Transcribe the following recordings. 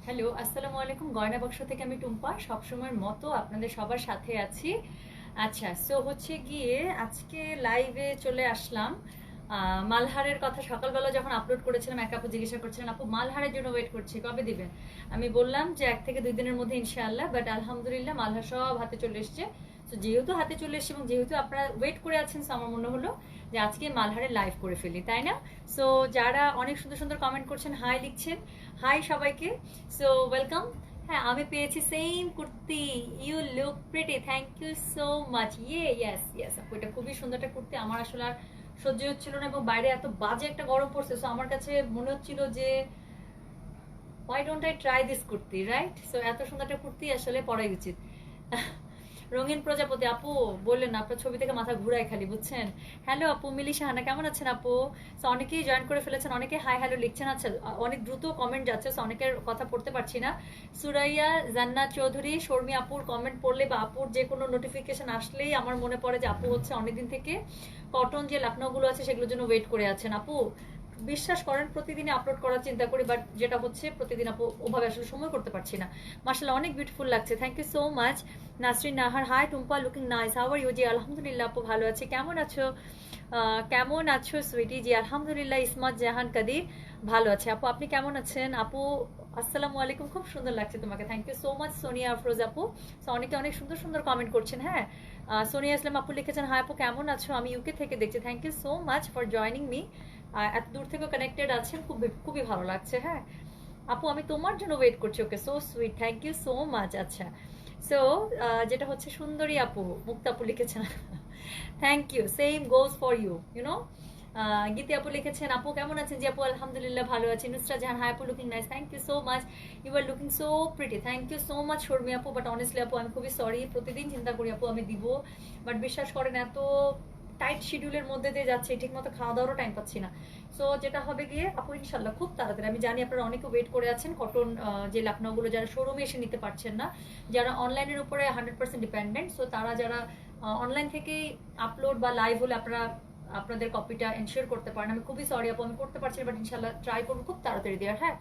Hello, আসসালামু আলাইকুম। গয়না বক্স থেকে আমি টুম্পা, সবসময়ের মতো আপনাদের সবার সাথে আছি। আচ্ছা, সো হচ্ছে গিয়ে আজকে লাইভে চলে আসলাম। মালহারের কথা সকালবেলা যখন আপলোড করেছিলাম, এক আপু জিজ্ঞাসা করছিলেন, আপু মালহারের জন্য ওয়েট করছি, কবে দিবেন? আমি বললাম যে 1 থেকে 2 দিনের মধ্যে ইনশাআল্লাহ, বাট আলহামদুলিল্লাহ মালহার সব হাতে চলে এসছে। তো যেহেতু হাতে চলে এসছে এবং যেহেতু আপনারা ওয়েট করে আছেন, তো আমার মনে হলো যে আজকে মালহারের লাইভ করে ফেলি, তাই না? সো যারা অনেক সুন্দর সুন্দর কমেন্ট করছেন, হাই লিখছেন, হাই সবাইকে। So welcome. হ্যাঁ, আমি পেয়েছি same kurti. You look pretty, thank you so much. Yes yes আপু, এটা খুবই সুন্দর একটা কুর্তি। আমার আসলে আর সহ্য হচ্ছিল না এবং বাইরে এত বাজে একটা গরম পড়ছে, সো আমার কাছে মনে হচ্ছিল যে why don't I try this kurti, right? So এত সুন্দর একটা কুর্তি আসলে পরাই উচিত। রঙিন প্রজাপতি আপু বললেন না, আপনার ছবি থেকে মাথা ঘুরায় খালি, বুঝছেন? হ্যালো আপু, মিলি সাহানা কেমন আছেন আপু? সো অনেকেই জয়েন করে ফেলেছেন, অনেকে হাই হ্যালো লিখছেন। আচ্ছা, অনেক দ্রুত কমেন্ট যাচ্ছে, সো অনেকের কথা পড়তে পারছি না। সুরাইয়া জান্নাত চৌধুরী, শর্মি আপুর কমেন্ট পড়লে বা আপুর যে কোনো নোটিফিকেশন আসলেই আমার মনে পড়ে যে আপু হচ্ছে অনেকদিন থেকে কটন যে লাকনাগুলো আছে সেগুলোর জন্য ওয়েট করে আছেন। আপু বিশ্বাস করেন, প্রতিদিনই আপলোড করার চিন্তা করি, বাট যেটা হচ্ছে প্রতিদিন আপু ওভাবে আসলে সময় করতে পারছি না। মাশাআল্লাহ অনেক বিউটিফুল লাগছে, thank you so much. Nasrin Nahar, hi Tumpa, looking nice, how are you? জি আলহামদুলিল্লাহ আপু ভালো আছি, কেমন আছো? কেমন আছো সুইটি? জি আলহামদুলিল্লাহ। ইসমাত জাহান কাদির, ভালো আছে আপু, আপনি কেমন আছেন আপু? আসসালামু আলাইকুম, খুব সুন্দর লাগছে তোমাকে, thank you so much. Sonia Afroz আপু, সো অনেকে অনেক সুন্দর সুন্দর কমেন্ট করছেন। হ্যাঁ, সোনিয়া ইসলাম আপু লিখেছেন, হাই আপু কেমন আছো, আমি ইউকে থেকে দেখছি, thank you so much for joining me. এত দূর থেকে কানেক্টেড আছেন, খুবই ভালো লাগছে। হ্যাঁ আপু, আমি তোমার জন্য ওয়েট করছি। Okay, so sweet, thank you so much. আচ্ছা, সো যেটা হচ্ছে সুন্দরী আপু, মুক্তা আপু লিখেছেন, thank you, same goes for you, you know. Giti আপু লিখেছেন, আপু কেমন আছেন? জি আপু আলহামদুলিল্লাহ ভালো আছি। নুসরা জাহান, হাই আপু looking nice, thank you so much, you are looking so pretty, thank you so much Sharmi আপু। বাট অনেস্টলি আপু আমি খুবই সরি, প্রতিদিন চিন্তা করি আপু আমি দিব, বাট বিশ্বাস করেন এত টাইট শিডিউলের মধ্যে দিয়ে যাচ্ছে, ঠিক মতো খাওয়া দাওয়ারও টাইম পাচ্ছি না। সো যেটা হবে গিয়ে আপু ইনশাল্লাহ খুব তাড়াতাড়ি, আমি জানি আপনারা অনেকে ওয়েট করে আছেন কটন যে লাকনাগুলো, যারা শোরুমে এসে নিতে পারছেন না, যারা অনলাইনের উপরে 100% ডিপেন্ডেন্ট, সো তারা যারা অনলাইন থেকেই আপলোড বা লাইভ হলে আপনারা আপনাদের কপিটা এনশিওর করতে পারেন। আমি খুবই সরি আপু, আমি করতে পারছি না, বাট ইনশাল্লাহ ট্রাই করবো খুব তাড়াতাড়ি দেওয়ার। হ্যাঁ,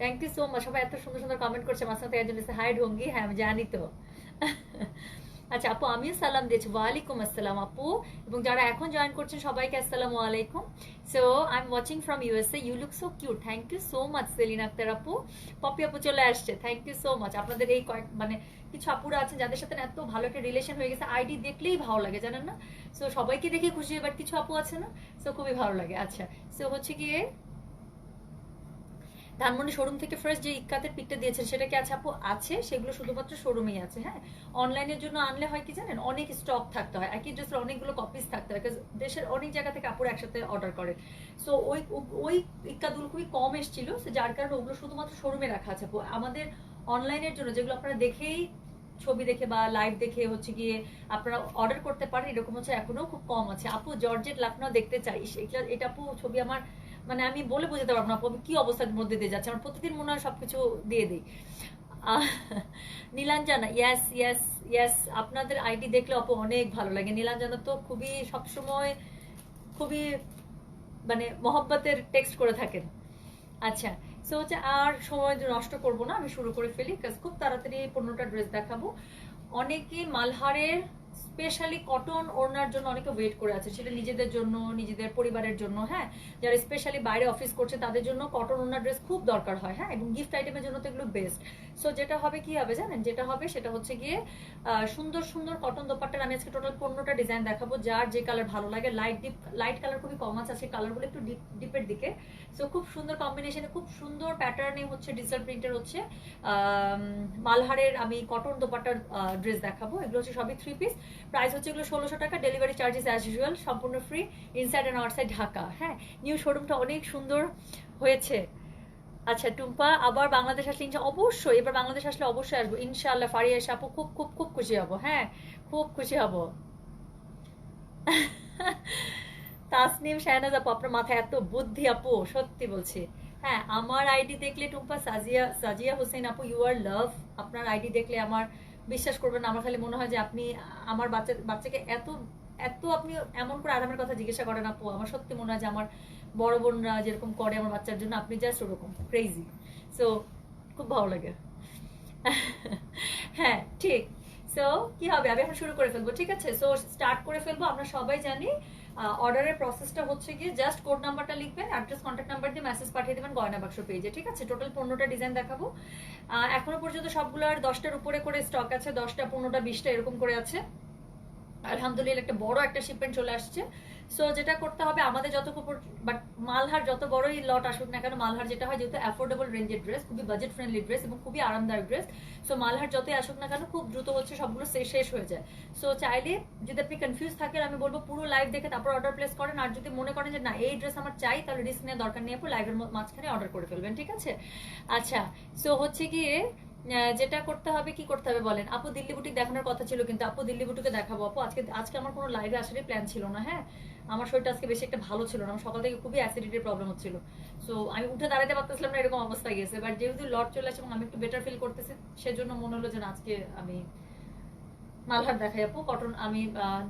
থ্যাংক ইউ সো মাচ। সবাই এত সুন্দর সুন্দর কমেন্ট করছে, মাঝে সাথে একজন হাই ঢঙ্গি, হ্যাঁ আমি জানি তো। আচ্ছা আপু, আমিও সালাম দিয়েছি, ওয়ালাইকুম আসসালাম আপু। এবং যারা এখন জয়েন করছেন সবাইকে আসসালামু আলাইকুম। So I am watching from USA, you look so cute, thank you so much. Selina Akter আপু, পপি আপু চলে আসছে, থ্যাংক ইউ সো মাচ। আপনাদের এই কয়েক মানে কিছু আপুরা আছেন যাদের সাথে এত ভালো একটা রিলেশন হয়ে গেছে, আইডি দেখলেই ভালো লাগে, জানেন না? সো সবাইকে দেখে খুশি, বাট কিছু আপু আছে না, সো খুবই ভালো লাগে। আচ্ছা, সো হচ্ছে গিয়ে ধানমন্ডি শোরুম থেকে ফ্রেশ যে ইক্কাতের পিকটা দিয়েছেন সেটা কি আছে আপু? আছে, সেগুলো শুধুমাত্র শোরুমেই আছে। হ্যাঁ, অনলাইনের জন্য আনলে হয় কি জানেন, অনেক স্টক থাকতে হয়, একই ড্রেসের অনেকগুলো কপিস থাকতে হয়, দেশের অনেক জায়গা থেকে আপুরা একসাথে অর্ডার করে। সো ওই ইক্কাতগুলো খুবই কম এসেছিল, যার কারণে ওগুলো শুধুমাত্র শোরুমে রাখা আছে আপু। আমাদের অনলাইনের জন্য যেগুলো আপনারা দেখেই, ছবি দেখে বা লাইভ দেখে হচ্ছে গিয়ে আপনারা অর্ডার করতে পারেন, এরকম হচ্ছে এখনো খুব কম আছে আপু। জর্জেট লাকনো দেখতে চাই, এটা আপু ছবি আমার মানে আমি বলে বোঝাতে পারবো না আপু আমি কি অবস্থার মধ্যে দিয়ে যাচ্ছে, আমার প্রতিদিন মনে হয় সবকিছু দিয়ে দিই। আহ, নীলাঞ্জনা, ইয়াস ইয়াস ইয়াস, আপনাদের আইডি দেখলে আপু অনেক ভালো লাগে। নীলাঞ্জনা তো খুবই সবসময় খুবই মানে মহব্বতের টেক্সট করে থাকেন। আচ্ছা, সো হচ্ছে আর সময় নষ্ট করব না, আমি শুরু করে ফেলি, কাজ খুব তাড়াতাড়ি 15টা ড্রেস দেখাবো। অনেকে মালহারের স্পেশালি কটন ওড়নার জন্য অনেকে ওয়েট করে আছে, সেটা নিজেদের জন্য, নিজেদের পরিবারের জন্য। হ্যাঁ, যারা স্পেশালি বাইরে অফিস করছে তাদের জন্য কটন ওড়নার ড্রেস খুব দরকার হয়। হ্যাঁ, এবং গিফট আইটেমের জন্য তো এগুলো বেস্ট। সো যেটা হবে কি হবে জানেন, যেটা হবে সেটা হচ্ছে গিয়ে সুন্দর সুন্দর কটন দোপাট্টার আমি আজকে টোটাল 15টা ডিজাইন দেখাবো, যার যে কালার ভালো লাগে। লাইট কালার খুবই কম আছে, কালারগুলো একটু ডিপের দিকে। সো খুব সুন্দর কম্বিনেশনে, খুব সুন্দর প্যাটার্নে হচ্ছে ডিজিটাল প্রিন্টের হচ্ছে মালহারের আমি কটন দোপাট্টার ড্রেস দেখাবো। এগুলো হচ্ছে সবই 3 পিস, প্রাইস হচ্ছে এগুলো 1600 টাকা, ডেলিভারি চার্জেস অ্যাজ ইউজুয়াল, সম্পূর্ণ free, inside and outside Dhaka. হ্যাঁ, নিউ শোরুমটা অনেক সুন্দর হয়েছে। আচ্ছা টুম্পা, আবার বাংলাদেশ আসলে অবশ্যই, এবার বাংলাদেশ আসলে অবশ্যই আসবো ইনশাআল্লাহ। ফারিয়া এসে আপু খুব খুব খুব খুশি হব। হ্যাঁ, খুব খুশি হব। তাসনিম শাহনাজ আপু, আপনার মাথায় এত বুদ্ধি আপু, সত্যি বলছি। হ্যাঁ, আমার আইডি দেখলে টুম্পা, সাজিয়া সাজিয়া হোসেন আপু, ইউ আর লাভ। আপনার আইডি দেখলে আমার বিশ্বাস করবেন না, আমার খালি মনে হয় যে আপনি আমার বাচ্চাকে এত এত আপনি এমন করে আরামের কথা জিজ্ঞাসা করেন আপু, আমার সত্যি মনে হয় যে আমার বড় বোনরা যেরকম করে আমার বাচ্চার জন্য, আপনি জাস্ট ওরকম ক্রেজি। সো খুব ভালো লাগে। হ্যাঁ ঠিক। সো কি হবে, আমি এখন শুরু করে ফেলবো, ঠিক আছে? সো স্টার্ট করে ফেলবো। আমরা সবাই জানি অর্ডারের প্রসেসটা হচ্ছে গিয়ে জাস্ট কোড নাম্বারটা লিখবেন, অ্যাড্রেস কন্ট্যাক্ট নাম্বার দিয়ে মেসেজ পাঠিয়ে দেবেন গয়না বাক্স পেজে, ঠিক আছে? টোটাল 15টা ডিজাইন দেখাবো। এখনো পর্যন্ত সবগুলো আর 10টার উপরে করে স্টক আছে, 10টা 15টা 20টা এরকম করে আছে। আলহামদুলিল্লাহ একটা বড় একটা শিপমেন্ট চলে আসছে। সো যেটা করতে হবে আমাদের যতটুকু, বাট মালহার যত বড়ই লট আসুক না কেন, মালহার যেটা হয় যেহেতু অ্যাফোর্ডেবল রেঞ্জের ড্রেস, খুবই বাজেট ফ্রেন্ডলি ড্রেস এবং খুবই আরামদায়ক ড্রেস, সো মালহার যতই আসুক না কেন খুব দ্রুত হচ্ছে সবগুলো শেষ হয়ে যায়। সো চাইলে যদি আপনি কনফিউজ থাকেন, আমি বলবো পুরো লাইভ দেখে তারপর অর্ডার প্লেস করেন। আর যদি মনে করেন যে না এই ড্রেস আমার চাই, তাহলে রিস্ক নেওয়ার দরকার নেই, আপু লাইভের মাঝখানে অর্ডার করে ফেলবেন, ঠিক আছে? আচ্ছা, সো হচ্ছে গিয়ে যেটা করতে হবে, কি করতে হবে বলেন? আপু দিল্লি বুটিক দেখানোর কথা ছিল, কিন্তু আপু দিল্লি বুটিকে দেখাবো আপু। আজকে আমার কোনো লাইভে আসারই প্ল্যান ছিল না। হ্যাঁ, আমার শরীরটা আজকে বেশি একটা ভালো ছিল না, আমার সকাল থেকে খুবই অ্যাসিডিটির প্রবলেম হচ্ছিল। সো আমি উঠে দাঁড়াতে পারতেছিলাম না, এরকম অবস্থা গেছে। বাট যেহেতু লট চলে আসে এবং আমি একটু বেটার ফিল করতেছি, সেজন্য মনে হলো যে আজকে আমি মালহার দেখাই আপু। কটন আমি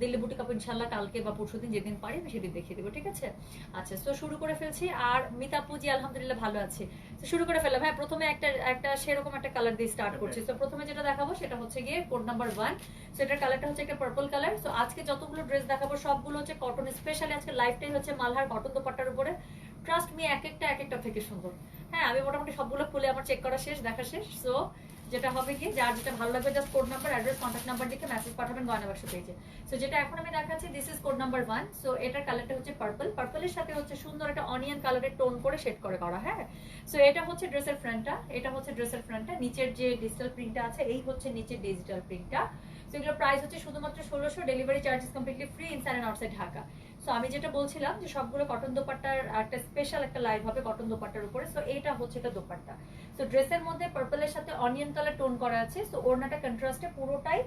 দিল্লি বুটিক আপু ইনশাল্লাহ কালকে বা পরশুদিন যেদিন পারি আমি সেদিন দেখিয়ে দেবো, ঠিক আছে? আচ্ছা, তো শুরু করে ফেলছি। আর মিতাপু জি আলহামদুলিল্লাহ ভালো আছে, তো শুরু করে ফেললাম। হ্যাঁ, প্রথমে একটা সেরকম একটা কালার দিয়ে স্টার্ট করছি। তো প্রথমে যেটা দেখাবো সেটা হচ্ছে গিয়ে কোড নাম্বার 1। সো এটার কালারটা হচ্ছে একটা পার্পল কালার। সো আজকে যতগুলো ড্রেস দেখাবো সবগুলো হচ্ছে কটন, স্পেশালি আজকে লাইফটাই হচ্ছে মালহার কটন দোপাট্টার উপরে। ট্রাস্ট মি, এক একটা থেকে সুন্দর। হ্যাঁ, আমি মোটামুটি সবগুলো খুলে আমার চেক করা শেষ, দেখা শেষ। সো যেটা হবে কি, যার যেটা ভালো লাগবে just code number, address, contact number লিখে মেসেজ পাঠাবেন গয়না বাক্স পেজে। সো যেটা এখন আমি দেখাচ্ছি, this is code number 1। So এটার কালারটা হচ্ছে পার্পল, পার্পলের সাথে হচ্ছে সুন্দর একটা অনিয়ন কালারের টোন করে শেড করে করা। হ্যাঁ, সো এটা হচ্ছে ড্রেসের ফ্রন্টটা, এটা হচ্ছে ড্রেসের ফ্রন্টটা। নিচের যে ডিজিটাল প্রিন্টটা আছে এই হচ্ছে নিচের ডিজিটাল প্রিন্টটা। সো এগুলোর প্রাইস হচ্ছে শুধুমাত্র 1600, delivery charges completely free inside and outside Dhaka. So আমি যেটা বলছিলাম যে সবগুলো কটন দোপাট্টার একটা স্পেশাল একটা লাইভ হবে কটন দোপাট্টার উপরে। সো এইটা হচ্ছে এটা দোপাট্টা। সো ড্রেসের মধ্যে পার্পলের সাথে অনিয়ন কালার টোন করা আছে। সো ওড়নাটা কন্ট্রাস্টে পুরোটাই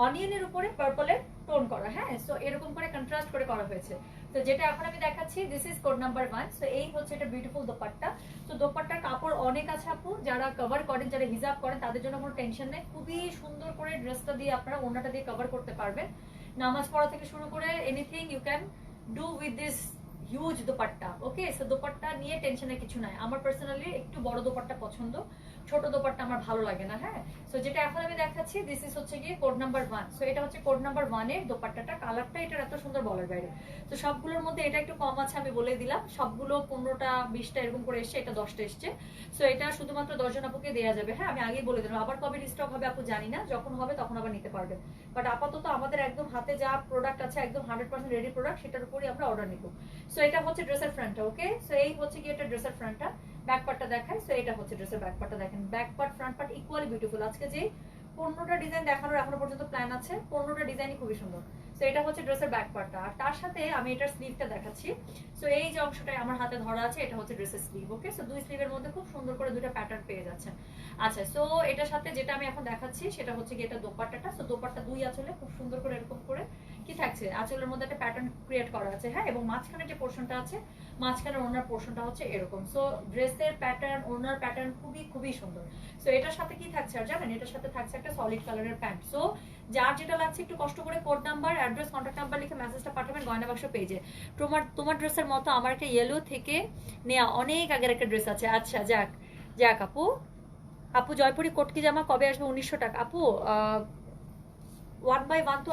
অনিয়নের উপরে পার্পলের টোন করা। হ্যাঁ, সো এরকম করে কন্ট্রাস্ট করে করা হয়েছে। তো যেটা এখন আমি দেখাচ্ছি, this is code number 1। So এই হচ্ছে এটা বিউটিফুল দোপাট্টা। তো দোপাট্টার কাপড় অনেক আছে আপু, যারা কভার করেন, যারা হিজাব করেন তাদের জন্য কোনো টেনশন নেই। খুবই সুন্দর করে ড্রেসটা দিয়ে আপনারা ওড়নাটা দিয়ে কভার করতে পারবেন। নামাজ পড়া থেকে শুরু করে anything you can do with this huge dupatta. Okay, so dupatta নিয়ে টেনশনের কিছু নাই। আমার পার্সোনালি একটু বড় দোপাট্টা পছন্দ, ছোট দোপাট্টা আমার ভালো লাগে না। হ্যাঁ, সো যেটা এখন আমি দেখাচ্ছি, দিস ইজ হচ্ছে গিয়ে কোড নাম্বার 1। সো এটা হচ্ছে কোড নাম্বার 1 এর দোপাট্টাটা। কালারটা এটার এত সুন্দর বলার বাইরে। তো সবগুলোর মধ্যে এটা একটু কম আছে, আমি বলে দিলাম। সবগুলো 15টা 20টা এরকম করে এসছে, এটা 10টা এসছে। সো এটা শুধুমাত্র 10 জন আপুকে দেওয়া যাবে। হ্যাঁ, আমি আগেই বলে দিলাম, আবার কবে স্টক হবে আপু জানি না, যখন হবে তখন আবার নিতে পারবেন। বাট আপাতত আমাদের একদম হাতে যা প্রোডাক্ট আছে, একদম 100% রেডি প্রোডাক্ট, সেটার উপরই আমরা অর্ডার নিব। সো এটা হচ্ছে ড্রেসের ফ্রন্টটা। ওকে, সো এই হচ্ছে কি এটা ড্রেসের ফ্রন্টটা। ব্যাক পার্টটা দেখাই। সো এটা হচ্ছে ড্রেসের ব্যাক পার্টটা, দেখেন back part front part equally beautiful. আজকে যে 15টা ডিজাইন দেখানোর এখনো পর্যন্ত প্ল্যান আছে, 15টা ডিজাইনই খুবই সুন্দর। সো এটা হচ্ছে ড্রেসের ব্যাক পার্টটা। আর তার সাথে আমি এটার স্লিভটা দেখাচ্ছি। সো এই যে অংশটা আমার হাতে ধরা আছে, এটা হচ্ছে ড্রেসের স্লিভ। ওকে, সো দুই স্লিভের মধ্যে খুব সুন্দর করে দুটো প্যাটার্ন পেয়ে যাচ্ছেন। আচ্ছা, সো এটার সাথে যেটা আমি এখন দেখাচ্ছি সেটা হচ্ছে কি এটা দোপাট্টাটা। সো দোপাট্টা দুই আঁচলে খুব সুন্দর করে এরকম করে কি থাকছে, আঁচলের মধ্যে একটা প্যাটার্ন ক্রিয়েট করা আছে। হ্যাঁ, এবং মাঝখানে যে পোর্শনটা আছে, মাঝখানের ওনার পোর্শনটা হচ্ছে এরকম। সো ড্রেসের প্যাটার্ন, ওনার প্যাটার্ন খুবই খুবই সুন্দর। সো এটার সাথে কি থাকছে আর জানেন, এটার সাথে থাকছে একটা সলিড কালারের প্যান্ট। সো যার যেটা লাগছে একটু কষ্ট করে code number, address, contact number লিখে মেসেজটা পাঠাবেন গয়না বাক্স পেজে। তোমার ড্রেসের মতো আমার একটা ইয়েলো থেকে নেওয়া অনেক আগের একটা ড্রেস আছে। আচ্ছা, যাক যাক আপু। আপু জয়পুরি কোটকি জামা কবে আসবে? 1900 টাকা আপু। 1 বাই 1 তো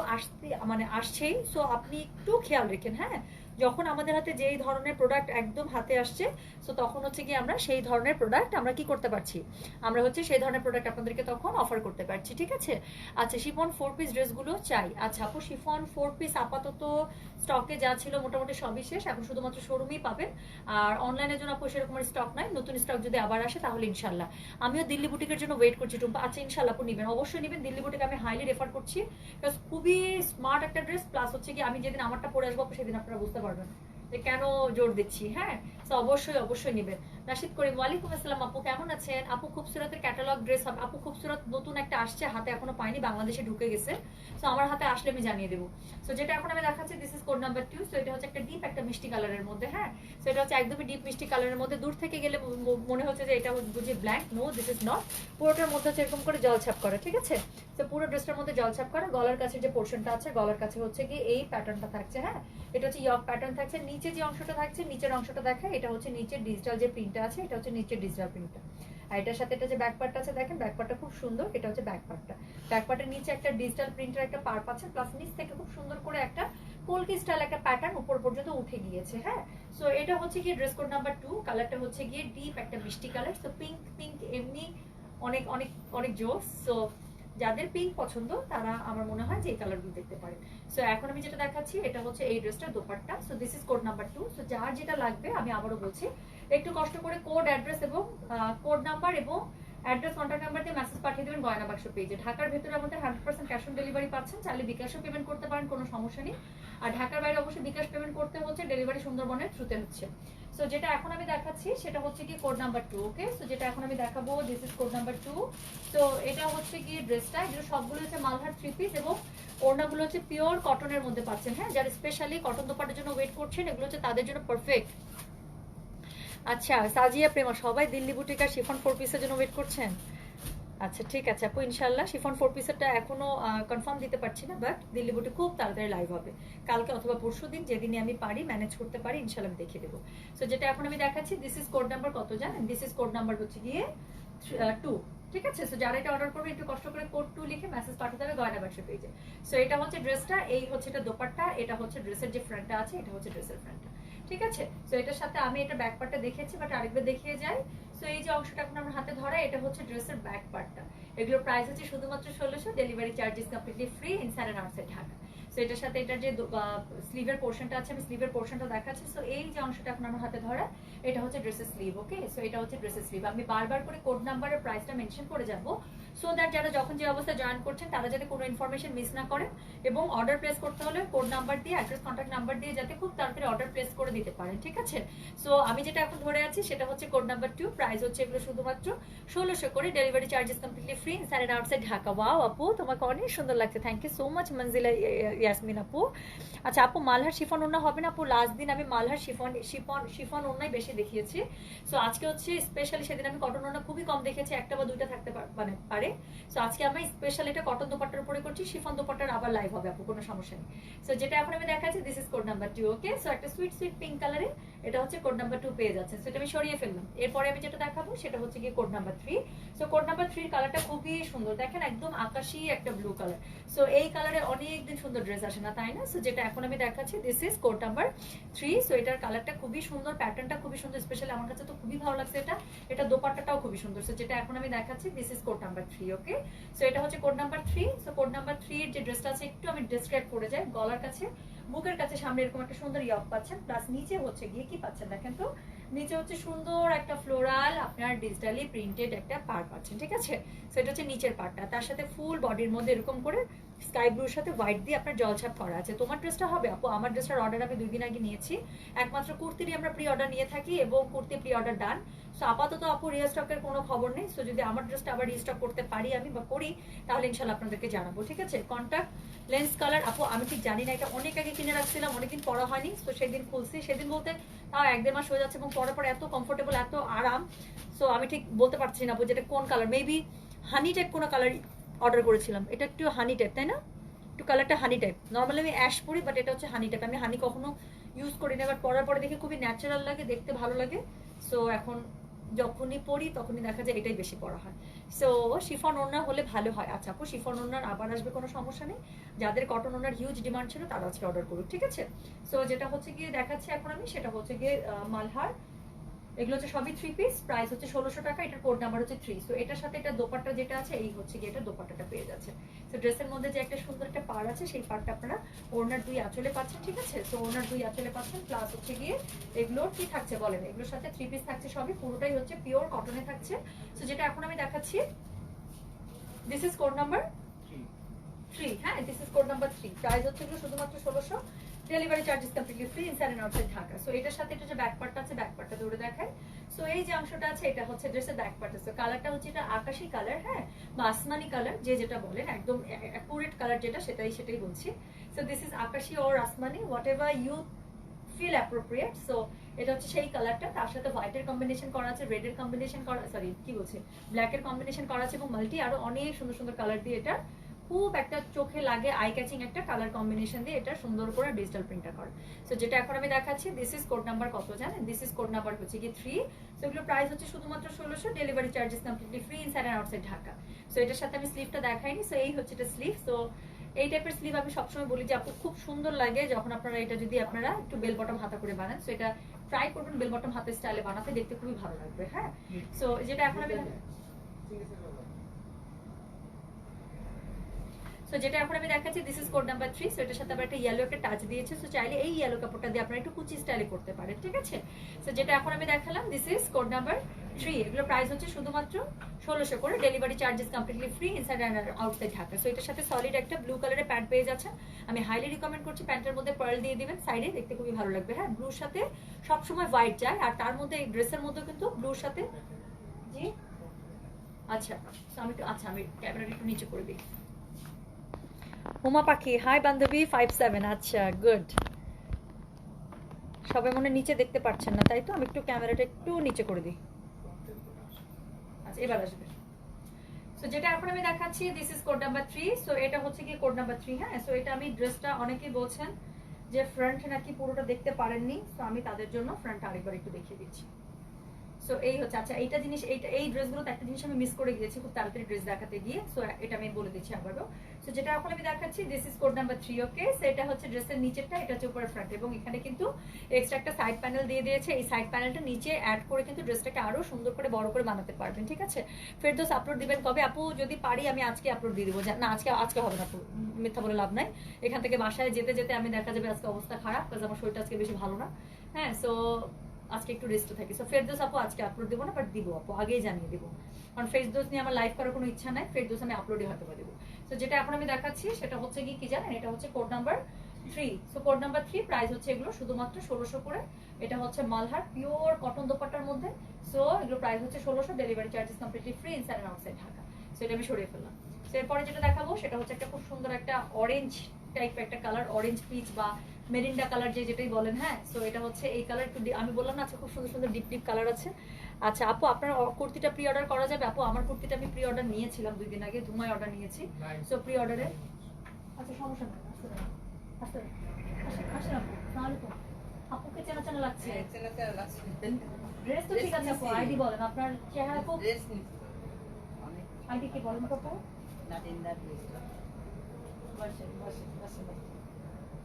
আসছেই। সো আপনি একটু খেয়াল রেখেন। হ্যাঁ, যখন আমাদের হাতে যেই ধরনের প্রোডাক্ট একদম হাতে আসছে, সো তখন হচ্ছে কি আমরা সেই ধরনের প্রোডাক্ট আমরা কি করতে পারছি, আমরা হচ্ছে সেই ধরনের প্রোডাক্ট আপনাদেরকে তখন অফার করতে পারছি, ঠিক আছে? আচ্ছা, শিফন 4 পিস ড্রেসগুলো চাই। আচ্ছা আপু, শিফন 4 পিস আপাতত স্টকে যা ছিল মোটামুটি সবই শেষ, এখন শুধুমাত্র শোরুমেই পাবেন। আর অনলাইনের জন্য আপু সেরকম স্টক নাই, নতুন স্টক যদি আবার আসে তাহলে ইনশাল্লাহ। আমিও দিল্লি বুটিকের জন্য ওয়েট করছি টুম্পা। আচ্ছা, ইনশাল্লাহ আপু নিবেন, অবশ্যই নিবেন। দিল্লি বুটিক আমি হাইলি রেফার করছি, খুবই স্মার্ট একটা ড্রেস। প্লাস হচ্ছে কি আমি যেদিন আমারটা পরে আসবো সেদিন আপনারা বুঝতে পারবেন যে কেন জোর দিচ্ছি। হ্যাঁ, তো অবশ্যই অবশ্যই নিবেন। নাশিদ করিম, ওয়ালাইকুম আসসালাম আপু, কেমন আছেন? আপু খুবসুরতের ক্যাটালগ ড্রেস হবে। আপু খুবসুরত নতুন একটা আসছে, হাতে এখনো পাইনি, বাংলাদেশে ঢুকে গেছে। সো আমার হাতে আসলে আমি জানিয়ে দেবো। সো যেটা এখন আমি দেখাচ্ছি, this is code number 2। So এটা হচ্ছে একটা ডিপ একটা মিষ্টি কালারের মধ্যে। হ্যাঁ, সো এটা হচ্ছে একদমই ডিপ মিষ্টি কালারের মধ্যে। দূর থেকে গেলে মনে হচ্ছে যে এটা বুঝি black. No, this is not. পুরোটার মধ্যে হচ্ছে এরকম করে জলছাপ করা, ঠিক আছে? তো পুরো ড্রেসটার মধ্যে জলছাপ করা। গলার কাছে যে পোর্শনটা আছে, গলার কাছে হচ্ছে কি এই প্যাটার্নটা থাকছে। হ্যাঁ, এটা হচ্ছে ইয়ক প্যাটার্ন থাকছে। নিচে যে অংশটা থাকছে, নিচের অংশটা দেখা, এটা হচ্ছে নিচের ডিজিটাল যে প্রিন্টটা আছে, এটা হচ্ছে নিচের ডিজিটাল প্রিন্টটা। আর এটার সাথে এটা যে ব্যাক পার্টটা আছে দেখেন, ব্যাক পার্টটা খুব সুন্দর, এটা হচ্ছে ব্যাক পার্টটা। ব্যাক পার্টের নিচে একটা ডিজিটাল প্রিন্টের একটা পার পাচ্ছেন, প্লাস নিচ থেকে খুব সুন্দর করে একটা কলকি স্টাইল একটা প্যাটার্ন উপর পর্যন্ত উঠে গিয়েছে। হ্যাঁ, সো এটা হচ্ছে গিয়ে ড্রেস কোড নাম্বার 2। কালারটা হচ্ছে গিয়ে ডিপ একটা মিষ্টি কালার। সো পিঙ্ক পিঙ্ক এমনি অনেক অনেক অনেক জোস। সো যাদের পিঙ্ক পছন্দ তারা আমার মনে হয় যে এই কালারগুলো দেখতে পারেন। সো এখন আমি যেটা দেখাচ্ছি এটা হচ্ছে এই ড্রেসটার dupatta. So this is code number 2। So যার যেটা লাগবে আমি আবারও বলছি, একটু কষ্ট করে কোড অ্যাড্রেস এবং কোড নাম্বার এবং অ্যাড্রেস কন্ট্যাক্ট নাম্বার দিয়ে মেসেজ পাঠিয়ে দেবেন গয়না বাক্স পেজে। ঢাকার ভেতরে আমাদের 100% ক্যাশ অন ডেলিভারি পাচ্ছেন, চাইলে বিকাশও পেমেন্ট করতে পারেন, কোনো সমস্যা নেই। আর ঢাকার বাইরে অবশ্যই বিকাশ পেমেন্ট করতে হচ্ছে, ডেলিভারি সুন্দরবনের থ্রুতে হচ্ছে। সো যেটা এখন আমি দেখাচ্ছি সেটা হচ্ছে কি কোড নাম্বার 2। ওকে, সো যেটা এখন আমি দেখাবো দিস ইজ কোড নাম্বার 2। তো এটা হচ্ছে কি ড্রেসটা, এগুলো সবগুলো হচ্ছে মালহার 3 পিস এবং ওড়নাগুলো হচ্ছে পিওর কটনের মধ্যে পাচ্ছেন। হ্যাঁ, যারা স্পেশালি কটন দোপাট্টার জন্য ওয়েট করছেন এগুলো হচ্ছে তাদের জন্য পারফেক্ট। আচ্ছা সাজিয়া প্রেমা, সবাই দিল্লি বুটিক আর শিফন 4 পিসের জন্য ওয়েট করছেন? আচ্ছা ঠিক আছে আপু, ইনশাল্লাহ শিফন 4 পিসেরটা এখনো কনফার্ম দিতে পারছি না, বাট দিল্লি বুটিক খুব তাড়াতাড়ি লাইভ হবে, কালকে অথবা পরশু দিন, যেদিনে আমি পারি ম্যানেজ করতে পারি ইনশাল্লাহ আমি দেখিয়ে দেবো। সো যেটা এখন আমি দেখাচ্ছি দিস ইজ কোড নাম্বার কত জানেন? দিস ইজ কোড নাম্বার হচ্ছে গিয়ে 2। ঠিক আছে, সো যারা এটা অর্ডার করবে একটু কষ্ট করে কোড 2 লিখে মেসেজ পাঠাতে হবে গয়না বাক্স পেজে। সো এটা হচ্ছে ড্রেসটা, এই হচ্ছে এটা দোপাট্টা, এটা হচ্ছে ড্রেসের যে ফ্রন্টটা আছে, এটা হচ্ছে ড্রেসের ফ্রন্টটা। ঠিক আছে, সো এটার সাথে আমি এটা ব্যাক পার্টটা দেখিয়েছি, বাট আরেকবার দেখিয়ে যাই। সো এই যে অংশটা এখন আমার হাতে ধরা, এটা হচ্ছে ড্রেসের ব্যাক পার্টটা। এগুলোর প্রাইস হচ্ছে শুধুমাত্র 1600, delivery charges completely free inside and outside Dhaka. So এটার সাথে এটার যে স্লিভের পোর্শনটা আছে, আমি স্লিভের পোর্শনটা দেখাচ্ছি। সো এই যে অংশটা এখন আমার হাতে ধরা, এটা হচ্ছে ড্রেসের স্লিভ। ওকে, সো এটা হচ্ছে ড্রেসের স্লিভ। আমি বারবার করে কোড নাম্বারের প্রাইসটা মেনশন করে যাবো, সো দ্যাট যারা যখন যে অবস্থায় জয়েন করছেন তারা যাতে কোনো ইনফরমেশন মিস না করেন, এবং অর্ডার প্লেস করতে হলে কোড নাম্বার দিয়ে অ্যাড্রেস কন্ট্যাক্ট নাম্বার দিয়ে যাতে খুব তাড়াতাড়ি অর্ডার প্লেস করে দিতে পারেন। ঠিক আছে, সো আমি যেটা এখন ধরে আছি সেটা হচ্ছে কোড নাম্বার 2। প্রাইস হচ্ছে এগুলো শুধুমাত্র 1600 করে, delivery charges completely free inside and outside Dhaka. Wow আপু, তোমাকে অনেক সুন্দর লাগছে, thank you so much Monjila Yasmin আপু। আচ্ছা আপু, মালহার শিফন ওড়না হবে না? আপু লাস্ট দিন আমি মালহার শিফন ওড়নাই বেশি দেখিয়েছি। সো আজকে হচ্ছে স্পেশালি, সেদিন আমি কটন ওড়না খুবই কম দেখেছি, একটা বা দুইটা থাকতে পারে। সো আজকে আমি স্পেশাল এটা কটন দোপাট্টার উপরে করছি, শিফন দোপাট্টার আবার লাইভ হবে আপু, কোনো সমস্যা নেই। সো যেটা এখন আমি দেখাচ্ছি this is code number 2। Okay, so একটা সুইট সুইট পিঙ্ক কালারে এটা হচ্ছে কোড নাম্বার 2 পেয়ে যাচ্ছে। সো এটা আমি সরিয়ে ফেললাম, এরপরে আমি যেটা দেখাবো সেটা হচ্ছে গিয়ে code number 3। So code number 3 কালারটা খুবই সুন্দর, দেখেন একদম আকাশী একটা ব্লু কালার। সো এই কালারে অনেকদিন সুন্দর ড্রেস আসে না, তাই না? সো যেটা এখন আমি দেখাচ্ছি this is code number 3। So এটার কালারটা খুবই সুন্দর, প্যাটার্নটা খুবই সুন্দর, স্পেশালি আমার কাছে তো খুবই ভালো লাগছে এটা দোপাট্টাটাও খুবই সুন্দর। সো যেটা এখন আমি দেখাচ্ছি this is code number 3। Okay, so এটা হচ্ছে code number 3। So code number 3 এর যে ড্রেসটা আছে একটু আমি ডেসক্রাইব করে যাই। গলার কাছে, বুকের কাছে, সামনে এরকম একটা সুন্দর ইয়ক পাচ্ছেন, প্লাস নিচে হচ্ছে গিয়ে কি পাচ্ছেন দেখেন তো, নিচে হচ্ছে সুন্দর একটা ফ্লোরাল আপনার ডিজিটালি প্রিন্টেড একটা পার পাচ্ছেন। ঠিক আছে, সো এটা হচ্ছে নিচের পার্টটা, তার সাথে ফুল বডির মধ্যে এরকম করে স্কাই ব্লুর সাথে হোয়াইট দিয়ে আপনার জলছাপ করা আছে। তোমার ড্রেসটা হবে আপু? আমার ড্রেসটার অর্ডার আমি 2 দিন আগে নিয়েছি, একমাত্র কুর্তিরই আমরা প্রি অর্ডার নিয়ে থাকি এবং কুর্তি প্রি অর্ডার ডান। সো আপাতত আপু রিস্টকের কোনো খবর নেই। সো যদি আমার ড্রেসটা আবার রিস্টক করতে পারি আমি বা করি, তাহলে ইনশাল্লাহ আপনাদেরকে জানাবো। ঠিক আছে, কন্ট্যাক্ট লেন্স কালার আপু আমি ঠিক জানি না, এটা অনেক আগে কিনে রাখছিলাম, অনেকদিন পরা হয়নি। তো সেদিন খুলছি, সেদিন বলতে তাও 1-1.5 মাস হয়ে যাচ্ছে, এবং পরার পর এত কমফোর্টেবল, এত আরাম। সো আমি ঠিক বলতে পারছি না আপু যেটা কোন কালার, মেবি হানি টাইপ কোনো কালার অর্ডার করেছিলাম। এটা একটু হানি টাইপ, তাই না? একটু কালারটা হানি টাইপ। নর্মালি আমি অ্যাশ পরি, বাট এটা হচ্ছে হানি টাইপ। আমি হানি কখনো ইউজ করি না, বাট পরার পরে দেখে খুবই ন্যাচারাল লাগে, দেখতে ভালো লাগে। সো এখন যখনই পরি তখনই দেখা যায় এটাই বেশি পরা হয়। সো শিফন ওড়না হলে ভালো হয়। আচ্ছা আপু, শিফন ওড়নার আবার আসবে, কোনো সমস্যা নেই। যাদের কটন ওড়নার হিউজ ডিমান্ড ছিল তারা আজকে অর্ডার করুক। ঠিক আছে, সো যেটা হচ্ছে গিয়ে দেখাচ্ছি এখন আমি সেটা হচ্ছে গিয়ে মালহার, এগুলো হচ্ছে সবই 3 পিস, প্রাইস হচ্ছে 1600 টাকা, এটার কোড নাম্বার হচ্ছে 3। সো এটার সাথে এটা দোপাট্টা যেটা আছে, এই হচ্ছে গিয়ে এটা দোপাট্টাটা পেয়ে যাচ্ছে। সো ড্রেসের মধ্যে যে একটা সুন্দর একটা পাড় আছে, সেই পাড়টা আপনারা ওড়নার 2 আঁচলে পাচ্ছেন। ঠিক আছে, সো ওড়নার 2 আঁচলে পাচ্ছেন, প্লাস হচ্ছে গিয়ে এগুলোর কি থাকছে বলেন, এগুলোর সাথে 3 পিস থাকছে, সবই পুরোটাই হচ্ছে পিওর কটনে থাকছে। সো যেটা এখন আমি দেখাচ্ছি দিস ইজ কোড নাম্বার 3। হ্যাঁ, this is code number 3। Price হচ্ছে এগুলো শুধুমাত্র 1600, delivery charges completely free inside and outside Dhaka. So এটার সাথে এটা যে ব্যাক পার্টটা আছে, ব্যাক পার্টটা ধরে দেখায়। সো এই যে অংশটা আছে এটা হচ্ছে ড্রেসের ব্যাক পার্ট। সো কালারটা হচ্ছে এটা আকাশী কালার, হ্যাঁ, বা আসমানি কালার, যে যেটা বলেন, একদম অ্যাকুরেট কালার যেটা সেটাই বলছি। সো দিস ইজ আকাশী অর আসমানি, whatever you feel appropriate. So এটা হচ্ছে সেই কালারটা, তার সাথে হোয়াইটের কম্বিনেশন করা আছে, রেডের কম্বিনেশন করা, সরি কি বলছে, ব্ল্যাকের কম্বিনেশন করা আছে, এবং মাল্টি আরো অনেক সুন্দর সুন্দর কালার দিয়ে এটা খুব একটা চোখে লাগে আই ক্যাচিং একটা কালার কম্বিনেশন দিয়ে এটা সুন্দর করে ডিজিটাল প্রিন্টটা করে। সো যেটা এখন আমি দেখাচ্ছি, দিস ইজ কোড নাম্বার কত জানেন? দিস ইজ কোড নাম্বার হচ্ছে কি 3। সো এগুলো প্রাইস হচ্ছে শুধুমাত্র 1600, delivery charges completely free inside and outside Dhaka. So এটার সাথে আমি স্লিভটা দেখাইনি। সো এই হচ্ছে এটা স্লিভ। সো এই টাইপের স্লিভ আমি সবসময় বলি যে আপু খুব সুন্দর লাগে যখন আপনারা এটা যদি আপনারা একটু বেল বটম হাতা করে বানান। সো এটা ট্রাই করবেন বেল বটম হাতের স্টাইলে বানাতে, দেখতে খুবই ভালো লাগবে। হ্যাঁ, সো যেটা এখন আমি সো যেটা এখন আমি দেখাচ্ছি, this is code number 3। So এটার সাথে আবার একটা ইয়েলো একটা টাচ দিয়েছে। সো চাইলে এই ইয়েলো কাপড়টা দিয়ে আপনারা একটু কুচি স্টাইলে করতে পারেন, ঠিক আছে? সো যেটা এখন আমি দেখালাম, দিস ইজ কোড নাম্বার 3। এগুলো প্রাইস হচ্ছে শুধুমাত্র 1600 করে, delivery charges completely free inside and outside Dhaka. So এটার সাথে সলিড একটা ব্লু কালারের প্যান্ট পেয়ে যাচ্ছেন। আমি হাইলি রিকমেন্ড করছি প্যান্টের মধ্যে পার্ল দিয়ে দিবেন সাইডে, দেখতে খুবই ভালো লাগবে। হ্যাঁ, ব্লুর সাথে সবসময় হোয়াইট যায়, আর তার মধ্যে এই ড্রেসের মধ্যে কিন্তু ব্লুর সাথে জি আচ্ছা। সো আমি ক্যামেরাটা একটু নিচে করে দিই। উমা পাখি, হাই বান্ধবী 57। আচ্ছা, গুড। সবাই মনে নিচে দেখতে পাচ্ছেন না, তাই তো? আমি একটু ক্যামেরাটা একটু নিচে করে দিই। আচ্ছা, এবার আসবে। সো যেটা এখন আমি দেখাচ্ছি, this is code number 3। So এটা হচ্ছে কি কোড নাম্বার 3। হ্যাঁ, সো এটা আমি ড্রেসটা অনেকেই বলছেন যে ফ্রন্ট নাকি পুরোটা দেখতে পারেননি। সো আমি তাদের জন্য ফ্রন্ট আরেকবার একটু দেখিয়ে দিচ্ছি। সো এই হচ্ছে, আচ্ছা এইটা জিনিস, এই ড্রেসগুলোতে একটা জিনিস আমি মিস করে গিয়েছি খুব তাড়াতাড়ি ড্রেস দেখাতে গিয়ে। সো এটা আমি বলে দিচ্ছি আবারও। সো যেটা এখন আমি দেখাচ্ছি, this is code number 3। Okay, so এটা হচ্ছে ড্রেসের নিচেরটা, এটা হচ্ছে উপরে ফ্রন্ট, এবং এখানে কিন্তু এক্সট্রা একটা সাইড প্যানেল দিয়ে দিয়েছে। এই সাইড প্যানেলটা নিচে অ্যাড করে কিন্তু ড্রেসটাকে আরো সুন্দর করে বড় করে বানাতে পারবেন, ঠিক আছে? ফেরদৌস আপলোড দিবেন কবে? আপু যদি পারি আমি আজকে আপলোড দিয়ে দেবো। না, আজকে হবে না আপু, মিথ্যা বলে লাভ নাই। এখান থেকে বাসায় যেতে যেতে আমি দেখা যাবে আজকে অবস্থা খারাপ, কারণ আমার শরীরটা আজকে বেশি ভালো না। হ্যাঁ, সো আজকে একটু রেস্টে থাকি। সো ফেরদৌস আপু আজকে আপলোড দেবো না, বাট দিব আপু, আগেই জানিয়ে দেবো, কারণ ফেরদৌস নিয়ে আমার লাইভ করার কোনো ইচ্ছা নাই। ফেরদৌস আমি আপলোডে হয়তো বা দেবো। সো যেটা এখন আমি দেখাচ্ছি সেটা হচ্ছে কি জানেন, এটা হচ্ছে code number 3। So code number 3, price হচ্ছে এগুলো শুধুমাত্র 1600 করে। এটা হচ্ছে মালহার পিওর কটন দোপাট্টার মধ্যে। সো এগুলো প্রাইস হচ্ছে 1600, delivery charges completely free inside and outside Dhaka. So এটা আমি সরিয়ে ফেললাম। সো এরপরে যেটা দেখাবো সেটা হচ্ছে একটা খুব সুন্দর একটা অরেঞ্জ টাইপের একটা কালার, অরেঞ্জ পিচ বা মেরিন্ডা কালার যেটাই বলেন। হ্যাঁ, সো এটা হচ্ছে এই কালার একটু আমি বললাম না আচ্ছা খুব সুন্দর সুন্দর ডিপ ডিপ কালার আছে। আচ্ছা আপু, আপনার কুর্তিটা প্রি অর্ডার করা যাবে? আপু আমার কুর্তিটা আমি প্রি অর্ডার নিয়েছিলাম 2 দিন আগে, ধুমায় অর্ডার নিয়েছি। সো প্রি অর্ডারে আচ্ছা সমস্যা নেই, আসতে আসেন আপু। তাহলে তো আপুকে চেনা চেনা লাগছে। ড্রেস তো ঠিক আছে আপু, আইডি বলেন আপনার চেহারা খুব। আইডি কি বলেন তো আপু?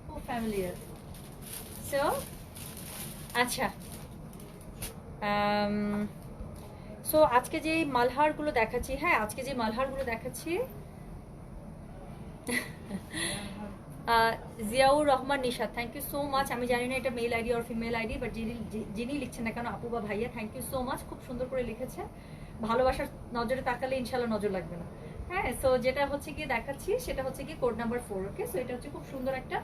খুব ফ্যামিলিয়ার। সো আচ্ছা, সো আজকে যে মালহারগুলো দেখাচ্ছি, হ্যাঁ আজকে যে মালহারগুলো দেখাচ্ছি, Ziaur Rahman Nishad, thank you so much. আমি জানি না এটা মেল আইডি আর ফিমেল আইডি, বাট যিনি লিখছেন না কেন আপু বা ভাইয়া, থ্যাংক ইউ সো মাচ, খুব সুন্দর করে লিখেছেন। ভালোবাসার নজরে তাকালে ইনশাল্লাহ নজর লাগবে না। হ্যাঁ, সো যেটা হচ্ছে কি দেখাচ্ছি সেটা হচ্ছে কি কোড নাম্বার 4। ওকে, সো এটা হচ্ছে খুব সুন্দর একটা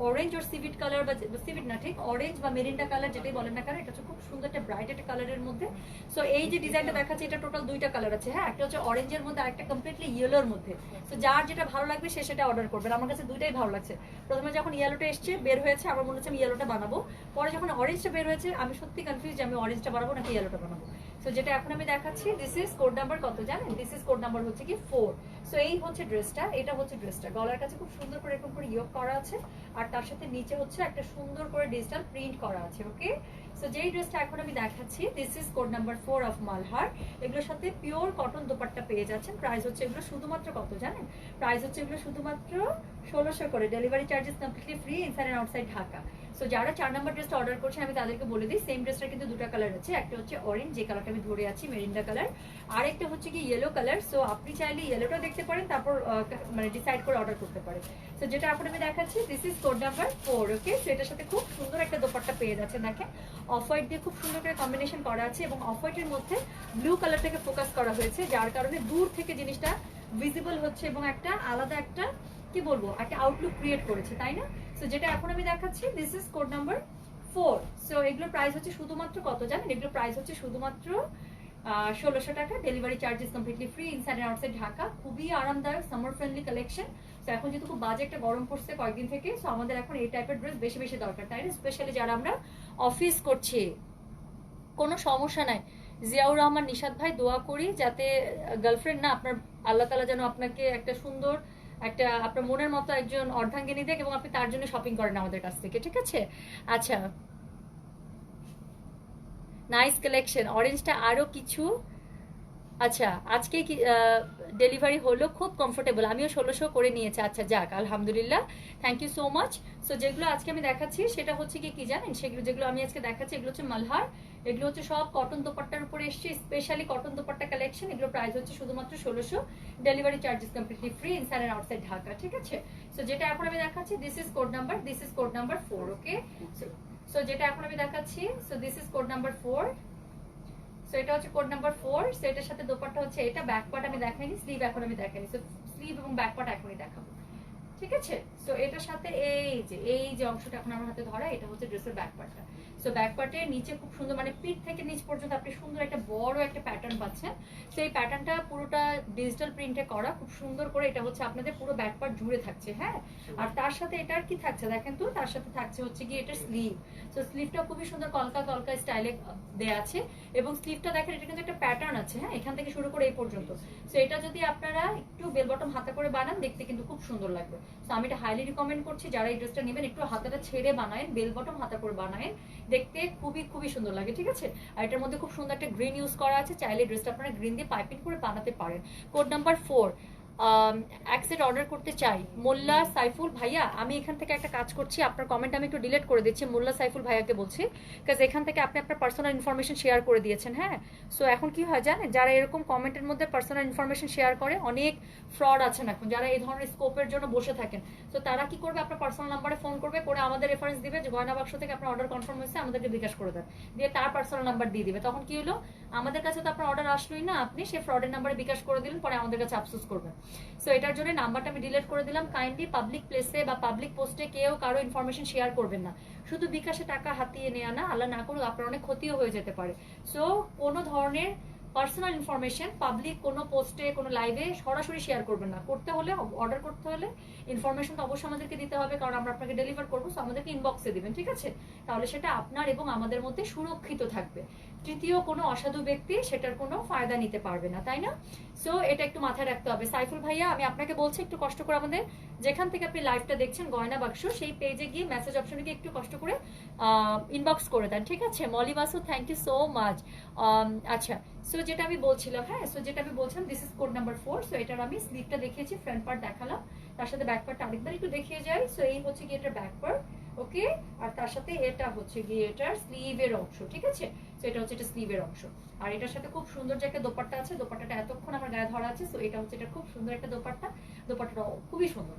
অরেঞ্জ আর সিভিট কালার, বা সিভিট না ঠিক অরেঞ্জ বা মেরিন্ডা কালার যেটাই বলেন না কেন, এটা হচ্ছে খুব সুন্দর একটা ব্রাইট একটা কালারের মধ্যে। সো এই যে ডিজাইনটা দেখাচ্ছে এটা টোটাল 2টা কালার আছে। হ্যাঁ, একটা হচ্ছে অরেঞ্জের মধ্যে আর একটা কমপ্লিটলি ইয়েলোর মধ্যে। সো যার যেটা ভালো লাগবে সে সেটা অর্ডার করবেন। আমার কাছে দুইটাই ভালো লাগছে। প্রথমে যখন ইয়েলোটা এসছে বের হয়েছে আমার মনে হচ্ছে আমি ইয়েলোটা বানাবো, পরে যখন অরেঞ্জটা বের হয়েছে আমি সত্যি কনফিউজ যে আমি অরেঞ্জটা বানাবো নাকি ইয়েলোটা বানাবো। সো যেটা এখন আমি দেখাচ্ছি, দিস ইজ কোড নাম্বার কত জানেন? দিস ইজ কোড নাম্বার হচ্ছে কি 4। সো এই হচ্ছে ড্রেসটা, এটা হচ্ছে ড্রেসটা গলার কাছে খুব সুন্দর করে এরকম করে ইয়োক করা আছে, আর তার সাথে নিচে হচ্ছে একটা সুন্দর করে ডিজিটাল প্রিন্ট করা আছে। ওকে, সো যেই ড্রেসটা এখন আমি দেখাচ্ছি, this is code number 4 of Malhar. এগুলোর সাথে পিওর কটন দোপাট্টা পেয়ে যাচ্ছেন। প্রাইস হচ্ছে এগুলো শুধুমাত্র কত জানেন? প্রাইস হচ্ছে এগুলো শুধুমাত্র 1600 করে, delivery charges completely free inside and outside Dhaka. So যারা 4 নম্বর ড্রেসটা অর্ডার করছেন আমি তাদেরকে বলে দিই, সেম ড্রেসটা কিন্তু 2টা কালার আছে। একটা হচ্ছে অরেঞ্জ, যে কালারটা আমি ধরে আছি মেরিন্ডা কালার, আর একটা হচ্ছে কি ইয়েলো কালার। সো আপনি চাইলে ইয়েলোটা দেখতে পারেন, তারপর মানে ডিসাইড করে অর্ডার করতে পারেন। সো যেটা এখন আমি দেখাচ্ছি, this is code number 4। Okay, so এটার সাথে খুব সুন্দর একটা দোপাট্টা পেয়ে যাচ্ছে। দেখেন অফ হোয়াইট দিয়ে খুব সুন্দর করে কম্বিনেশন করা আছে, এবং অফ হোয়াইটের মধ্যে ব্লু কালারটাকে ফোকাস করা হয়েছে, যার কারণে দূর থেকে জিনিসটা ভিজিবল হচ্ছে এবং একটা আলাদা একটা কি বলবো একটা আউটলুক ক্রিয়েট করেছে, তাই না? সো যেটা এখন আমি দেখাচ্ছি, this is code number 4। So এগুলোর প্রাইস হচ্ছে শুধুমাত্র কত জানেন? এগুলোর প্রাইস হচ্ছে শুধুমাত্র 1600 টাকা, delivery charges completely free inside and outside Dhaka. খুবই আরামদায়ক সামার ফ্রেন্ডলি কালেকশন। তো এখন যেহেতু খুব বাজে একটা গরম পড়ছে কয়েকদিন থেকে, সো আমাদের এখন এই টাইপের ড্রেস বেশি বেশি দরকার, তাই না? স্পেশালি যারা আমরা অফিস করছি। কোনো সমস্যা নাই জিয়াউর রহমান নিশাদ ভাই, দোয়া করি যাতে গার্লফ্রেন্ড না আপনার, আল্লাহ তাআলা যেন আপনাকে একটা সুন্দর একটা আপনার মনের মতো একজন অর্ধাঙ্গিনী দেখ, এবং আপনি তার জন্য শপিং করেন আমাদের কাছ থেকে, ঠিক আছে? আচ্ছা, নাইস কালেকশন। অরেঞ্জটা আরও কিছু, আচ্ছা আজকে কি ডেলিভারি হলো, খুব কমফোর্টেবল, আমিও 1600 করে নিয়েছি। আচ্ছা যাক, আলহামদুলিল্লাহ, thank you so much. So যেগুলো আজকে আমি দেখাচ্ছি সেটা হচ্ছে কি জানেন, সেগুলো যেগুলো আমি আজকে দেখাচ্ছি এগুলো হচ্ছে মালহার, এগুলো হচ্ছে সব কটন দোপাট্টার উপরে এসছে, স্পেশালি কটন দোপাট্টা কালেকশন। এগুলো প্রাইস হচ্ছে শুধুমাত্র 1600, delivery charges completely free inside and outside Dhaka, ঠিক আছে? সো যেটা এখন আমি দেখাচ্ছি, this is code number 4, okay? So যেটা এখন আমি দেখাচ্ছি, so this is code number 4। So এটা হচ্ছে কোড নাম্বার 4। সো এটার সাথে দোপাট্টা হচ্ছে এটা, ব্যাক পার্ট আমি দেখাইনি, স্লিভ এখন আমি দেখাইনি। সো স্লিভ এবং ব্যাক পার্ট এখনই দেখাবো, ঠিক আছে? সো এটার সাথে এই যে অংশটা এখন আমার হাতে ধরা, এটা হচ্ছে ড্রেসের ব্যাক পার্টটা। সো ব্যাক পার্টের নিচে খুব সুন্দর, মানে পিঠ থেকে নিচ পর্যন্ত আপনি সুন্দর একটা বড় একটা প্যাটার্ন পাচ্ছেন। তো এই প্যাটার্নটা পুরোটা ডিজিটাল প্রিন্টে করা, খুব সুন্দর করে। এটা হচ্ছে আপনাদের পুরো ব্যাক পার্ট জুড়ে থাকছে, হ্যাঁ। আর তার সাথে এটার কি থাকছে দেখেন তো, তার সাথে থাকছে হচ্ছে কি এটার স্লিভ। সো স্লিভটা খুবই সুন্দর কলকা কলকা স্টাইলে দেয়া আছে, এবং স্লিভটা দেখেন এটা কিন্তু একটা প্যাটার্ন আছে, হ্যাঁ, এখান থেকে শুরু করে এই পর্যন্ত। সো এটা যদি আপনারা একটু বেল বটম হাতা করে বানান, দেখতে কিন্তু খুব সুন্দর লাগবে। সো আমি এটা হাইলি রিকমেন্ড করছি, যারা এই ড্রেসটা নেবেন একটু হাতাটা ছেড়ে বানায়েন, বেল বটম হাতা করে বানায়েন, দেখতে খুবই সুন্দর লাগে, ঠিক আছে? আর এটার মধ্যে খুব সুন্দর একটা গ্রিন ইউজ করা আছে, চাইলে ড্রেসটা আপনারা গ্রিন দিয়ে পাইপিং করে বানাতে পারেন। কোড নাম্বার 4, এক সেট অর্ডার করতে চাই। মোল্লা সাইফুল ভাইয়া, আমি এখান থেকে একটা কাজ করছি, আপনার কমেন্ট আমি একটু ডিলিট করে দিচ্ছি। মোল্লা সাইফুল ভাইয়াকে বলছি, কাজ এখান থেকে আপনি আপনার পার্সোনাল ইনফরমেশন শেয়ার করে দিয়েছেন, হ্যাঁ। সো এখন কি হয় জানেন, যারা এরকম কমেন্টের মধ্যে পার্সোনাল ইনফরমেশন শেয়ার করে, অনেক ফ্রড আছেন এখন যারা এই ধরনের স্কোপের জন্য বসে থাকেন। তো তারা কি করবে, আপনার পার্সোনাল নাম্বারে ফোন করবে, করে আমাদের রেফারেন্স দিবে যে গয়না বাক্স থেকে আপনার অর্ডার কনফার্ম হয়েছে, আমাদেরকে বিকাশ করে দেন, দিয়ে তার পার্সোনাল নাম্বার দিয়ে দিবে। তখন কি হলো, আমাদের কাছে তো আপনার অর্ডার আসলোই না, আপনি সে ফ্রডের নাম্বারে বিকাশ করে দিলেন, পরে আমাদের কাছে আফসোস করবেন। সো এটার জন্য নাম্বারটা আমি ডিলিট করে দিলাম। কাইন্ডলি পাবলিক প্লেসে বা পাবলিক পোস্টে কেউ কারো ইনফরমেশন শেয়ার করবেন না, শুধু বিকাশে টাকা হাতিয়ে নেওয়া না, আল্লাহ না করুক আপনার অনেক ক্ষতিও হয়ে যেতে পারে। সো কোনো ধরনের পার্সোনাল ইনফরমেশন পাবলিক কোনো পোস্টে কোনো লাইভে সরাসরি শেয়ার করবেন না। করতে হলে, অর্ডার করতে হলে ইনফরমেশন তো অবশ্যই আমাদেরকে দিতে হবে, কারণ আমরা আপনাকে ডেলিভার করবো। সো আমাদেরকে ইনবক্সে দিবেন, ঠিক আছে? তাহলে সেটা আপনার এবং আমাদের মধ্যে সুরক্ষিত থাকবে, তৃতীয় কোনো অসাধু ব্যক্তি সেটার কোনো ফায়দা নিতে পারবে না, তাই না? সো এটা একটু মাথায় রাখতে হবে। সাইফুল ভাইয়া, আমি আপনাকে বলছি একটু কষ্ট করে আমাদের যেখান থেকে আপনি লাইভটা দেখছেন গয়না বাক্স, সেই পেজে গিয়ে মেসেজ অপশনে গিয়ে একটু কষ্ট করে ইনবক্স করে দেন, ঠিক আছে? Molly Basu, thank you so much. আচ্ছা, সো যেটা আমি বলছিলাম, হ্যাঁ, সো যেটা আমি বলছিলাম, this is code number 4। So এটার আমি স্লিভটা দেখিয়েছি, ফ্রন্ট পার্ট দেখালাম, তার সাথে ব্যাক পার্টটা আরেকবার একটু দেখিয়ে যাই। সো এই হচ্ছে গিয়ে এটার ব্যাক পার্ট, ওকে? আর তার সাথে এটা হচ্ছে গিয়ে এটার স্লিভের অংশ, ঠিক আছে? সো এটা হচ্ছে এটা স্লিভের অংশ, আর এটার সাথে খুব সুন্দর যে একটা দোপাট্টা আছে, দোপাট্টাটা এতক্ষণ আমার গায়ে ধরা আছে। সো এটা হচ্ছে এটা খুব সুন্দর একটা দোপাট্টা, দোপাট্টাটা খুবই সুন্দর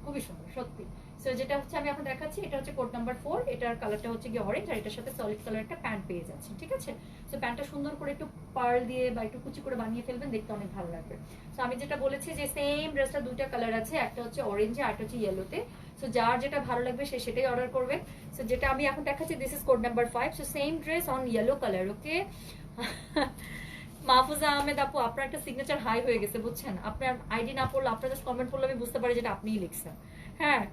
সত্যি। সো যেটা হচ্ছে আমি এখন দেখাচ্ছি, এটা হচ্ছে কোড নাম্বার 4, এটার কালারটা হচ্ছে গিয়ে অরেঞ্জ, আর এটার সাথে সলিড কালার একটা প্যান্ট পেয়ে যাচ্ছে, ঠিক আছে? সো প্যান্টটা সুন্দর করে একটু পার্ল দিয়ে বা একটু কুচি করে বানিয়ে ফেলবেন, দেখতে অনেক ভালো লাগবে। সো আমি যেটা বলেছি যে সেম ড্রেসটা দুইটা কালার আছে, একটা হচ্ছে অরেঞ্জে আর একটা হচ্ছে ইয়েলোতে। সো যার যেটা ভালো লাগবে সে সেটাই অর্ডার করবেন। সো যেটা আমি এখন দেখাচ্ছি, this is code number 5। So same dress on yellow colour, okay? Mahfuza Ahmed আপু, আপনার একটা সিগনেচার হাই হয়ে গেছে, বুঝছেন? আপনার আইডি না পড়লে, আপনার জাস্ট কমেন্ট পড়লে আমি বুঝতে পারি যেটা আপনিই লিখছেন, হ্যাঁ।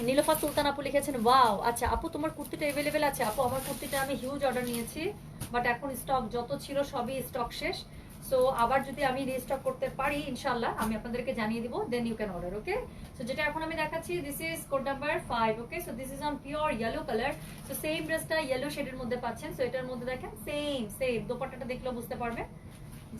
নীলোফা সুলতান আপু লিখেছেন, ওয়াও। আচ্ছা আপু, তোমার কুর্তিটা অ্যাভেলেবেল আছে? আপু আমার কুর্তিটা আমি হিউজ অর্ডার নিয়েছি, বাট এখন স্টক যত ছিল সবই স্টক শেষ। সো আবার যদি আমি রিস্টক করতে পারি ইনশাল্লাহ আমি আপনাদেরকে জানিয়ে দিব, then you can order, okay? So যেটা এখন আমি দেখাচ্ছি, this is code number 5, okay? So this is on pure yellow colour. So same ড্রেসটা ইয়েলো শেডের মধ্যে পাচ্ছেন। সো এটার মধ্যে দেখেন সেম দোপাট্টাটা দেখলেও বুঝতে পারবেন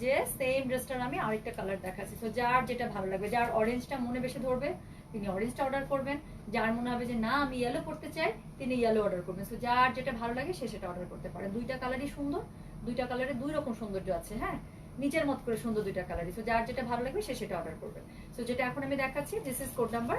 যে সেম ড্রেসটার আমি আরেকটা কালার দেখাচ্ছি। সো যার যেটা ভালো লাগবে, যার অরেঞ্জটা মনে বেশি ধরবে তিনি অরেঞ্জটা অর্ডার করবেন, যার মনে হবে যে না আমি ইয়েলো করতে চাই তিনি ইয়েলো অর্ডার করবেন। সো যার যেটা ভালো লাগে সে সেটা অর্ডার করতে পারে। দুইটা কালারই সুন্দর, দুইটা কালারে দুই রকম সৌন্দর্য আছে, হ্যাঁ, নিচের মত করে সুন্দর দুইটা কালারই। সো যার যেটা ভালো লাগবে সে সেটা অর্ডার করবেন। সো যেটা এখন আমি দেখাচ্ছি, this is code number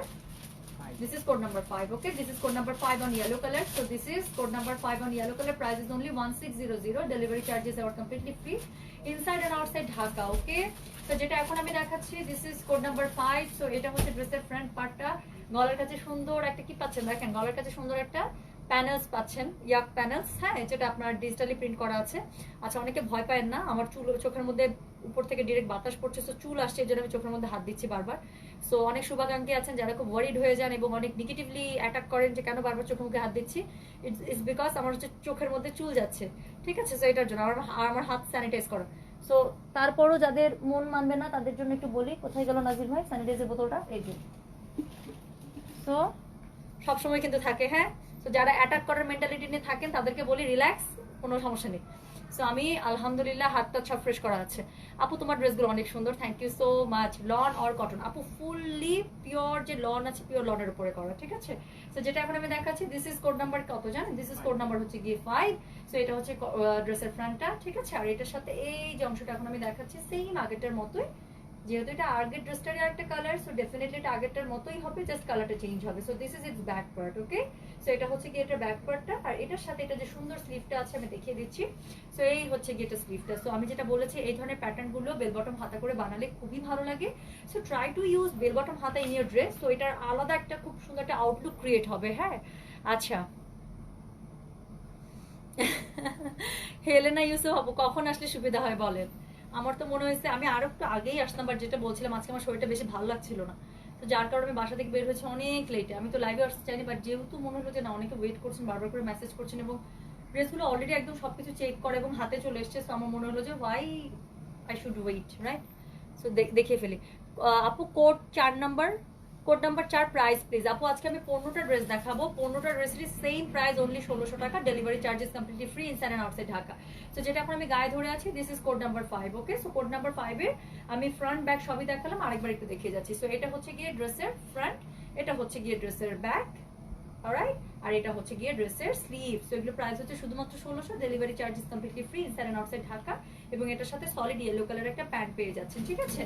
5, okay? This is code number 5 on yellow color. So this is code number 5 on yellow color. Price is only 1600. Delivery charges are completely free inside and outside Dhaka, okay? So যেটা এখন আমি দেখাচ্ছি, this is code number 5. So এটা হচ্ছে ড্রেসের front পার্টটা, গলার কাছে সুন্দর একটা কি পাচ্ছেন দেখেন, গলার কাছে সুন্দর একটা প্যানেলস পাচ্ছেন, ইয়াক প্যানেলস, হ্যাঁ, যেটা আপনার ডিজিটালি প্রিন্ট করা আছে। আচ্ছা, অনেকে ভয় পায় না, আমার চুল চোখের মধ্যে উপর থেকে ডিরেক্ট বাতাস পড়ছে, সো চুল আসছে, এর জন্য আমি চোখের মধ্যে হাত দিচ্ছি বারবার। সো অনেক শুভাকাঙ্ক্ষী আছেন যারা খুব ওয়ারিড হয়ে যান এবং অনেক নেগেটিভলি অ্যাটাক করেন যে কেন বারবার চোখে মুখে হাত দিচ্ছি। ইটস বিকজ আমার হচ্ছে চোখের মধ্যে চুল যাচ্ছে, ঠিক আছে? সো এটার জন্য আমার হাত স্যানিটাইজ করা। সো তারপরও যাদের মন মানবে না তাদের জন্য একটু বলি, কোথায় গেল নাজির ভাই স্যানিটাইজার বোতলটা, এই যে। সো সবসময় কিন্তু থাকে, হ্যাঁ। তো যারা অ্যাটাক করার মেন্টালিটি নিয়ে থাকেন তাদেরকে বলি রিল্যাক্স, কোনো সমস্যা নেই। সো আমি আলহামদুলিল্লাহ হাতটা সব ফ্রেশ করা আছে। আপু তোমার ড্রেসগুলো অনেক সুন্দর, thank you so much. Lawn or cotton আপু? ফুললি পিওর যে লন আছে, পিওর লনের উপরে করা, ঠিক আছে। তো যেটা এখন আমি দেখাচ্ছি, দিস ইজ কোড নাম্বার কত জানেন? দিস ইজ কোড নাম্বার হচ্ছে গিয়ে 5। সো এটা হচ্ছে ড্রেসের ফ্রন্টটা, ঠিক আছে। আর এটার সাথে এই যে অংশটা এখন আমি দেখাচ্ছি সেম আগেরটার মতোই, যেহেতু এটা আগের ড্রেসটারই একটা কালার, সো ডেফিনেটলি এটা আগেরটার মতোই হবে, জাস্ট কালারটা চেঞ্জ হবে। So this is it's back part, okay. So এটা হচ্ছে কি এটা ব্যাক পার্টটা, আর এটার সাথে এটা যে সুন্দর স্লিভটা আছে আমি দেখিয়ে দিচ্ছি। সো এই হচ্ছে কি এটা স্লিভটা। সো আমি যেটা বলেছি এই ধরনের প্যাটার্নগুলো বেল বটম হাতা করে বানালে খুবই ভালো লাগে। So try to use bell bottom হাতা ইন ইউর ড্রেস। সো এটার আলাদা একটা খুব সুন্দর একটা আউটলুক ক্রিয়েট হবে, হ্যাঁ। আচ্ছা হেলেনা ইউসুফ আপু কখন আসলে সুবিধা হয় বলেন? আমার তো মনে হয়েছে আমি আরো একটু আগেই আসতাম, বাট যেটা বলছিলাম আজকে আমার শরীরটা বেশি ভালো লাগছিল না, তো যার কারণে আমি বাসা থেকে বের হয়েছে অনেক লেটে। আমি তো লাইভে আসতে চাইনি, বাট যেহেতু মনে হলো যে না অনেকে ওয়েট করছেন, বারবার করে মেসেজ করছেন, এবং ড্রেসগুলো অলরেডি একদম সবকিছু চেক করে এবং হাতে চলে এসছে, তো আমার মনে হলো যে why I should wait, right. So দেখিয়ে ফেলি। আপু code 4 number, code number 4 price please. আপু আজকে আমি 15টা ড্রেস দেখাবো, 15টা ড্রেসেরই সেম প্রাইস, অনলি 1600 টাকা, delivery charges completely free inside and outside Dhaka. তো যেটা এখন আমি গায়ে ধরে আছি, this is code number 5, okay. So code number 5 এর আমি ফ্রন্ট ব্যাক সবই দেখালাম, আরেকবার একটু দেখিয়ে যাচ্ছি। সো এটা হচ্ছে গিয়ে ড্রেসের ফ্রন্ট, এটা হচ্ছে গিয়ে ড্রেসের ব্যাক, অলরাইট। আর এটা হচ্ছে গিয়ে ড্রেসের স্লিভ। সো এগুলো প্রাইস হচ্ছে শুধুমাত্র 1600, delivery charges completely free inside and outside Dhaka, এবং এটার সাথে সলিড ইয়েলো কালারের একটা প্যান্ট পেয়ে যাচ্ছেন, ঠিক আছে।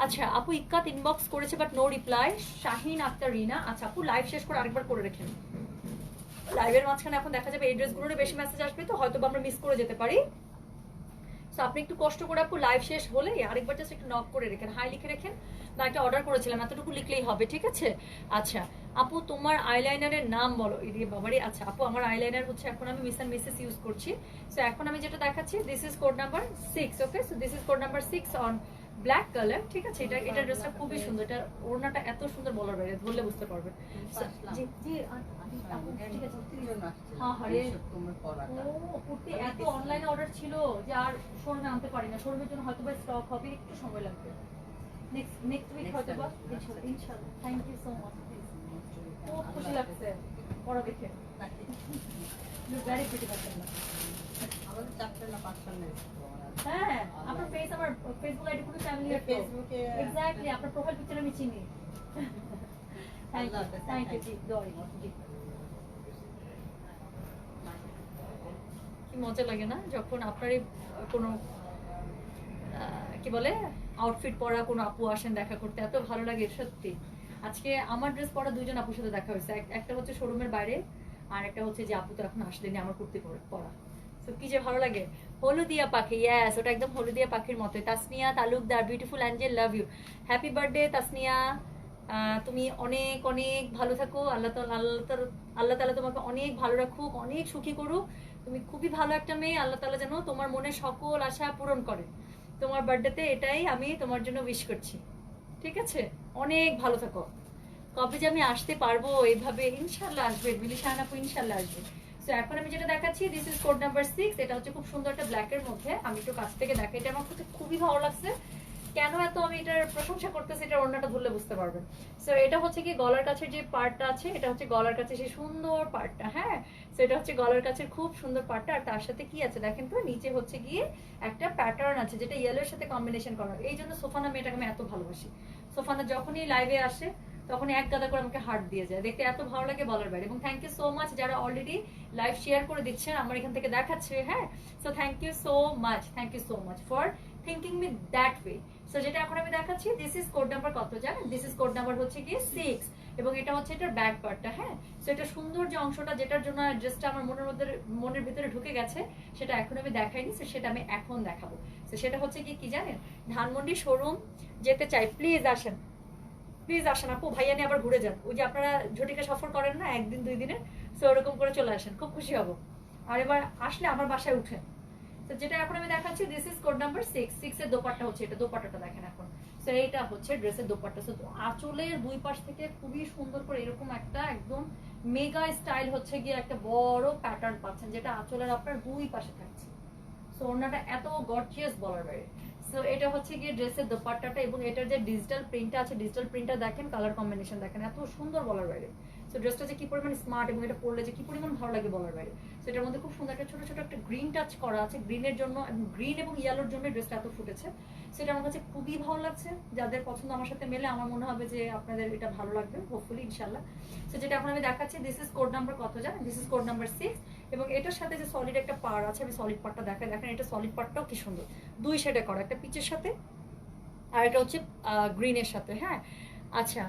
আচ্ছা আপু ইক্কাত ইনবক্স করেছে but no reply. Shahin Akter Rina, আচ্ছা আপু লাইভ শেষ করে আরেকবার করে রেখেন, লাইভের মাঝখানে এখন দেখা যাবে এই ড্রেসগুলোর বেশি মেসেজ আসবে, তো হয়তো আমরা মিস করে যেতে পারি। সো আপনি একটু কষ্ট করে আপু লাইভ শেষ হলে আরেকবার জাস্ট একটু নক করে রেখেন, হাই লিখে রেখেন, বা একটা অর্ডার করেছিলাম এতটুকু লিখলেই হবে, ঠিক আছে। আচ্ছা আপু তোমার আইলাইনারের নাম বলো, এদিকে বাবারি। আচ্ছা আপু আমার আইলাইনার হচ্ছে এখন আমি মিস এন্ড মিসেস ইউজ করছি। সো এখন আমি যেটা দেখাচ্ছি, this is code number 6, okay. So this is code number 6 on black colour, ঠিক আছে। এটা ড্রেসটা খুবই সুন্দর, এটা ওড়নাটা এত সুন্দর বলার বাইরে, ধরলে বুঝতে পারবেন। জি জি ঠিক আছে। হ্যাঁ হ্যাঁ ও কুর্তি এত অনলাইনে অর্ডার ছিল যে আর শোরুমে আনতে পারি না, শোরুমের জন্য হয়তো বা স্টক হবে, একটু সময় লাগবে, নেক্সট উইক হয়তো বা, ইনশাআল্লাহ। থ্যাংক ইউ সো মাচ, খুব খুশি লাগছে পড়া দেখে, ভেরি প্রিটি পাচ্ছেন। আমাদের 4টা না 5টা নেই। হ্যাঁ আপনার ফেস আমার ফেসবুক আইডি পুরো ফ্যামিলি ফেসবুকে এক্স্যাক্টলি আপনার প্রোফাইল পিকচার আমি চিনি। থ্যাংক ইউ জি দই জি। কি মজা লাগে না যখন আপনারই কোনো কি বলে আউটফিট পরা কোনো আপু আসেন দেখা করতে, এত ভালো লাগে সত্যি। আজকে আমার ড্রেস পরা দুইজন আপুর সাথে দেখা হয়েছে, একটা হচ্ছে শোরুমের বাইরে, আর একটা হচ্ছে যে আপু তো এখন আসলেনি আমার কুর্তি পরা। তো কি যে ভালো লাগে। হলুদিয়া পাখি, ইয়েস ওটা একদম হলুদিয়া পাখির মতো। Tasnia Talukdar, beautiful angel, love you, happy birthday Tasnia. তুমি অনেক অনেক ভালো থাকো, আল্লাহ তাআলা তোমাকে অনেক ভালো রাখুক, অনেক সুখী করুক। তুমি খুবই ভালো একটা মেয়ে, আল্লাহ তাআলা যেন তোমার মনের সকল আশা পূরণ করে। তোমার বার্থডেতে এটাই আমি তোমার জন্য উইশ করছি, ঠিক আছে। অনেক ভালো থাকো। কবে যে আমি আসতে পারবো এইভাবে, ইনশাল্লাহ আসবে বিলিশান আপু, ইনশাল্লাহ আসবে। সো এখন আমি যেটা দেখাচ্ছি, দিস ইজ কোড নাম্বার 6, এটা হচ্ছে খুব সুন্দর একটা ব্ল্যাকের মধ্যে। আমি একটু কাছ থেকে দেখাই, এটা আমার কাছে খুবই ভালো লাগছে। কেন এত আমি এটার প্রশংসা করতেছি, এটার ওড়নাটা ধরলে বুঝতে পারবেন। সো এটা হচ্ছে কি গলার কাছে যে পার্টটা আছে, এটা হচ্ছে গলার কাছে সেই সুন্দর পার্টটা, হ্যাঁ। সো এটা হচ্ছে গলার কাছে খুব সুন্দর পার্টটা, আর তার সাথে কি আছে দেখেন তো, নিচে হচ্ছে গিয়ে একটা প্যাটার্ন আছে যেটা ইয়েলোর সাথে কম্বিনেশন করা। এই জন্য সোফানা মেয়েটাকে আমি এত ভালোবাসি। সোফানা যখনই লাইভে আসে তখন এক গাদা করে আমাকে হার্ট দিয়ে যায়, দেখতে এত ভালো লাগে বলার বাইরে। এবং থ্যাংক ইউ সো মাচ যারা অলরেডি লাইভ শেয়ার করে দিচ্ছেন, আমার এখান থেকে দেখাচ্ছে, হ্যাঁ। So thank you so much for thinking me that way. So যেটা এখন আমি দেখাচ্ছি, দিস ইজ কোড নাম্বার কত জানেন? দিস ইজ কোড নাম্বার হচ্ছে গিয়ে 6, এবং এটা হচ্ছে এটার ব্যাক পার্টটা, হ্যাঁ। সো এটা সুন্দর যে অংশটা, যেটার জন্য ড্রেসটা আমার মনের ভিতরে ঢুকে গেছে, সেটা এখন আমি দেখাইনি, সেটা আমি এখন দেখাবো। তো সেটা হচ্ছে কি জানেন, ধানমন্ডি শোরুম যেতে চাই, প্লিজ আসেন, প্লিজ আসেন আপু, ভাইয়া নিয়ে আবার ঘুরে যান। ওই যে আপনারা ঝটিকা সফর করেন না একদিন 2 দিনের, সো ওরকম করে চলে আসেন, খুব খুশি হব। আর এবার আসলে আমার বাসায় উঠেন। তো যেটা এখন আমি দেখাচ্ছি, দিস ইজ কোড নাম্বার 6 এর দোপাট্টা হচ্ছে এটা, দোপাট্টাটা দেখেন এখন। সো এইটা হচ্ছে ড্রেসের দোপাট্টা। সো আঁচলের দুই পাশ থেকে খুবই সুন্দর করে এরকম একটা একদম মেগা স্টাইল হচ্ছে গিয়ে একটা বড় প্যাটার্ন পাচ্ছেন, যেটা আঁচলের আপনার দুই পাশে থাকছে। সো ওড়নাটা এত গর্জিয়াস বলার বাইরে। সো এটা হচ্ছে গিয়ে ড্রেসের দোপাট্টাটা, এবং এটার যে ডিজিটাল প্রিন্টটা আছে, ডিজিটাল প্রিন্টটা দেখেন, কালার কম্বিনেশন দেখেন, এত সুন্দর বলার বাইরে। সো ড্রেসটা যে কি পরিমাণ স্মার্ট, এবং এটা পরলে যে কি পরিমাণ ভালো লাগে বলার বাইরে। সো এটার মধ্যে খুব সুন্দর একটা ছোট ছোট একটা গ্রিন টাচ করা আছে, গ্রিনের জন্য, গ্রিন এবং ইয়েলোর জন্য ড্রেসটা এত ফুটেছে। সেটা আমার কাছে খুবই ভালো লাগছে। যাদের পছন্দ আমার সাথে মেলে, আমার মনে হবে যে আপনাদের এটা ভালো লাগবে, হোপফুলি ইনশাল্লাহ। সো যেটা এখন আমি দেখাচ্ছি, দিস ইজ কোড নাম্বার কত জানেন? This is code number 6। এবং এটার সাথে যে সলিড একটা পার আছে, আমি সলিড পারটা দেখাই, দেখেন এটা সলিড পারটাও কি সুন্দর, দুই শেডে করা, একটা পিচের সাথে আর এটা হচ্ছে গ্রিনের সাথে। হ্যাঁ, আচ্ছা।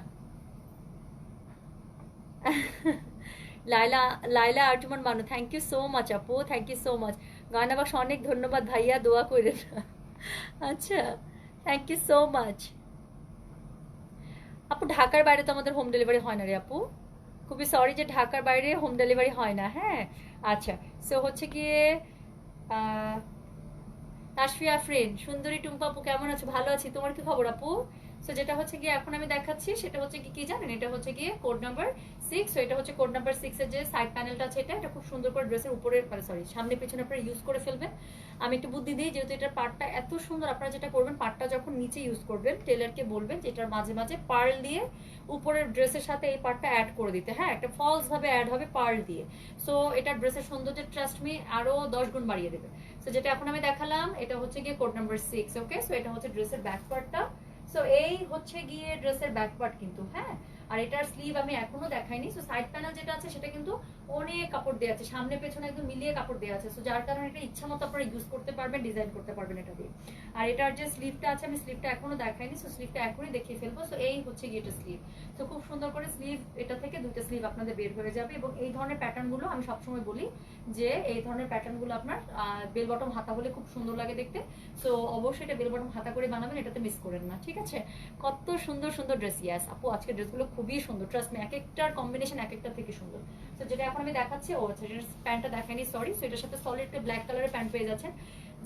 লাইলা লাইলা আর্টুমান মানু, থ্যাংক ইউ সো মাচ আপু, থ্যাংক ইউ সো মাচ। গানা বাক্স অনেক ধন্যবাদ ভাইয়া, দোয়া করে। আচ্ছা, থ্যাংক ইউ সো মাচ আপু। ঢাকার বাইরে তো আমাদের হোম ডেলিভারি হয় না রে আপু, খুবই সরি যে ঢাকার বাইরে হোম ডেলিভারি হয় না। হ্যাঁ, আচ্ছা। সো হচ্ছে গিয়ে তাসফিয়া ফ্রেন্ড, সুন্দরী টুম্পা আপু কেমন আছো? ভালো আছি, তোমার কি খবর আপু? সো যেটা হচ্ছে গিয়ে এখন আমি দেখাচ্ছি, সেটা হচ্ছে কি জানেন, এটা হচ্ছে গিয়ে কোড নাম্বার 6। সো এটা হচ্ছে কোড নাম্বার 6 এর যে সাইড প্যানেলটা আছে, এটা খুব সুন্দর করে ড্রেসের উপরে, মানে সরি, সামনে পিছনে আপনারা ইউজ করে ফেলবেন। আমি একটু বুদ্ধি দিই, যেহেতু এটার পার্টটা এত সুন্দর, আপনারা যেটা করবেন, পার্টটা যখন নিচে ইউজ করবেন, টেলারকে বলবেন যে এটার মাঝে মাঝে পার্ল দিয়ে উপরের ড্রেসের সাথে এই পার্টটা অ্যাড করে দিতে। হ্যাঁ, একটা ফলস ভাবে অ্যাড হবে পার্ল দিয়ে। সো এটা ড্রেসের সৌন্দর্য, ট্রাস্ট মি, আরো 10 গুণ বাড়িয়ে দেবে। সো যেটা এখন আমি দেখালাম, এটা হচ্ছে গিয়ে কোড নাম্বার 6। ওকে, সো এটা হচ্ছে ড্রেসের ব্যাক পার্টটা। সো এই হচ্ছে গিয়ে ড্রেসের ব্যাক পার্ট কিন্তু। হ্যাঁ, আর এটার স্লিভ আমি এখনো দেখাইনি। সো সাইড প্যানেল যেটা আছে, সেটা কিন্তু অনেক কাপড় দেওয়া আছে, সামনে পেছনে একদম মিলিয়ে কাপড় দেওয়া আছে। সো যার কারণে এটা ইচ্ছা মতো আপনারা ইউজ করতে পারবেন, ডিজাইন করতে পারবেন এটা দিয়ে। আর এটার যে স্লিভটা আছে, আমি স্লিভটা এখনো দেখাইনি। সো স্লিভটা এখনই দেখিয়ে ফেলবো। সো এই হচ্ছে গিয়ে এটা স্লিভ। তো খুব সুন্দর করে স্লিভ, এটা থেকে দুটো স্লিভ আপনাদের বের হয়ে যাবে। এবং এই ধরনের প্যাটার্নগুলো আমি সবসময় বলি যে এই ধরনের প্যাটার্নগুলো আপনার বেল বটম হাতা হলে খুব সুন্দর লাগে দেখতে। সো অবশ্যই এটা বেল বটম হাতা করে বানাবেন, এটাতে মিস করেন না, ঠিক আছে? কত সুন্দর সুন্দর ড্রেস। ইয়াস আপু, আজকের ড্রেসগুলো খুবই সুন্দর, ট্রাস্ট মি, এক একটার কম্বিনেশন এক একটা থেকে সুন্দর। তো যেটা এখন আমি দেখাচ্ছি, ও আচ্ছা, প্যান্টটা দেখাইনি, সরি। সো এটার সাথে সলিড একটা ব্ল্যাক কালারের প্যান্ট পেয়ে যাচ্ছেন।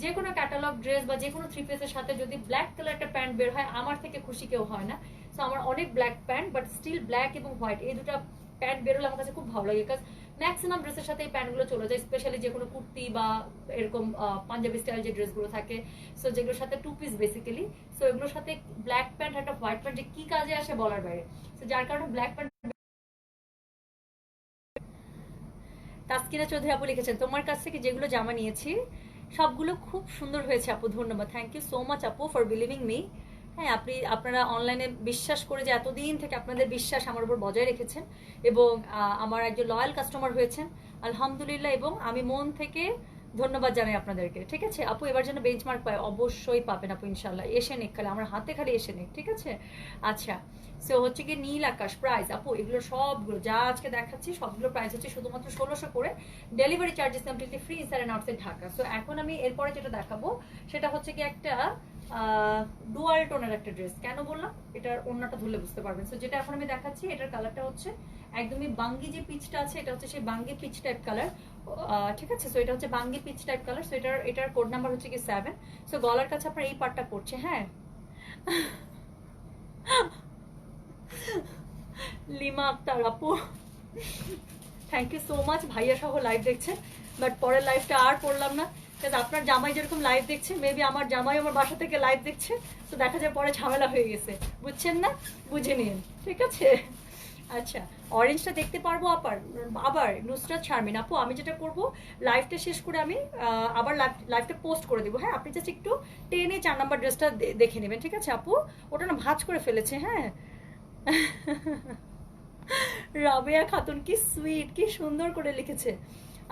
যে কোনো ক্যাটালগ ড্রেস বা যে কোনো থ্রি পিসের সাথে যদি ব্ল্যাক কালার একটা প্যান্ট বের হয়, আমার থেকে খুশি কেউ হয় না। সো আমার অনেক black pant, but still black এবং হোয়াইট এই দুটো প্যান্ট বেরোলে আমার কাছে খুব ভালো লাগে, বিকজ ম্যাক্সিমাম ড্রেসের সাথে এই প্যান্টগুলো চলে যায়, স্পেশালি যে কোনো কুর্তি বা এরকম পাঞ্জাবি স্টাইল যে ড্রেসগুলো থাকে, সো যেগুলোর সাথে টু পিস বেসিক্যালি। সো এগুলোর সাথে ব্ল্যাক প্যান্ট, একটা হোয়াইট প্যান্ট যে কি কাজে আসে বলার বাইরে। সো যার কারণে ব্ল্যাক প্যান্ট। তাসকিনা চৌধুরী আপু লিখেছেন, তোমার কাছ থেকে যেগুলো জামা নিয়েছি সবগুলো খুব সুন্দর হয়েছে আপু, ধন্যবাদ। থ্যাংক ইউ সো মাচ আপু ফর বিলিভিং মি। হ্যাঁ, আপনারা অনলাইনে বিশ্বাস করে, যে এতদিন থেকে আপনাদের বিশ্বাস আমার উপর বজায় রেখেছেন, এবং আমার একজন লয়াল কাস্টমার হয়েছেন, আলহামদুলিল্লাহ। এবং আমি মন থেকে ধন্যবাদ জানাই আপনাদেরকে, ঠিক আছে আপু? এবার যেন বেঞ্চমার্ক পায়, অবশ্যই পাবেন আপু, ইনশাল্লাহ। এসে নিক, খালি আমার হাতে খালি এসে নিক, ঠিক আছে? আচ্ছা, সো হচ্ছে কি নীল আকাশ প্রাইস আপু, এগুলো সবগুলো যা আজকে দেখাচ্ছি সবগুলো প্রাইস হচ্ছে শুধুমাত্র 1600 করে, delivery charges completely free inside and outside Dhaka. So এখন আমি এরপরে যেটা দেখাবো, সেটা হচ্ছে কি একটা ডুয়াল টোনের একটা ড্রেস। কেন বললাম? এটার ওড়নাটা ধরলে বুঝতে পারবেন। সো যেটা এখন আমি দেখাচ্ছি, এটার কালারটা হচ্ছে একদমই বাঙ্গি যে পিচটা আছে, এটা হচ্ছে সেই বাঙ্গি পিচ টাইপ কালার, ঠিক আছে? সো এটা হচ্ছে বাঙ্গি পিচ টাইপ কালার। সো এটার কোড নাম্বার হচ্ছে কি 7। সো গলার কাছে আপনার এই পার্টটা পড়ছে। হ্যাঁ, লিমা আক্তার আপু, থ্যাংক ইউ সো মাচ। ভাইয়া সহ লাইভ দেখছেন, বাট পরের লাইভটা আর পড়লাম না, কারণ আপনার জামাই যেরকম লাইভ দেখছে, মেবি আমার জামাই আমার বাসা থেকে লাইভ দেখছে। তো দেখা যায় পরে ঝামেলা হয়ে গেছে, বুঝছেন না? বুঝে নিন, ঠিক আছে? আচ্ছা, অরেঞ্জটা দেখতে পারবো আবার নুসরাত শারমিন আপু, আমি যেটা করব, লাইভটা শেষ করে আমি আবার লাইভটা পোস্ট করে দেবো। হ্যাঁ, আপনি জাস্ট একটু টেনে 4 নাম্বার ড্রেসটা দেখে নেবেন, ঠিক আছে আপু? ওটা না ভাঁজ করে ফেলেছে। হ্যাঁ, রাবেয়া খাতুন, কি সুইট, কি সুন্দর করে লিখেছে।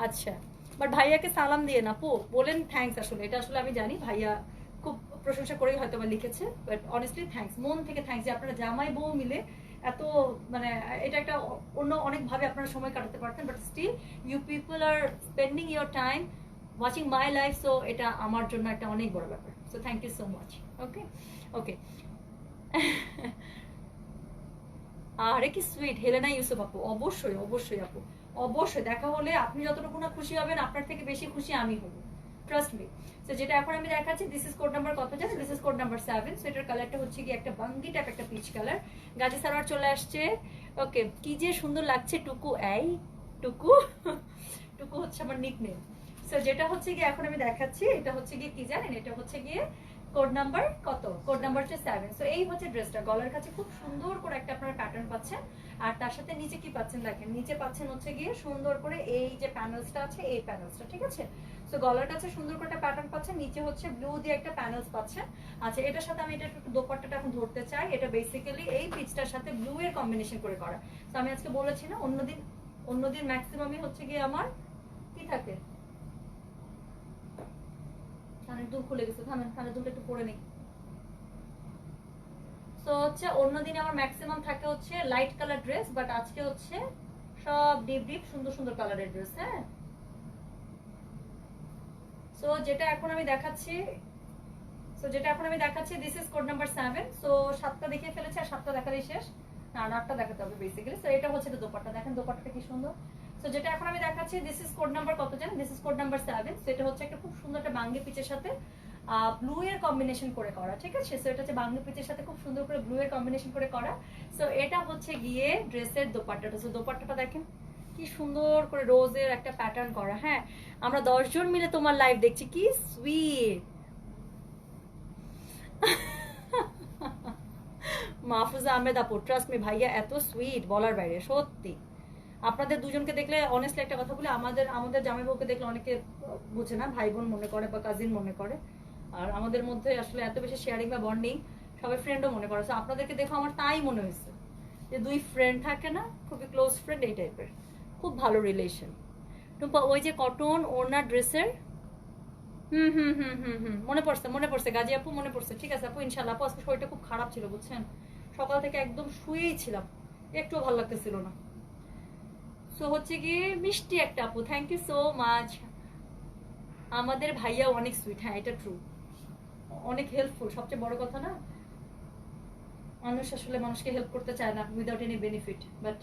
আচ্ছা, বাট ভাইয়াকে সালাম দিয়ে না আপু, বলেন থ্যাঙ্কস। আসলে এটা আসলে আমি জানি ভাইয়া খুব প্রশংসা করেই হয়তো বা লিখেছে, বাট অনেস্টলি থ্যাঙ্কস, মন থেকে থ্যাঙ্কস যে আপনারা জামাই বউ মিলে এত, মানে এটা একটা অন্য অনেকভাবে আপনারা সময় কাটাতে পারতেন, but still you people are spending your time watching my life. So এটা আমার জন্য একটা অনেক বড় ব্যাপার। So thank you so much. Okay okay. আরে কি সুইট হেলেনা ইউসুফ আপু, অবশ্যই অবশ্যই আপু, অবশ্যই দেখা হলে আপনি যতটুকু না খুশি হবেন, আপনার থেকে বেশি খুশি আমি হব, ট্রাস্ট মি। তো যেটা এখন আমি দেখাচ্ছি, দিস ইজ কোড নাম্বার কত জানেন? This is code number 7। So এটার কালারটা হচ্ছে কি একটা বাঙ্গি টাইপ একটা পিচ কালার, গাজি সালোয়ার চলে আসছে। ওকে, কি যে সুন্দর লাগছে টুকু, এই টুকু, টুকু হচ্ছে আমার নিকনেম। সো যেটা হচ্ছে গিয়ে এখন আমি দেখাচ্ছি, এটা হচ্ছে গিয়ে কি জানেন, এটা হচ্ছে গিয়ে কোড নাম্বার কত, কোড নাম্বার হচ্ছে 7। সো এই হচ্ছে ড্রেসটা, গলার কাছে খুব সুন্দর করে একটা আপনারা প্যাটার্ন পাচ্ছেন, আর তার সাথে নিচে কি পাচ্ছেন দেখেন, নিচে পাচ্ছেন হচ্ছে গিয়ে সুন্দর করে এই যে প্যানেলসটা আছে, এই প্যানেলসটা, ঠিক আছে। সো গলার কাছে সুন্দর করে একটা প্যাটার্ন পাচ্ছেন, নিচে হচ্ছে ব্লু দিয়ে একটা প্যানেলস পাচ্ছেন। আচ্ছা, এটার সাথে আমি এটা একটু দোপাট্টাটা এখন ধরতে চাই। এটা বেসিক্যালি এই পিচটার সাথে ব্লু এর কম্বিনেশন করে করা। তো আমি আজকে বলেছি না, অন্যদিন ম্যাক্সিমামই হচ্ছে গিয়ে আমার কি থাকে, কানের দুল খুলে গেছে, থামেন, কানের দুলটা একটু পরে নেই। তো হচ্ছে অন্যদিনে আমার ম্যাক্সিমাম থাকে হচ্ছে লাইট কালার ড্রেস, বাট আজকে হচ্ছে সব ডিপ ডিপ সুন্দর সুন্দর কালারের ড্রেস। হ্যাঁ, সো যেটা এখন আমি দেখাচ্ছি, this is code number 7। So 7টা দেখিয়ে ফেলেছে, আর 7টা দেখালেই শেষ না, 8টা দেখাতে হবে বেসিক্যালি। সো এটা হচ্ছে দোপাট্টা, দেখেন দোপাট্টাটা কি সুন্দর। সো যেটা এখন আমি দেখাচ্ছি, দিস ইজ কোড নাম্বার কত জানেন, this is code number 7। So এটা হচ্ছে একটা খুব সুন্দর একটা বাঙ্গি পিচের সাথে ব্লু এর কম্বিনেশন করে করা, ঠিক আছে। সো এটা হচ্ছে বাঙ্গি পিচের সাথে খুব সুন্দর করে ব্লু এর কম্বিনেশন করে করা। সো এটা হচ্ছে গিয়ে ড্রেসের দোপাট্টাটা। সো দোপাট্টাটা দেখেন কি সুন্দর করে রোজের একটা প্যাটার্ন করা। হ্যাঁ, আমরা 10 জন মিলে তোমার লাইভ দেখছি, কি সুইট। মাহফুজা আহমেদ আপু, ট্রাস্ট মি ভাইয়া এত সুইট বলার বাইরে, সত্যি। আপনাদের দুজনকে দেখলে অনেস্টলি একটা কথা বলি, আমাদের জামাই বউকে দেখলে অনেকে বুঝে না, ভাই বোন মনে করে বা কাজিন মনে করে, আর আমাদের মধ্যে আসলে এত বেশি শেয়ারিং বা বন্ডিং, সবাই ফ্রেন্ডও মনে করে। আপনাদেরকে দেখো আমার তাই মনে হয়েছে যে দুই ফ্রেন্ড থাকে না, খুবই ক্লোজ ফ্রেন্ড, এই টাইপের খুব ভালো রিলেশন। টুম্পা ওই যে কটন ওড়না ড্রেসের, মনে পড়ছে গাজী আপু, মনে পড়ছে। ঠিক আছে আপু, ইনশাল্লাহ। আপু আজকে শরীরটা খুব খারাপ ছিল বুঝছেন, সকাল থেকে একদম শুয়েই ছিলাম, একটুও ভালো লাগতেছিল না। সো হচ্ছে গিয়ে মিষ্টি একটা আপু, থ্যাংক ইউ সো মাচ। আমাদের ভাইয়া অনেক সুইট, হ্যাঁ এটা ট্রু, অনেক হেল্পফুল। সবচেয়ে বড় কথা না, মানুষ আসলে মানুষকে হেল্প করতে চায় না উইদাউট এনি বেনিফিট, বাট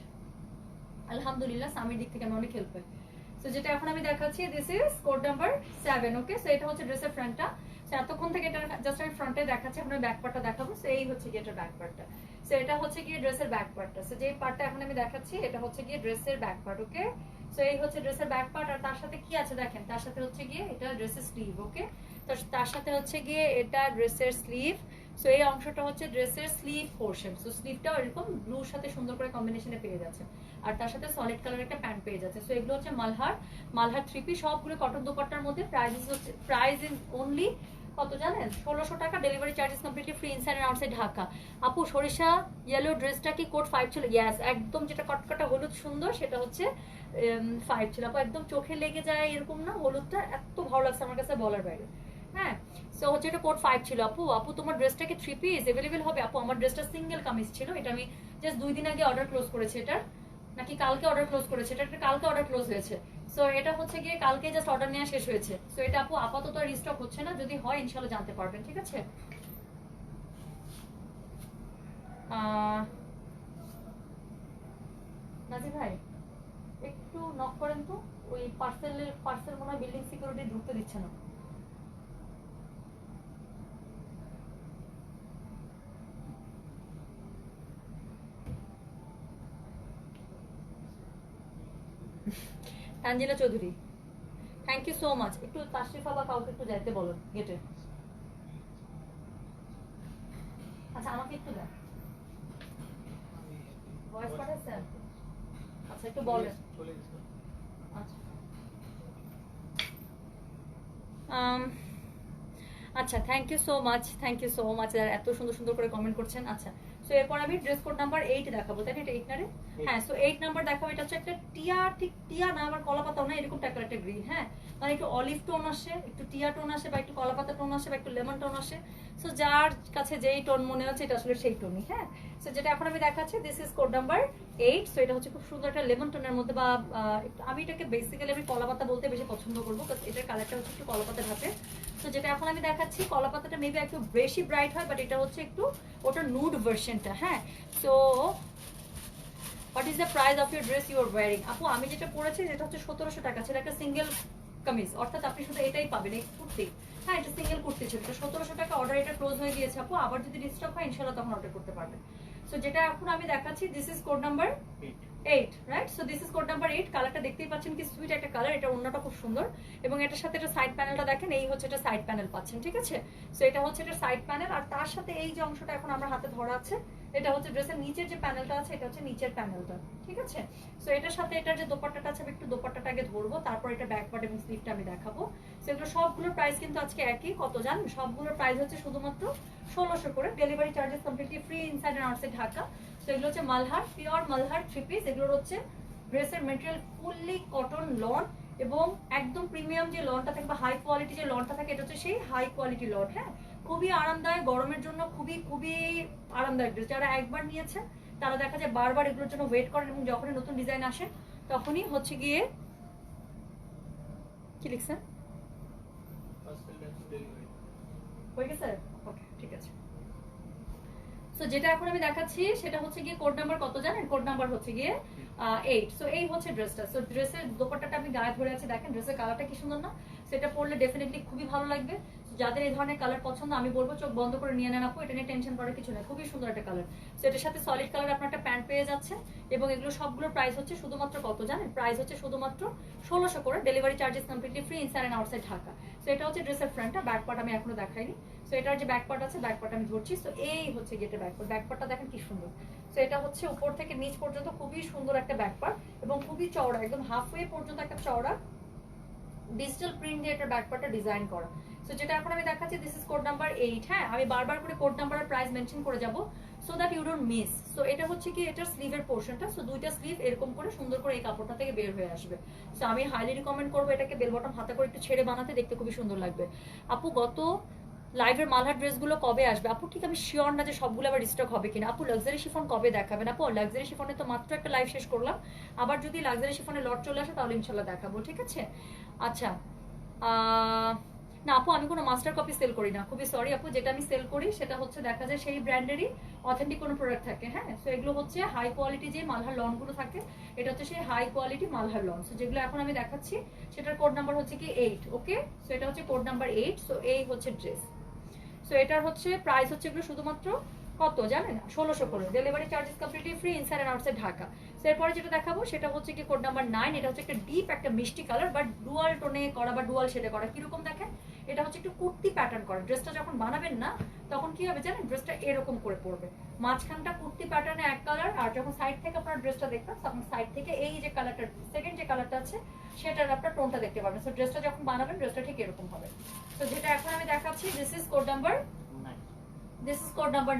আলহামদুলিল্লাহ স্বামীর দিক থেকে আমি অনেক হেল্প পাই। সো যেটা এখন আমি দেখাচ্ছি, this is code number 7। Okay, so এটা হচ্ছে ড্রেসের ফ্রন্টটা। সো এতক্ষণ থেকে এটা জাস্ট আমি ফ্রন্টে দেখাচ্ছি, আপনার ব্যাক পার্টটা দেখাবো। সো এই হচ্ছে গিয়ে এটার ব্যাক পার্টটা। সো এটা হচ্ছে গিয়ে ড্রেসের ব্যাক পার্টটা। সো যে পার্টটা এখন আমি দেখাচ্ছি, এটা হচ্ছে গিয়ে ড্রেসের ব্যাক পার্ট। ওকে, সো এই হচ্ছে ড্রেসের ব্যাক পার্ট, আর তার সাথে কি আছে দেখেন, তার সাথে হচ্ছে গিয়ে এটা ড্রেসের স্লিভ। ওকে, তো তার সাথে হচ্ছে গিয়ে এটা ড্রেসের স্লিভ। সো এই অংশটা হচ্ছে ড্রেসের স্লিভ পোর্শন। সো স্লিভটাও এরকম ব্লুর সাথে সুন্দর করে কম্বিনেশনে পেয়ে যাচ্ছে, আর তার সাথে সলিড কালার একটা প্যান্ট পেয়ে যাচ্ছে। সো এগুলো হচ্ছে মালহার 3 পিস, সবগুলো কটন দোপাট্টার মধ্যে। প্রাইস ইজ অনলি কত জানেন, 1600 টাকা। Delivery charges completely free inside and outside Dhaka. আপু সরিষা ইয়েলো ড্রেসটা কি কোড 5 ছিল? ইয়েস, একদম যেটা কটকটা হলুদ সুন্দর সেটা হচ্ছে 5 ছিল আপু। একদম চোখে লেগে যায় এরকম না, হলুদটা এত ভালো লাগছে আমার কাছে বলার বাইরে। হ্যাঁ, সো হচ্ছে এটা কোড 5 ছিল আপু। আপু তোমার ড্রেসটা কি 3 পিস अवेलेबल হবে? আপু আমার ড্রেসটা সিঙ্গেল কামিজ ছিল, এটা আমি জাস্ট 2 দিন আগে অর্ডার ক্লোজ করেছি। এটা নাকি কালকে অর্ডার ক্লোজ করেছে, এটা কালকে অর্ডার ক্লোজ হয়েছে। সো এটা হচ্ছে গিয়ে কালকে জাস্ট অর্ডার নেওয়া শেষ হয়েছে। সো এটা আপু আপাতত আর রিস্টক হচ্ছে না, যদি হয় ইনশাআল্লাহ জানতে পারবেন, ঠিক আছে। নাজি ভাই একটু নক করেন তো, ওই পার্সেল মনে হয় বিল্ডিং সিকিউরিটি ঢুকতে দিচ্ছে না। Tanzila Chowdhury, thank you so much. একটু তাশরিফা বা কাউকে একটু যাইতে বলুন গেটে। আচ্ছা আমাকে একটু দেন, ভয়েস পাঠাচ্ছেন? আচ্ছা একটু বলেন। আচ্ছা আচ্ছা, thank you so much, thank you so much. এত সুন্দর সুন্দর করে কমেন্ট করছেন। আচ্ছা, সো এরপর আমি ড্রেস কোড নাম্বার 8 দেখাবো, তাই না? এটা 8 না রে? হ্যাঁ, সো 8 নাম্বার দেখাবো। এটা হচ্ছে একটা টিয়া, ঠিক টিয়া না, আবার কলা পাতাও না, এরকম টাইপের একটা গ্রিন। হ্যাঁ, মানে একটু অলিভ টোন আসে, একটু টিয়া টোন আসে, বা একটু কলা পাতা টোন আসে, বা একটু লেমন টোন আসে। সো যার কাছে যেই টোন মনে হচ্ছে এটা আসলে সেই টোনই। হ্যাঁ, সো যেটা এখন আমি দেখাচ্ছি, this is code number 8। So এটা হচ্ছে খুব সুন্দর একটা লেমন টোনের মধ্যে, বা আমি এটাকে বেসিক্যালি আমি কলা পাতা বলতে বেশি পছন্দ করবো, কারণ এটার কালারটা হচ্ছে একটু কলা পাতা ঢাকে। তো যেটা এখন আমি দেখাচ্ছি, কলা পাতাটা মেবি একটু বেশি ব্রাইট হয়, বাট এটা হচ্ছে একটু ওটা নুড ভার্সনটা। হ্যাঁ, so what is the price of your dress you are wearing? আপু আমি যেটা পরেছি যেটা হচ্ছে 1700 টাকা ছিল, একটা সিঙ্গেল কামিজ, অর্থাৎ আপনি শুধু এটাই পাবেন, এই কুর্তি। হ্যাঁ, এটা সিঙ্গেল কুর্তি ছিল, এটা 1700 টাকা। অর্ডার এটা ক্লোজ হয়ে গিয়েছে আপু, আবার যদি রিস্টক হয় ইনশাআল্লাহ তখন অর্ডার করতে পারবেন। সো যেটা এখন আমি দেখাচ্ছি, this is code number 8, right? So this is code number 8। কালারটা দেখতেই পাচ্ছেন কি সুইট একটা কালার, এটা ওন্নাটা খুব সুন্দর এবং এটার সাথে এটা সাইড প্যানেলটা দেখেন, এই হচ্ছে এটা সাইড প্যানেল পাচ্ছেন, ঠিক আছে? সো এটা হচ্ছে এটা সাইড প্যানেল, আর তার সাথে এই যে অংশটা এখন আমার হাতে ধরা আছে এটা হচ্ছে ড্রেসের নিচের যে প্যানেলটা আছে, এটা হচ্ছে নিচের প্যানেলটা, ঠিক আছে? সো এটার সাথে এটার যে দোপাট্টাটা আছে, আমি একটু দোপাট্টাটা আগে ধরবো, তারপর এটা ব্যাক পার্ট এবং স্লিভটা আমি দেখাবো। সো এগুলো সবগুলোর প্রাইস কিন্তু আজকে একই, কত জানেন? সবগুলোর প্রাইস হচ্ছে শুধুমাত্র 1600 করে, delivery charges completely free inside and outside Dhaka. তো এগুলো হচ্ছে মালহার, পিওর মালহার 3 পিস। এগুলোর হচ্ছে ড্রেসের মেটেরিয়াল ফুললি কটন লন এবং একদম প্রিমিয়াম যে লনটা থাকে বা হাই কোয়ালিটি যে লনটা থাকে, এটা হচ্ছে সেই হাই কোয়ালিটি লন। হ্যাঁ, খুবই আরামদায়ক, গরমের জন্য খুবই খুবই আরামদায়ক ড্রেস। যারা একবার নিয়েছে তারা দেখা যায় বারবার এগুলোর জন্য ওয়েট করেন এবং যখনই নতুন ডিজাইন আসে তখনই হচ্ছে গিয়ে কি লিখছেন হয়ে গেছে? ওকে, ঠিক আছে। সো যেটা এখন আমি দেখাচ্ছি সেটা হচ্ছে গিয়ে কোড নাম্বার কত জানেন? কোড নাম্বার হচ্ছে গিয়ে 8। সো এই হচ্ছে ড্রেসটা। সো ড্রেসের দোপাট্টাটা আমি গায়ে ধরে আছি, দেখেন ড্রেসের কালারটা কি সুন্দর না? সেটা পরলে ডেফিনেটলি খুবই ভালো লাগবে। যাদের এই ধরনের কালার পছন্দ আমি বলবো চোখ বন্ধ করে নিয়ে নেন আপু, এটা নিয়ে টেনশন করার কিছু নেই, খুবই সুন্দর একটা কালার। সো এটার সাথে সলিড কালার আপনার একটা প্যান্ট পেয়ে যাচ্ছে এবং এগুলো সবগুলোর প্রাইস হচ্ছে শুধুমাত্র কত জানেন? প্রাইস হচ্ছে শুধুমাত্র 1600 করে, delivery charges completely free inside and outside Dhaka. So এটা হচ্ছে ড্রেসের ফ্রন্টটা, ব্যাক পার্ট আমি এখনো দেখাইনি। সো এটার যে ব্যাক পার্ট আছে, ব্যাক পার্ট আমি ধরছি। সো এই হচ্ছে গেটের ব্যাক পার্ট, ব্যাক পার্টটা দেখেন কি সুন্দর। সো এটা হচ্ছে উপর থেকে নিচ পর্যন্ত খুবই সুন্দর একটা ব্যাক পার্ট এবং খুবই চওড়া, একদম হাফওয়ে পর্যন্ত একটা চওড়া ডিজিটাল প্রিন্ট দিয়ে এটা ব্যাক পার্টটা ডিজাইন করা। সো যেটা এখন আমি দেখাচ্ছি দিস ইজ কোড নাম্বার 8। হ্যাঁ, আমি বারবার করে কোড নাম্বার আর প্রাইস মেনশন করে যাব so that you don't miss. So এটা হচ্ছে কি এটার স্লিভের পোর্শনটা। সো দুইটা স্লিভ এরকম করে সুন্দর করে এই কাপড়টা থেকে বের হয়ে আসবে। সো আমি হাইলি রিকমেন্ড করবো এটাকে বেল বটম হাতে করে একটু ছেড়ে বানাতে, দেখতে খুবই সুন্দর লাগবে। আপু গত লাইভের মালহার ড্রেসগুলো কবে আসবে? আপু ঠিক আমি শিওর না যে সবগুলো আবার রিস্টক হবে কিনা। আপু লাক্সারি শিফন কবে দেখাবেন? আপু লাক্সারি শিফনে তো মাত্র একটা লাইভ শেষ করলাম, আবার যদি লাক্সারি শিফনে লট চলে আসে তাহলে ইনশাল্লাহ দেখাবো, ঠিক আছে? আচ্ছা, না আপু আমি কোনো মাস্টার কপি সেল করি না, খুবই সরি আপু। যেটা আমি সেল করি সেটা হচ্ছে দেখা যায় সেই ব্র্যান্ডেরই অথেন্টিক কোনো প্রোডাক্ট থাকে। হ্যাঁ, সো এগুলো হচ্ছে হাই কোয়ালিটি যে মালহার লনগুলো থাকে, এটা হচ্ছে সেই high quality Malhar lawn. So যেগুলো এখন আমি দেখাচ্ছি সেটার কোড নাম্বার হচ্ছে কি 8। ওকে, সো এটা হচ্ছে কোড নাম্বার 8। সো এই হচ্ছে ড্রেস। সো এটার হচ্ছে প্রাইস হচ্ছে এগুলো শুধুমাত্র কত জানেন? 1600 করে, delivery charges completely free inside and outside Dhaka. So এরপরে যেটা দেখাবো সেটা হচ্ছে কি কোড নাম্বার 9। এটা হচ্ছে একটা ডিপ একটা মিষ্টি কালার বা ডুয়াল টোনে করা বা ডুয়াল শেডে করা। কিরকম দেখেন? এটা হচ্ছে একটু কুর্তি প্যাটার্ন করা। ড্রেসটা যখন বানাবেন না তখন কি হবে জানেন? ড্রেসটা এরকম করে পড়বে, মাঝখানটা কুর্তি প্যাটার্নে এক কালার, আর যখন সাইড থেকে আপনার ড্রেসটা দেখবেন তখন সাইড থেকে এই যে কালারটা সেকেন্ড যে কালারটা আছে সেটার আপনার টোনটা দেখতে পাবেন। সো ড্রেসটা যখন বানাবেন ড্রেসটা ঠিক এরকম হবে। তো যেটা এখন আমি দেখাচ্ছি this is code number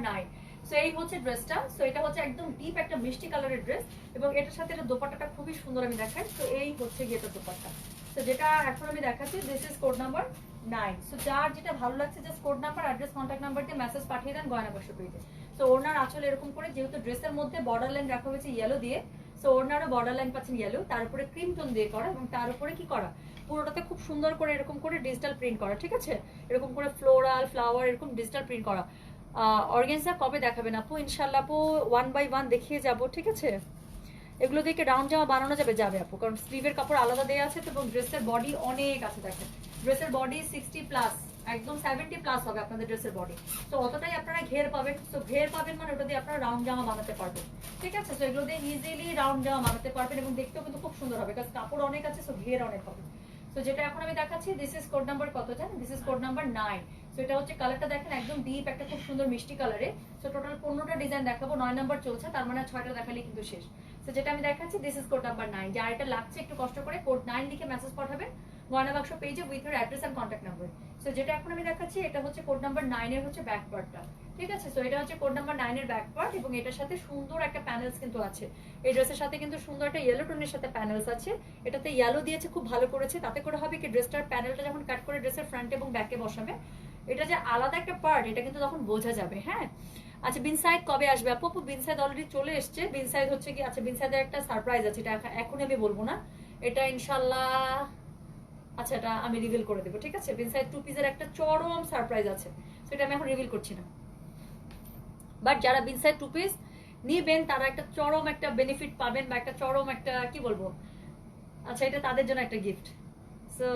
9। So এই হচ্ছে ড্রেসটা। সো এটা হচ্ছে একদম ডিপ একটা মিষ্টি কালারের ড্রেস এবং এটার সাথে এটা দোপাট্টাটা খুবই সুন্দর আমি দেখাই। তো এই হচ্ছে গেটার দোপাট্টা। তো যেটা এখন আমি দেখাচ্ছি this is code number 9। So যার যেটা ভালো লাগছে just code number, address, contact number দিয়ে মেসেজ পাঠিয়ে দেন গয়না বক্স পেজে। সো ওনার আঁচল এরকম করে, যেহেতু ড্রেসের মধ্যে বর্ডার লাইন রাখা হয়েছে ইয়েলো দিয়ে, সো ওনারও বর্ডার লাইন পাচ্ছেন ইয়েলো, তার উপরে ক্রিম টোন দিয়ে করা এবং তার উপরে কি করা পুরোটাতে খুব সুন্দর করে এরকম করে ডিজিটাল প্রিন্ট করা, ঠিক আছে? এরকম করে ফ্লোরাল ফ্লাওয়ার এরকম ডিজিটাল প্রিন্ট করা। অর্গানজা কবে দেখাবেন আপু? ইনশাল্লাহ আপু 1 বাই 1 দেখিয়ে যাব, ঠিক আছে? এগুলো দেখে রাউন্ড জামা বানানো যাবে যাবে আপু, কারণ স্লিভের কাপড় আলাদা দেওয়া আছে তো এবং ড্রেসের বডি অনেক আছে। দেখেন ড্রেসের বডি 60 প্লাস, একদম 70 প্লাস হবে আপনাদের ড্রেসের বডি। তো অতটাই আপনারা ঘের পাবেন। তো ঘের পাবেন মানে ওটা দিয়ে আপনারা রাউন্ড জামা বানাতে পারবেন, ঠিক আছে? তো এগুলো দিয়ে ইজিলি রাউন্ড জামা বানাতে পারবেন এবং দেখতেও কিন্তু খুব সুন্দর হবে, কারণ কাপড় অনেক আছে, সো ঘের অনেক হবে। তো যেটা এখন আমি দেখাচ্ছি দিস ইজ কোড নাম্বার কত জানেন? This is code number 9। So এটা হচ্ছে কালারটা দেখেন একদম ডিপ একটা খুব সুন্দর মিষ্টি কালারে। সো টোটাল 15টা ডিজাইন দেখাবো, 9 নাম্বার চলছে, তার মানে 6টা দেখালে কিন্তু শেষ। তো যেটা আমি দেখাচ্ছি দিস ইজ কোড নাম্বার 9। যার এটা লাগছে একটু কষ্ট করে কোড 9 লিখে মেসেজ পাঠাবেন গয়না বাক্স পেজে with your address and contact number. So যেটা এখন আমি দেখাচ্ছি এটা হচ্ছে কোড নাম্বার 9 এর হচ্ছে ব্যাক পার্টটা, ঠিক আছে? সো এটা হচ্ছে কোড নাম্বার 9 এর ব্যাক পার্ট এবং এটার সাথে সুন্দর একটা প্যানেলস কিন্তু আছে। এই ড্রেসের সাথে কিন্তু সুন্দর একটা ইয়েলো টোনের সাথে প্যানেলস আছে। এটাতে ইয়েলো দিয়েছে, খুব ভালো করেছে। তাতে করে হবে কি ড্রেসটার প্যানেলটা যখন কাট করে ড্রেসের ফ্রন্ট এবং ব্যাকে বসাবে, এটা যে আলাদা একটা পার্ট এটা কিন্তু তখন বোঝা যাবে। হ্যাঁ, আচ্ছা বিনসাইড কবে আসবে আপু? আপু বিনসাইড অলরেডি চলে এসছে। বিনসাইড হচ্ছে কি, আচ্ছা বিনসাইডের একটা সারপ্রাইজ আছে, এটা এখন আমি বলবো না, এটা ইনশাল্লাহ আচ্ছা এটা আমি রিভিল করে দেবো, ঠিক আছে? বিনসাইড 2 পিসের একটা চরম সারপ্রাইজ আছে, সেটা আমি এখন রিভিল করছি না। বাট যারা বিনসাইড 2 পিস নিবেন তারা একটা চরম একটা বেনিফিট পাবেন বা একটা চরম একটা কি বলবো, আচ্ছা এটা তাদের জন্য একটা গিফট। সো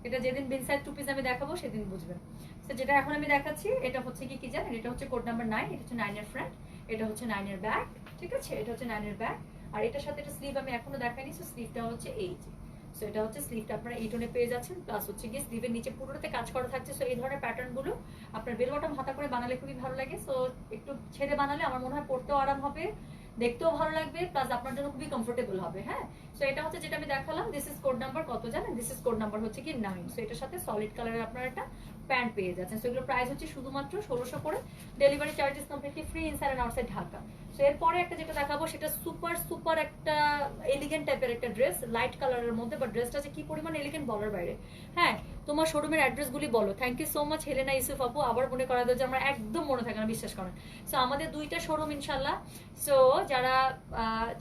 এটা যেদিন বিনসাইড 2 পিস আমি দেখাবো সেদিন বুঝবেন। তো যেটা এখন আমি দেখাচ্ছি এটা হচ্ছে কি জানেন? এটা হচ্ছে কোড নাম্বার 9। এটা হচ্ছে 9 এর ফ্রন্ট, এটা হচ্ছে 9 এর ব্যাক, ঠিক আছে? এটা হচ্ছে 9 এর ব্যাক। আর এটার সাথে একটা স্লিভ আমি এখনো দেখাইনি, সো স্লিভটা হচ্ছে এই যে, সো এটা হচ্ছে স্লিভটা আপনারা এই টোনে পেয়ে যাচ্ছেন, প্লাস হচ্ছে গিয়ে স্লিভের নিচে পুরোটাতে কাজ করা থাকছে। সো এই ধরনের প্যাটার্নগুলো আপনার বেল বটম হাতা করে বানালে খুবই ভালো লাগে। সো একটু ছেড়ে বানালে আমার মনে হয় পরতেও আরাম হবে, দেখতেও ভালো লাগবে, প্লাস আপনার জন্য খুবই কমফোর্টেবল হবে। হ্যাঁ, সো এটা হচ্ছে যেটা আমি দেখালাম, দিস ইজ কোড নাম্বার কত জানেন? দিস ইজ কোড নাম্বার হচ্ছে কি 9। সো এটার সাথে সলিড কালারের আপনার একটা প্যান্ট পেয়ে যাচ্ছেন। সো এগুলো প্রাইস হচ্ছে শুধুমাত্র 1600 করে, delivery charges completely free inside and outside Dhaka. So এরপরে একটা যেটা দেখাবো সেটা সুপার সুপার একটা এলিগেন্ট টাইপের একটা ড্রেস, লাইট কালারের মধ্যে, বাট ড্রেসটা যে কি পরিমাণ এলিগেন্ট বলার বাইরে। হ্যাঁ, তোমার শোরুমের অ্যাড্রেসগুলি বলো। Thank you so much Helena Yusuf আপু, আবার মনে করা দেয় যে আমার একদম মনে থাকে না, বিশ্বাস করেন। সো আমাদের 2টা শোরুম ইনশাল্লাহ। সো যারা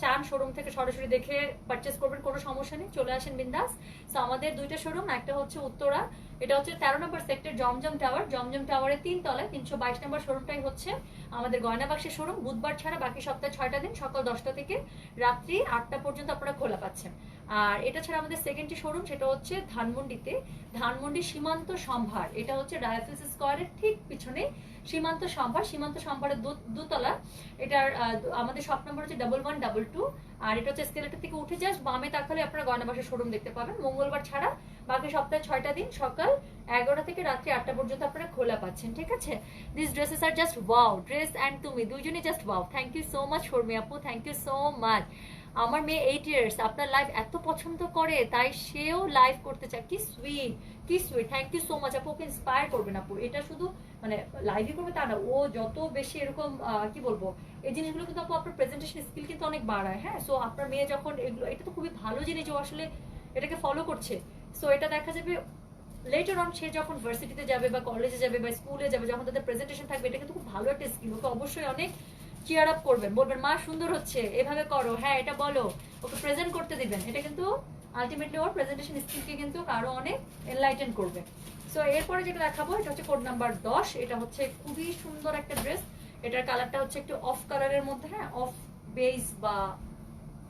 চান শোরুম থেকে সরাসরি দেখে পারচেস করবেন, কোনো সমস্যা নেই, চলে আসেন বিন্দাস। সো আমাদের 2টা শোরুম, একটা হচ্ছে উত্তরা, এটা হচ্ছে 13 নম্বর সেক্টর জমজম টাওয়ার, জমজম টাওয়ারের 3 তলায় 322 নম্বর শোরুমটাই হচ্ছে আমাদের গয়না বাক্সের শোরুম। বুধবার ছাড়া বাকি সপ্তাহে 6টা দিন সকাল 10টা থেকে রাত্রি 8টা পর্যন্ত আপনারা খোলা পাচ্ছেন। আর এটা ছাড়া আমাদের সেকেন্ডটি শোরুম সেটা হচ্ছে ধানমন্ডিতে, ধানমন্ডি সীমান্ত সম্ভার, এটা হচ্ছে ডায়াফিস স্কোয়ারের ঠিক পিছনে সীমান্ত সম্ভার, সীমান্ত সম্ভারের দোতলা। এটার আমাদের শপ নাম্বার হচ্ছে 1122, আর এটা হচ্ছে স্কেলেটার থেকে উঠে যাস বামে তাকালে আপনারা গয়না বাক্সের শোরুম দেখতে পাবেন। মঙ্গলবার ছাড়া বাকি সপ্তাহে 6টা দিন সকাল 11টা থেকে রাত্রি 8টা পর্যন্ত আপনারা খোলা পাচ্ছেন। ঠিক আছে, this dresses are just wow, dress and তুমি দুইজনই just wow. Thank you so much for me আপু, থ্যাংক ইউ সো মাচ। আমার মেয়ে 8 ইয়ার্স, আপনার লাইভ এত পছন্দ করে তাই সেও লাইভ করতে চায়, কি সুইট, কি sweet. Thank you so much আপু, ওকে ইন্সপায়ার করবেন আপু। এটা শুধু মানে লাইভই করবে তা না, ও যত বেশি এরকম কি বলবো, এই জিনিসগুলো কিন্তু আপু আপনার প্রেজেন্টেশন স্কিল কিন্তু অনেক বাড়ায়। হ্যাঁ, সো আপনার মেয়ে যখন এগুলো, এটা তো খুবই ভালো জিনিস, ও আসলে এটাকে ফলো করছে। সো এটা দেখা যাবে লেটার অন সে যখন ভার্সিটিতে যাবে বা কলেজে যাবে বা স্কুলে যাবে, যখন তাদের প্রেজেন্টেশন থাকবে, এটা কিন্তু খুব ভালো একটা স্কিল। ওকে অবশ্যই অনেক চিয়ার আপ করবেন, বলবেন মা সুন্দর হচ্ছে, এভাবে করো, হ্যাঁ এটা বলো, ওকে প্রেজেন্ট করতে দিবেন। এটা কিন্তু আলটিমেটলি ওর প্রেজেন্টেশন স্কিলকে কিন্তু আরো অনেক এনলাইটেন করবে। সো এরপরে যেটা দেখাবো এটা হচ্ছে কোড নাম্বার 10। এটা হচ্ছে খুবই সুন্দর একটা ড্রেস, এটার কালারটা হচ্ছে একটু অফ কালারের মধ্যে, হ্যাঁ অফ বেজ বা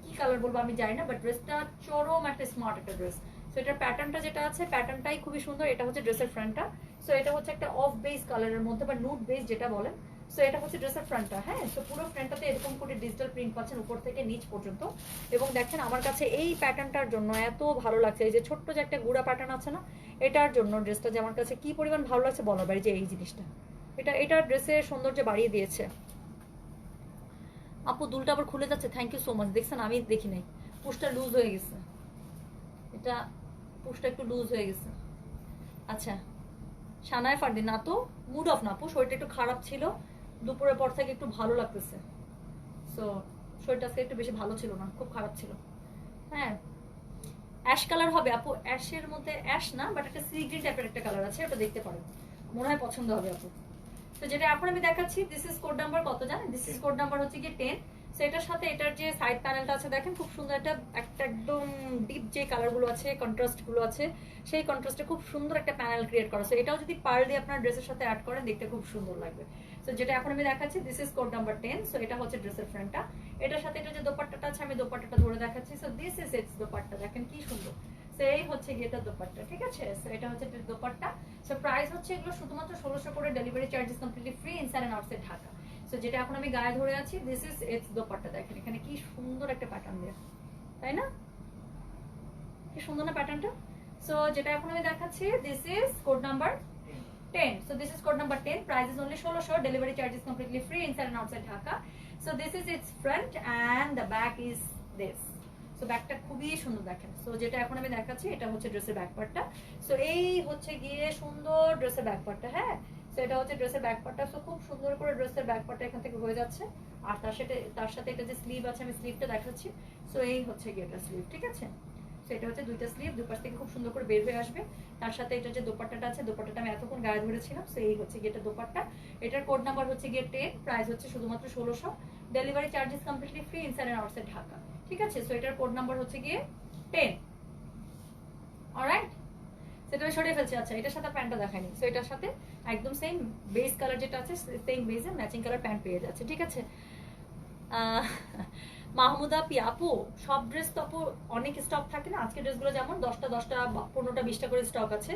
কি কালার বলবো আমি জানি না, বাট ড্রেসটা চরম একটা স্মার্ট একটা ড্রেস। সো এটার প্যাটার্নটা যেটা আছে, প্যাটার্নটাই খুবই সুন্দর। এটা হচ্ছে ড্রেসের ফ্রন্টটা, সো এটা হচ্ছে একটা অফ বেজ কালারের মধ্যে বা নুড বেজ যেটা বলেন। সো এটা হচ্ছে ড্রেসের ফ্রন্টটা। হ্যাঁ, সো পুরো ফ্রন্টটাতে এরকম করে ডিজিটাল প্রিন্ট পাচ্ছেন উপর থেকে নিচ পর্যন্ত। এবং দেখেন আমার কাছে এই প্যাটার্নটার জন্য এত ভালো লাগছে, এই যে ছোট্ট যে একটা গুড়া প্যাটার্ন আছে না, এটার জন্য ড্রেসটা যে আমার কাছে কি পরিমাণ ভালো লাগছে বলার বাইরে। যে এই জিনিসটা এটা ড্রেসের সৌন্দর্য বাড়িয়ে দিয়েছে। আপু দুলটা আবার খুলে যাচ্ছে, থ্যাংক ইউ সো মাচ। দেখছেন আমি দেখি নাই, পুশটা লুজ হয়ে গেছে, এটা পুশটা একটু লুজ হয়ে গেছে। আচ্ছা সানায় ফার্দি না তো, মুড অফ না আপু, শরীরটা একটু খারাপ ছিল, দুপুরের পর থেকে একটু ভালো লাগতেছে। সো শরীরটা আজকে একটু বেশি ভালো ছিল না, খুব খারাপ ছিল। হ্যাঁ, অ্যাশ কালার হবে আপু, অ্যাশের মধ্যে অ্যাশ না, বাট একটা সি গ্রিন টাইপের একটা কালার আছে, ওটা দেখতে পারেন, মনে হয় পছন্দ হবে আপু। তো যেটা এখন আমি দেখাচ্ছি, দিস ইজ কোড নাম্বার কত জানেন? দিস ইজ কোড নাম্বার হচ্ছে কি 10। সো এটার সাথে এটার যে সাইড প্যানেলটা আছে দেখেন, খুব সুন্দর একটা একদম ডিপ যে কালারগুলো আছে, কন্ট্রাস্টগুলো আছে, সেই কন্ট্রাস্টে খুব সুন্দর একটা প্যানেল ক্রিয়েট করা। সো এটাও যদি পার্ল দিয়ে আপনার ড্রেসের সাথে অ্যাড করেন, দেখতে খুব সুন্দর লাগবে। সো যেটা এখন আমি দেখাচ্ছি, this is code number 10। So এটা হচ্ছে ড্রেসের ফ্রন্টটা, এটার সাথে এটা যে দোপাট্টাটা আছে, আমি দোপাট্টাটা ধরে দেখাচ্ছি। So this is its dupatta, দেখেন কি সুন্দর। সো এই হচ্ছে গিয়ে এটা দোপাট্টা, ঠিক আছে? সো এটা হচ্ছে দোপাট্টা। সো প্রাইস হচ্ছে এগুলো শুধুমাত্র 1600 করে, delivery charges completely free inside and outside Dhaka. So যেটা এখন আমি গায়ে ধরে আছি, দিস ইজ ইটস দোপাট্টা, দেখেন এখানে কি সুন্দর একটা প্যাটার্ন দেয়া, তাই না? কি সুন্দর না প্যাটার্নটা? সো যেটা এখন আমি দেখাচ্ছি, this is code number 10. So this is code number 10. Price is only 1600. Delivery charge is completely free inside and outside Dhaka. So this is its front and the back is this. So ব্যাকটা খুবই সুন্দর দেখেন। So যেটা এখন আমি দেখাচ্ছি, এটা হচ্ছে ড্রেসের ব্যাক পার্টটা। সো এই হচ্ছে গিয়ে সুন্দর ড্রেসের ব্যাক পার্টটা। হ্যাঁ, সো এটা হচ্ছে ড্রেসের ব্যাক পার্টটা। সো খুব সুন্দর করে ড্রেসের ব্যাক পার্টটা এখান থেকে হয়ে যাচ্ছে। আর তার সাথে এটা যে স্লিভ আছে, আমি স্লিভটা দেখাচ্ছি। সো এই হচ্ছে গিয়ে এটা স্লিভ, ঠিক আছে? এটা হচ্ছে দুইটা স্লিভ, দুই পাশ থেকে খুব সুন্দর করে বের হয়ে আসবে। তার সাথে এটা যে দোপাট্টাটা আছে, দোপাট্টাটা আমি এতক্ষণ গায়ে ধরেছিলাম। সো এই হচ্ছে গিয়ে এটা দোপাট্টা। এটার কোড নাম্বার হচ্ছে গিয়ে 10, প্রাইস হচ্ছে শুধুমাত্র 1600, delivery charges completely free inside and outside Dhaka, ঠিক আছে? সো এটার কোড নাম্বার হচ্ছে গিয়ে 10। অলরাইট, সেটা আমি সরিয়ে ফেলছি। আচ্ছা এটার সাথে প্যান্টটা দেখাইনি। সো এটার সাথে একদম সেম বেস কালার যেটা আছে, সেম বেসে ম্যাচিং কালার প্যান্ট পেয়ে যাচ্ছে, ঠিক আছে? মাহমুদা পি আপু, সব ড্রেস তো আপু অনেক স্টক থাকে না, আজকে ড্রেসগুলো যেমন 10টা 10টা 15টা 20টা করে স্টক আছে।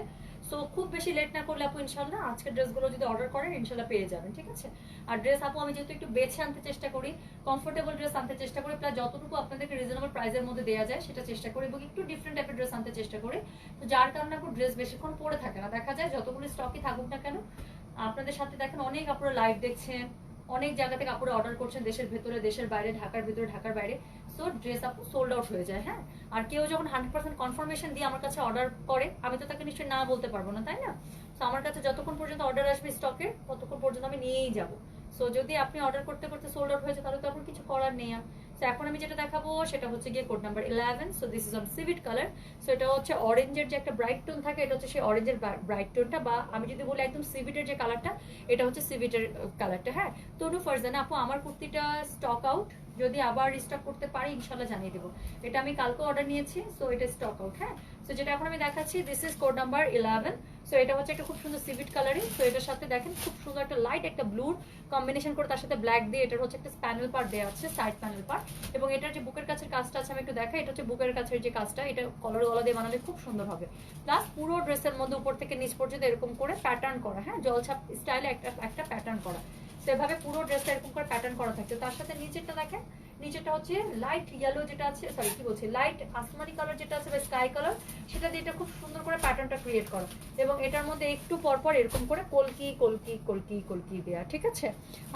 সো খুব বেশি লেট না করলে আপু ইনশাল্লাহ আজকের ড্রেসগুলো যদি অর্ডার করেন ইনশাল্লাহ পেয়ে যাবেন, ঠিক আছে। আর ড্রেস আপু আমি যেহেতু একটু বেছে আনতে চেষ্টা করি, কমফোর্টেবল ড্রেস আনতে চেষ্টা করি, প্লাস যতটুকু আপনাদেরকে রিজনেবল প্রাইসের মধ্যে দেওয়া যায় সেটা চেষ্টা করি, এবং একটু ডিফারেন্ট টাইপের ড্রেস আনতে চেষ্টা করি। তো যার কারণে আপু ড্রেস বেশিক্ষণ পরে থাকে না, দেখা যায় যতগুলো স্টকই থাকুক না কেন আপনাদের সাথে দেখেন অনেক আপনারা লাইভ দেখছেন, অনেক জায়গা থেকে আপনারা অর্ডার করছেন, দেশের ভেতরে দেশের বাইরে, ঢাকার ভিতরে ঢাকার বাইরে। সো ড্রেস আপু সোল্ড আউট হয়ে যায়, হ্যাঁ। আর কেউ যখন 100% কনফার্মেশন দিয়ে আমার কাছে অর্ডার করে, আমি তো তাকে নিশ্চয়ই না বলতে পারবো না, তাই না। তো আমার কাছে যতক্ষণ পর্যন্ত অর্ডার আসবে স্টকের ততক্ষণ পর্যন্ত আমি নিয়েই যাবো। সো যদি আপনি অর্ডার করতে করতে সোল্ড আউট হয়েছে তাহলে তো আপনার কিছু করার নেই। সো এখন আমি যেটা দেখাবো সেটা হচ্ছে গিয়ে code number 11। So this is on সিভিট কালার। সো এটা হচ্ছে অরেঞ্জের যে একটা ব্রাইট টোন থাকে, এটা হচ্ছে সেই অরেঞ্জের ব্রাইট টোনটা, বা আমি যদি বলি একদম সিভিটের যে কালারটা, এটা হচ্ছে সিভিটের কালারটা, হ্যাঁ। তনু ফারজানা আপু, আমার কুর্তিটা স্টক আউট, যদি আবার রিস্টক করতে পারি ইনশাল্লাহ জানিয়ে দেবো। এটা আমি কালকে অর্ডার নিয়েছি, সো এটা স্টক আউট, হ্যাঁ। সো যেটা এখন আমি দেখাচ্ছি this is code number 11। So এটা হচ্ছে একটা খুব সুন্দর সিভিট কালারিং। সো এটার সাথে দেখেন খুব সুন্দর একটা লাইট একটা ব্লুর কম্বিনেশন করে তার সাথে ব্ল্যাক দিয়ে এটার হচ্ছে একটা প্যানেল পার্ট দেওয়া আছে, সাইড প্যানেল পার্ট। এবং এটার যে বুকের কাছের কাজটা আছে আমি একটু দেখাই, এটা হচ্ছে বুকের কাছের যে কাজটা, এটা কলার গলা দিয়ে বানালে খুব সুন্দর হবে। প্লাস পুরো ড্রেসের মধ্যে উপর থেকে নিচ পর্যন্ত এরকম করে প্যাটার্ন করা, হ্যাঁ, জলছাপ স্টাইলে একটা প্যাটার্ন করা। সেভাবে পুরো ড্রেসটা এরকম করে প্যাটার্ন করা থাকছে। তার সাথে নিচেরটা দেখেন, নিচেরটা হচ্ছে লাইট ইয়েলো যেটা আছে, সরি কি বলছি, লাইট আসমানি কালার যেটা আছে বা স্কাই কালার, সেটা দিয়ে এটা খুব সুন্দর করে প্যাটার্নটা ক্রিয়েট করা। এবং এটার মধ্যে একটু পরপর এরকম করে কলকি কলকি কলকি কলকি দেয়া, ঠিক আছে।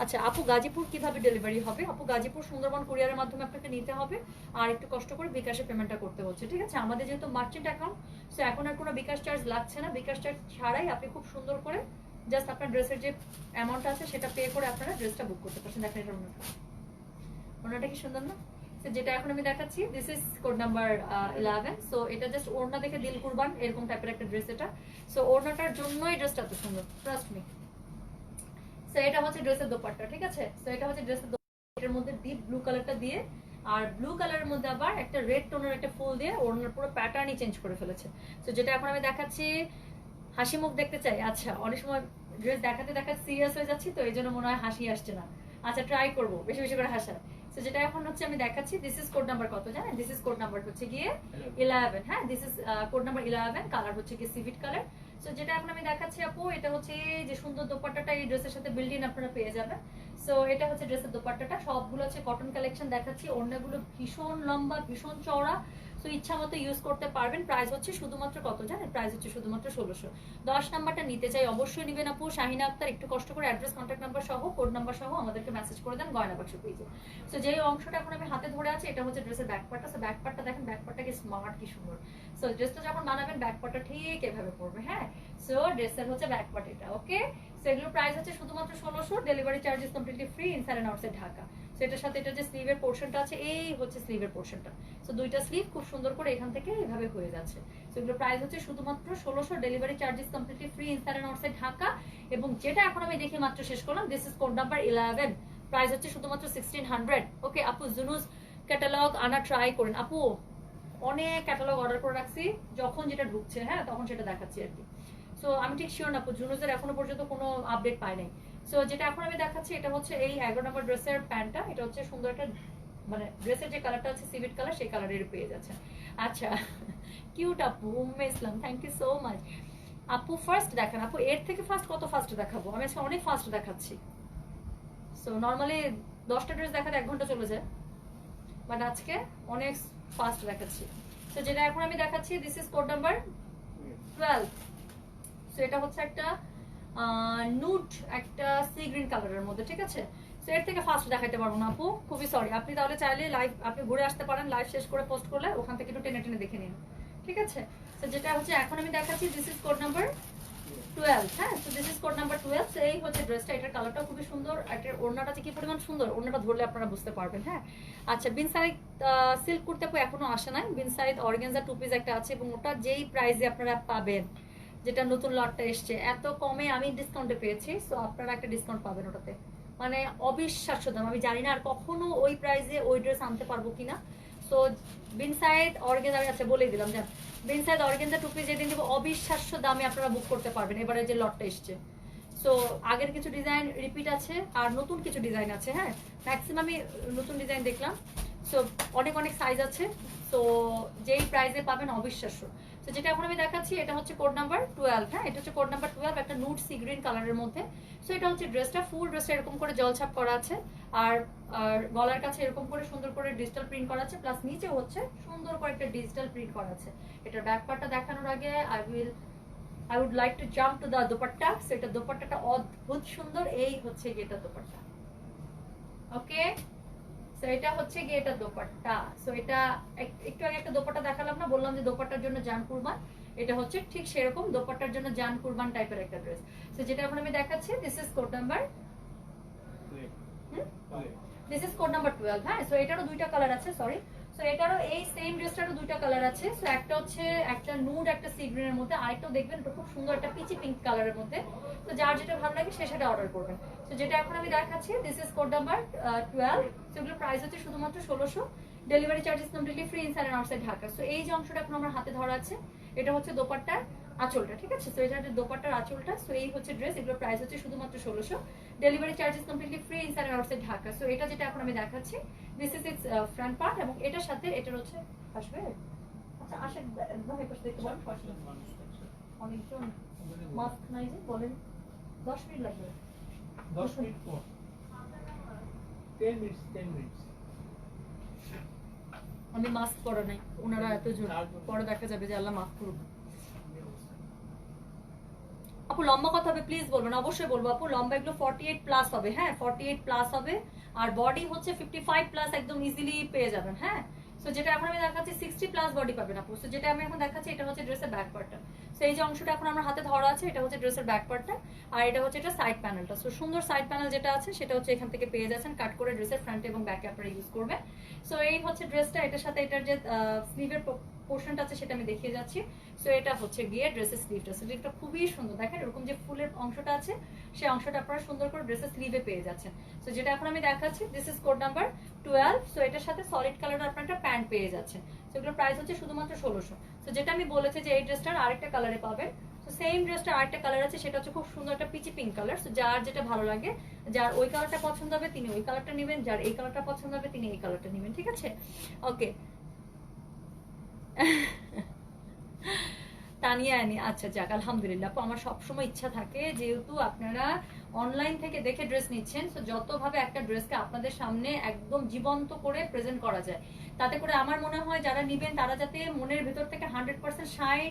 আচ্ছা আপু, গাজীপুর কিভাবে ডেলিভারি হবে? আপু গাজীপুর সুন্দরবন কুরিয়ারের মাধ্যমে আপনাকে নিতে হবে, আর একটু কষ্ট করে বিকাশে পেমেন্টটা করতে হচ্ছে, ঠিক আছে। আমাদের যেহেতু মার্চেন্ট অ্যাকাউন্ট, সো এখন আর কোনো বিকাশ চার্জ লাগছে না। বিকাশ চার্জ ছাড়াই আপনি খুব সুন্দর করে জাস্ট আপনার ড্রেসের যে অ্যামাউন্ট আছে সেটা পে করে আপনারা ড্রেসটা বুক করতে পারছেন। দেখেন এটা ওনাটা কি সুন্দর না। যেটা এখন আমি দেখাচ্ছি this is code number 11। So এটা জাস্ট ওড়না দেখে দিল কুরবান এরকম টাইপের একটা ড্রেস এটা। সো ওড়নাটার জন্যই ড্রেসটা এত সুন্দর, ট্রাস্ট মি। সো এটা হচ্ছে ড্রেসের দোপাট্টা, ঠিক আছে। সো এটা হচ্ছে ড্রেসের দোপাট্টা, এর মধ্যে ডিপ ব্লু কালারটা দিয়ে, আর ব্লু কালারের মধ্যে আবার একটা রেড টোনের একটা ফুল দিয়ে ওড়নার পুরো প্যাটার্নই চেঞ্জ করে ফেলেছে। সো যেটা এখন আমি দেখাচ্ছি, হাসি মুখ দেখতে চাই। আচ্ছা অনেক সময় ড্রেস দেখাতে দেখাতে সিরিয়াস হয়ে যাচ্ছি, তো এই জন্য মনে হয় হাসি আসছে না। আচ্ছা ট্রাই করবো বেশি বেশি করে হাসার। তো যেটা এখন হচ্ছে আমি দেখাচ্ছি দিস ইজ কোড নাম্বার কত জানেন? দিস ইজ কোড নাম্বার হচ্ছে গিয়ে 11, হ্যাঁ। This is code number 11, colour হচ্ছে গিয়ে সিভিট কালার। সো যেটা এখন আমি দেখাচ্ছি আপু, এটা হচ্ছে যে সুন্দর দোপাট্টাটা এই ড্রেসের সাথে বিল্ডিং আপনারা পেয়ে যাবেন। সো এটা হচ্ছে ড্রেসের দোপাট্টাটা, সবগুলো হচ্ছে কটন কালেকশন দেখাচ্ছি। ওড়নাগুলো ভীষণ লম্বা, ভীষণ চওড়া। সো ইচ্ছা মতো ইউজ করতে পারবেন। প্রাইস হচ্ছে শুধুমাত্র কত জানেন? প্রাইস হচ্ছে শুধুমাত্র 1600। 10 নাম্বারটা নিতে চাই, অবশ্যই নেবেন আপু। শাহিনা আক্তার, একটু কষ্ট করে অ্যাড্রেস কন্ট্যাক্ট নাম্বার সহ কোড নাম্বার সহ আমাদেরকে মেসেজ করে দেন গয়না বাক্স পেজে। সো যেই অংশটা এখন আমি হাতে ধরে আছি এটা হচ্ছে ড্রেসের ব্যাক পার্টটা। সো ব্যাক পার্টটা দেখেন, ব্যাক পার্টটা কি স্মার্ট, কি সুন্দর। সো ড্রেসটা যখন বানাবেন ব্যাক পার্টটা ঠিক এভাবে পড়বে, হ্যাঁ। সো ড্রেসের হচ্ছে ব্যাক পার্ট এটা, ওকে। সো এগুলো প্রাইস হচ্ছে শুধুমাত্র 1600, delivery charges completely free inside and outside Dhaka. So এটার সাথে এটা যে স্লিভের পোর্শনটা আছে, এই হচ্ছে স্লিভের পোর্শনটা। সো দুইটা স্লিভ খুব সুন্দর করে এখান থেকে এভাবে হয়ে যাচ্ছে। সো এগুলো প্রাইস হচ্ছে শুধুমাত্র 1600, delivery charges completely free inside and outside Dhaka. এবং যেটা এখন আমি দেখে মাত্র শেষ করলাম, this is code number 11, price হচ্ছে শুধুমাত্র 1600। ওকে আপু, জুনুস ক্যাটালগ আনা ট্রাই করেন। আপু অনেক ক্যাটালগ অর্ডার করে রাখছি, যখন যেটা ঢুকছে হ্যাঁ তখন সেটা দেখাচ্ছি আর কি। সো আমি ঠিক শিওর না আপু, জুনুসের এখনো পর্যন্ত কোনো আপডেট পাই নাই। সো যেটা এখন আমি দেখাচ্ছি এটা হচ্ছে এই 11 নম্বর ড্রেসের প্যান্টটা। এটা হচ্ছে সুন্দর একটা মানে ড্রেসের যে কালারটা আছে সিভিট কালার, সেই কালারের পেয়ে যাচ্ছে। আচ্ছা কিউট আপু, উম্মে ইসলাম, থ্যাংক ইউ সো মাচ। আপু ফার্স্ট দেখান। আপু এর থেকে ফার্স্ট কত ফার্স্ট দেখাবো? আমি আজকে অনেক ফার্স্ট দেখাচ্ছি। সো নর্মালি 10টা ড্রেস দেখাতে 1 ঘন্টা চলে যায়, বাট আজকে অনেক ফাস্ট দেখাচ্ছি। তো যেটা এখন আমি দেখাচ্ছি this is code number 12। So এটা হচ্ছে একটা নুট একটা সি গ্রিন কালারের মধ্যে, ঠিক আছে। সো এর থেকে ফাস্ট দেখাতে পারবো না আপু, খুবই সরি। আপনি তাহলে চাইলে লাইভ আপনি ঘুরে আসতে পারেন, লাইভ শেষ করে পোস্ট করলে ওখান থেকে একটু টেনে টেনে দেখে নিন, ঠিক আছে। তো যেটা হচ্ছে এখন আমি দেখাচ্ছি দিস ইজ কোড নাম্বার 12, হ্যাঁ। So this is code number 12। So এই হচ্ছে ড্রেসটা, এটার কালারটাও খুবই সুন্দর, এটার ওড়নাটা কি পরিমাণ সুন্দর, ওড়নাটা ধরলে আপনারা বুঝতে পারবেন, হ্যাঁ। আচ্ছা বিন সাইড সিল্ক কুর্তা এখনো আসে নাই। বিন সাইড অর্গানজা টু পিস একটা আছে, এবং ওটা যেই প্রাইসে আপনারা পাবেন, যেটা নতুন লটটা এসছে এত কমে আমি ডিসকাউন্টে পেয়েছি। সো আপনারা একটা ডিসকাউন্ট পাবেন ওটাতে, মানে অবিশ্বাস্য দাম। আমি জানি না আর কখনো ওই প্রাইসে ওই ড্রেস আনতে পারবো কিনা। সো বিন সাইড অর্গানজা আমি আচ্ছা বলেই দিলাম জান, বিন সাইড অর্গানজা টু পিস যেদিন দেবো অবিশ্বাস্য দামে আপনারা বুক করতে পারবেন। এবারে যে লটটা এসছে, সো আগের কিছু ডিজাইন রিপিট আছে আর নতুন কিছু ডিজাইন আছে, হ্যাঁ। ম্যাক্সিমামই নতুন ডিজাইন দেখলাম। সো অনেক অনেক সাইজ আছে, সো যেই প্রাইসে পাবেন অবিশ্বাস্য। তো যেটা এখন আমি দেখাচ্ছি এটা হচ্ছে কোড নাম্বার 12, হ্যাঁ এটা হচ্ছে কোড নাম্বার 12, একটা নুড সি গ্রিন কালারের মধ্যে। সো এটা হচ্ছে ড্রেসটা, ফুল ড্রেসটা এরকম করে জলছাপ করা আছে, আর আর গলার কাছে এরকম করে সুন্দর করে ডিজিটাল প্রিন্ট করা আছে, প্লাস নিচে হচ্ছে সুন্দর করে একটা ডিজিটাল প্রিন্ট করা আছে। এটার ব্যাক পার্টটা দেখানোর আগে I would like to jump to the dupatta. So এটা দোপাট্টাটা অদ্ভুত সুন্দর, এই হচ্ছে গিয়ে এটা দোপাট্টা। ওকে, সো এটা হচ্ছে গিয়ে এটা দোপাট্টা। সো এটা একটু আগে একটা দোপাট্টা দেখালাম না, বললাম যে দোপাট্টার জন্য জান কুরবান, এটা হচ্ছে ঠিক সেরকম দোপাট্টার জন্য জান কুরবান টাইপের একটা ড্রেস। সো যেটা এখন আমি দেখাচ্ছি this is code number this is code number 12, হ্যাঁ। সো এটারও দুইটা কালার আছে, সরি। সো এটারও এই সেম ড্রেসটারও দুইটা কালার আছে। সো একটা হচ্ছে একটা নুড একটা সি গ্রিনের মধ্যে, আরেকটাও দেখবেন খুব সুন্দর একটা পিচি পিঙ্ক কালারের মধ্যে। তো যার যেটা ভালো লাগে সে সেটা অর্ডার করবেন। তো যেটা এখন আমি দেখাচ্ছি this is code number 12। So এগুলোর প্রাইস হচ্ছে শুধুমাত্র 1600, delivery charges completely free inside and outside Dhaka. So এই যে অংশটা এখন আমার হাতে ধরা আছে এটা হচ্ছে দোপাট্টার আঁচলটা, ঠিক আছে। সো এটা হচ্ছে দোপাট্টার আঁচলটা। সো এই হচ্ছে ড্রেস, এগুলোর প্রাইস হচ্ছে শুধুমাত্র 1600, delivery charges completely free inside and outside Dhaka. So এটা যেটা এখন আমি দেখাচ্ছি this is its front part, এবং এটার সাথে এটার হচ্ছে আসবে। আচ্ছা আসেন ভাই পাশে দেখতে বলেন, অনেকজন মাস্ক নাই যে বলেন 10 মিনিট লাগবে। 10 মিনিট পর 10 মিনিটস আমি মাস্ক পরা নাই, ওনারা এত জোর পরে দেখা যাবে যে আল্লাহ মাফ করুক। আপু লম্বা কথা হবে প্লিজ বলবেন, অবশ্যই বলবো আপু। লম্বা এগুলো 48 প্লাস হবে, হ্যাঁ 48 প্লাস হবে, আর বডি হচ্ছে 55 প্লাস, একদম ইজিলি পেয়ে যাবেন, হ্যাঁ। সো যেটা এখন আমি দেখাচ্ছি 60 প্লাস বডি পাবেন আপু। সো যেটা আমি এখন দেখাচ্ছি এটা হচ্ছে ড্রেসের ব্যাক পার্টটা। সো এই যে অংশটা এখন আমার হাতে ধরা আছে এটা হচ্ছে ড্রেসের ব্যাক পার্টটা, আর এটা হচ্ছে এটা সাইড প্যানেলটা। সো সুন্দর সাইড প্যানেল যেটা আছে সেটা হচ্ছে এখান থেকে পেয়ে যাচ্ছেন, কাট করে ড্রেসের ফ্রন্ট এবং ব্যাকে আপনারা ইউজ করবেন। সো এই হচ্ছে ড্রেসটা, এটার সাথে এটার যে স্লিভের পোর্শনটা আছে সেটা আমি দেখিয়ে যাচ্ছি। সো এটা হচ্ছে গিয়ে ড্রেসের স্লিভটা খুবই সুন্দর, দেখেন এরকম যে ফুলের অংশটা আছে সেই অংশটা আপনারা সুন্দর করে ড্রেসের স্লিভে পেয়ে যাচ্ছেন। সো যেটা এখন আমি দেখাচ্ছি this is code number 12। So এটার সাথে সলিড কালার আপনারা একটা প্যান্ট পেয়ে যাচ্ছেন। সো এগুলোর প্রাইস হচ্ছে শুধুমাত্র 1600। সো যেটা আমি বলেছি যে এই ড্রেসটার আরেকটা কালারে পাবেন। সো সেম ড্রেসটার আরেকটা কালার আছে, সেটা হচ্ছে খুব সুন্দর একটা পিচি পিঙ্ক কালার। সো যার যেটা ভালো লাগে, যার ওই কালারটা পছন্দ হবে তিনি ওই কালারটা নেবেন, যার এই কালারটা পছন্দ হবে তিনি এই কালারটা নেবেন, ঠিক আছে। ওকে তানিয়া আনি, আচ্ছা যাক আলহামদুলিল্লাহ। আপু আমার সবসময় ইচ্ছা থাকে, যেহেতু আপনারা অনলাইন থেকে দেখে ড্রেস নিচ্ছেন, তো যতভাবে একটা ড্রেসকে আপনাদের সামনে একদম জীবন্ত করে প্রেজেন্ট করা যায়, তাতে করে আমার মনে হয় যারা নিবেন তারা যাতে মনের ভেতর থেকে 100%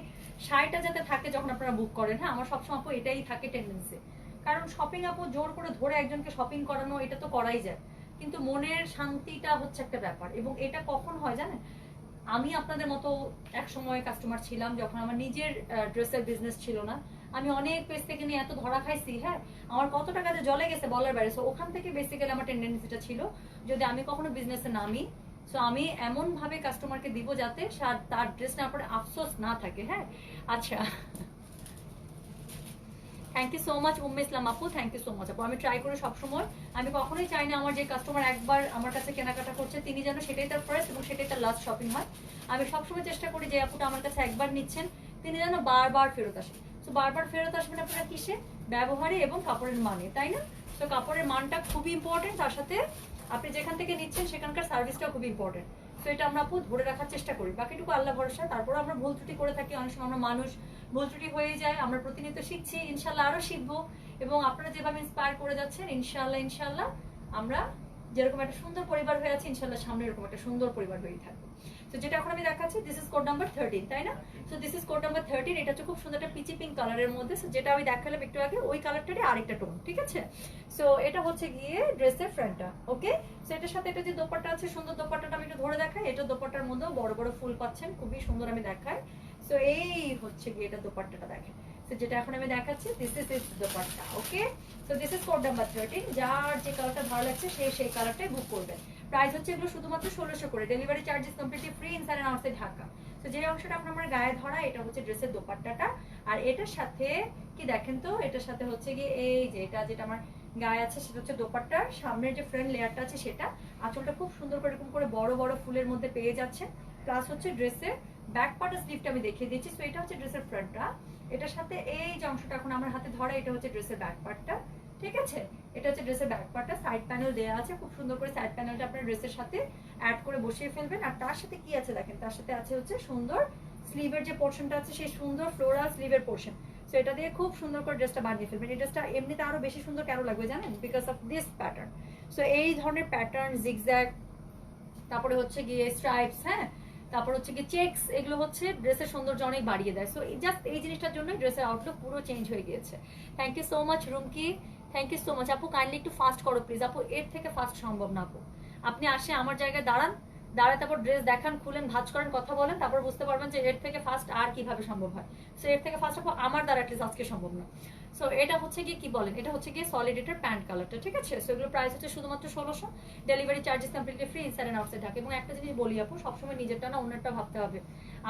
সাইটা যাতে থাকে যখন আপনারা বুক করেন, হ্যাঁ আমার সবসময় আপু এটাই থাকে টেন্ডেন্সি। কারণ শপিং আপু জোর করে ধরে একজনকে শপিং করানো এটা তো করাই যায়, কিন্তু মনের শান্তিটা হচ্ছে একটা ব্যাপার। এবং এটা কখন হয় জানেন, আমি আপনাদের মতো এক সময় কাস্টমার ছিলাম যখন আমার নিজের ড্রেসের বিজনেস ছিল না, আমি অনেক পেজ থেকে নিয়ে এত ধরা খাইছি, হ্যাঁ আমার কত টাকা যে জলে গেছে বলার বাইরে। সো ওখান থেকে বেসিক্যালি আমার টেন্ডেন্সিটা ছিল যদি আমি কখনো বিজনেসে নামি, সো আমি এমন ভাবে কাস্টমারকে দিব যাতে তার ড্রেস না পরে আফসোস না থাকে, হ্যাঁ। আচ্ছা thank you so much Umme Islam আপু, থ্যাংক ইউ সো মাচ আপু। আমি ট্রাই করি সবসময়, আমি কখনোই চাই না আমার যে কাস্টমার একবার আমার কাছে কেনাকাটা করছে তিনি যেন সেটাই তার ফার্স্ট এবং সেটাই তার লাস্ট শপিং হয়। আমি সবসময় চেষ্টা করি যে আপুটা আমার কাছে একবার নিচ্ছেন তিনি যেন বারবার ফেরত আসেন। তো বারবার ফেরত আসবেন আপনারা কিসে, ব্যবহারে এবং কাপড়ের মানে, তাই না। তো কাপড়ের মানটা খুবই ইম্পর্টেন্ট, তার সাথে আপনি যেখান থেকে নিচ্ছেন সেখানকার সার্ভিসটাও খুব ইম্পর্টেন্ট। তো এটা আমরা আপু ধরে রাখার চেষ্টা করি, বাকিটুকু আল্লাহ ভরসা। তারপর আমরা ভুল ত্রুটি করে থাকি, অনেক সময় আমরা মানুষ, ভুল ত্রুটি হয়ে যায়, আমরা প্রতিনিয়ত শিখছি, ইনশাল্লাহ আরো শিখবো। এবং আপনারা যেভাবে ইন্সপায়ার করে যাচ্ছেন ইনশাল্লাহ আমরা যেরকম একটা সুন্দর পরিবার হয়ে আছে ইনশাল্লাহ সামনে এরকম একটা সুন্দর পরিবার হয়েই থাকবে। তো যেটা এখন আমি দেখাচ্ছি দিস ইজ কোড নাম্বার 13, তাই না। So this is code number 13, এটা হচ্ছে খুব সুন্দর একটা পিচি পিঙ্ক কালারের মধ্যে। যেটা আমি দেখালাম একটু আগে ওই কালারটারই আরেকটা টোন, ঠিক আছে। সো এটা হচ্ছে গিয়ে ড্রেসের ফ্রন্টটা, ওকে। সো এটার সাথে এটা যে দোপাট্টা আছে সুন্দর দোপাট্টাটা আমি একটু ধরে দেখাই, এটা দোপাট্টার মধ্যেও বড় বড় ফুল পাচ্ছেন, খুবই সুন্দর আমি দেখাই। সো এই হচ্ছে গিয়ে এটা দোপাট্টাটা দেখেন। সো যেটা এখন আমি দেখাচ্ছি this is its dupatta, okay. So this is code number 13, যার যে কালারটা ভালো লাগছে সেই কালারটাই বুক করবেন। প্রাইস হচ্ছে এগুলো শুধুমাত্র 1600 করে, delivery charges completely free inside and outside Dhaka. তো যে অংশটা আপনার আমার গায়ে ধরা এটা হচ্ছে ড্রেসের দোপাট্টাটা, আর এটার সাথে কি দেখেন তো, এটার সাথে হচ্ছে গিয়ে এই যে এটা যেটা আমার গায়ে আছে সেটা হচ্ছে দোপাট্টার সামনের যে ফ্রন্ট লেয়ারটা আছে সেটা, আঁচলটা খুব সুন্দর করে এরকম করে বড় বড় ফুলের মধ্যে পেয়ে যাচ্ছে। প্লাস হচ্ছে ড্রেসের ব্যাক পার্টের স্লিভটা আমি দেখিয়ে দিচ্ছি। সো এটা হচ্ছে ড্রেসের ফ্রন্টটা, এটার সাথে এই যে অংশটা এখন আমার হাতে ধরা এটা হচ্ছে ড্রেসের ব্যাক পার্টটা। ঠিক আছে, এটা হচ্ছে ড্রেসের ব্যাক পার্টটা, সাইড প্যানেল দেওয়া আছে, খুব সুন্দর করে সাইড প্যানেলটা আপনার ড্রেসের সাথে অ্যাড করে বসিয়ে ফেলবেন। আর তার সাথে কি আছে দেখেন, তার সাথে আছে হচ্ছে সুন্দর স্লিভের যে পোর্শনটা আছে, সেই সুন্দর ফ্লোরাল স্লিভের পোর্শন। সো এটা দিয়ে খুব সুন্দর করে ড্রেসটা বানিয়ে ফেলবেন। এই ড্রেসটা এমনিতে আরো বেশি সুন্দর কেন লাগবে জানেন, because of this pattern. So এই ধরনের প্যাটার্ন, জিগজ্যাগ, তারপরে হচ্ছে গিয়ে স্ট্রাইপস, হ্যাঁ, তারপর হচ্ছে গিয়ে চেকস, এগুলো হচ্ছে ড্রেসের সৌন্দর্য অনেক বাড়িয়ে দেয়। সো জাস্ট এই জিনিসটার জন্য ড্রেসের আউটলুক পুরো চেঞ্জ হয়ে গিয়েছে। Thank you so much Rumki, thank you so much. আপু কাইন্ডলি একটু ফাস্ট করো প্লিজ। আপু এর থেকে ফাস্ট সম্ভব না আপু। আপনি আসে আমার জায়গায় দাঁড়ান, দাঁড়ায় তারপর ড্রেস দেখান, খুলেন, ভাঁজ করেন, কথা বলেন, তারপর বুঝতে পারবেন যে এর থেকে ফাস্ট আর কিভাবে সম্ভব হয়। সো এর থেকে ফাস্ট আপু আমার দ্বারা অ্যাটলিস্ট আজকে সম্ভব না। সো এটা হচ্ছে গিয়ে কি বলেন, এটা হচ্ছে গিয়ে সলিড এটার প্যান্ট কালারটা, ঠিক আছে। সো এগুলো প্রাইস হচ্ছে শুধুমাত্র 1600, delivery charges completely free inside and outside Dhaka. এবং একটা জিনিস বলি আপু, সবসময় নিজেরটা না অন্যটা ভাবতে হবে।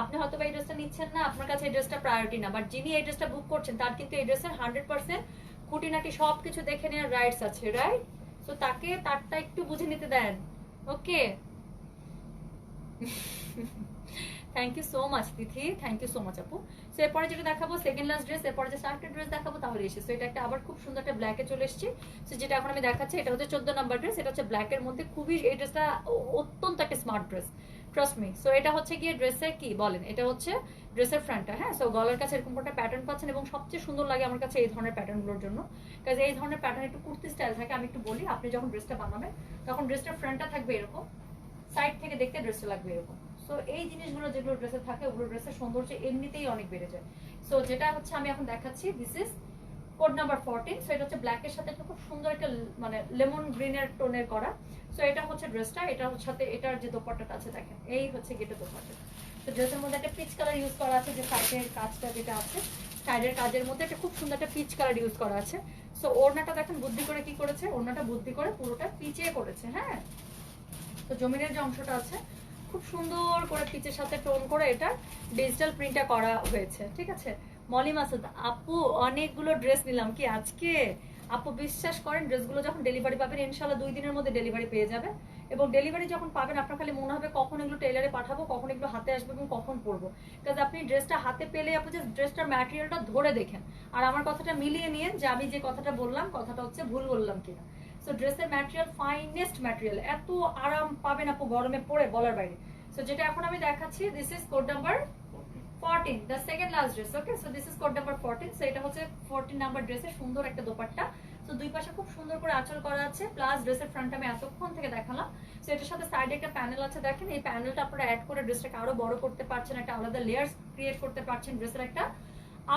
আপনি হয়তো এই ড্রেসটা নিচ্ছেন না, আপনার কাছে এই ড্রেসটা প্রায়োরিটি না, বাট যিনি এই ড্রেসটা বুক করছেন তার কিন্তু এই ড্রেসের 100% খুঁটিনাটি সবকিছু দেখে নেওয়ার রাইটস আছে, রাইট। সো তাকে তারটা একটু বুঝে নিতে দেন, okay. Thank you so much Tithi, thank you so much আপু। সো এরপরে যেটা দেখাবো সেকেন্ড লাস্ট ড্রেস, এরপরে যে চারটে ড্রেস দেখাবো তাহলে এসে। সো এটা একটা আবার খুব সুন্দর একটা ব্ল্যাকে চলে এসেছি। সো যেটা এখন আমি দেখাচ্ছি এটা হচ্ছে 14 নাম্বার ড্রেস। এটা হচ্ছে ব্ল্যাকের মধ্যে খুবই, এই ড্রেসটা অত্যন্ত একটা smart dress, trust me. So এটা হচ্ছে গিয়ে ড্রেসের কি বলেন, এটা হচ্ছে ড্রেসের ফ্রন্টটা, হ্যাঁ। সো গলার কাছে এরকম একটা প্যাটার্ন পাচ্ছেন, এবং সবচেয়ে সুন্দর লাগে আমার কাছে এই ধরনের প্যাটার্নগুলোর জন্য, কারণ এই ধরনের প্যাটার্ন একটু কুর্তি স্টাইল থাকে। আমি একটু বলি, আপনি যখন ড্রেসটা বানাবেন তখন ড্রেসটার ফ্রন্টটা থাকবে এরকম, সাইড থেকে দেখতে ড্রেসটা লাগবে এরকম। সো এই জিনিসগুলো যেগুলো ড্রেসে থাকে ওগুলো ড্রেসের সৌন্দর্য এমনিতেই অনেক বেড়ে যায়। সো যেটা হচ্ছে আমি এখন দেখাচ্ছি, this is code number 14। So এটা হচ্ছে ব্ল্যাকের সাথে একটা খুব সুন্দর একটা মানে লেমন গ্রিনের টোনের করা। সো এটা হচ্ছে ড্রেসটা, এটার সাথে এটার যে দোপাট্টাটা আছে দেখেন, এই হচ্ছে গেটে দোপাট্টা। তো ড্রেসের মধ্যে একটা পিচ কালার ইউজ করা আছে, যে সাইডের কাজটা যেটা আছে, সাইডের কাজের মধ্যে একটা খুব সুন্দর একটা পিচ কালার ইউজ করা আছে। সো ওড়নাটা দেখেন বুদ্ধি করে কি করেছে, ওড়নাটা বুদ্ধি করে পুরোটা পিচে করেছে, হ্যাঁ। তো জমিনের যে অংশটা আছে খুব সুন্দর করে পিচের সাথে টোন করে এটা ডিজিটাল প্রিন্টটা করা হয়েছে, ঠিক আছে। মলি মাসুদ আপু অনেকগুলো ড্রেস নিলাম কি আজকে। আপু বিশ্বাস করেন, ড্রেসগুলো যখন ডেলিভারি পাবেন ইনশাল্লাহ 2 দিনের মধ্যে ডেলিভারি পেয়ে যাবে। এবং ডেলিভারি যখন পাবেন আপনার খালি মনে হবে কখন এগুলো টেলারে পাঠাবো, কখন এগুলো হাতে আসবে এবং কখন পরবো। কারণ আপনি ড্রেসটা হাতে পেলে আপনি যে ড্রেসটার ম্যাটেরিয়ালটা ধরে দেখেন, আর আমার কথাটা মিলিয়ে নিয়েন যে আমি যে কথাটা বললাম কথাটা হচ্ছে ভুল বললাম কিনা। সো ড্রেসের ম্যাটেরিয়াল ফাইনেস্ট ম্যাটেরিয়াল, এত আরাম পাবেন আপু গরমে পরে বলার বাইরে। সো যেটা এখন আমি দেখাচ্ছি, this is code number 14, the second last dress. Okay, so this is code number 14. So এটা হচ্ছে 14 নাম্বার ড্রেসের সুন্দর একটা দোপাট্টা। তো দুই পাশে খুব সুন্দর করে আঁচল করা আছে, প্লাস ড্রেসের ফ্রন্ট আমি এতক্ষণ থেকে দেখালাম। সো এটার সাথে সাইডে একটা প্যানেল আছে দেখেন, এই প্যানেলটা আপনারা অ্যাড করে ড্রেসটাকে আরো বড় করতে পারছেন, একটা আলাদা লেয়ার্স ক্রিয়েট করতে পারছেন, ড্রেসের একটা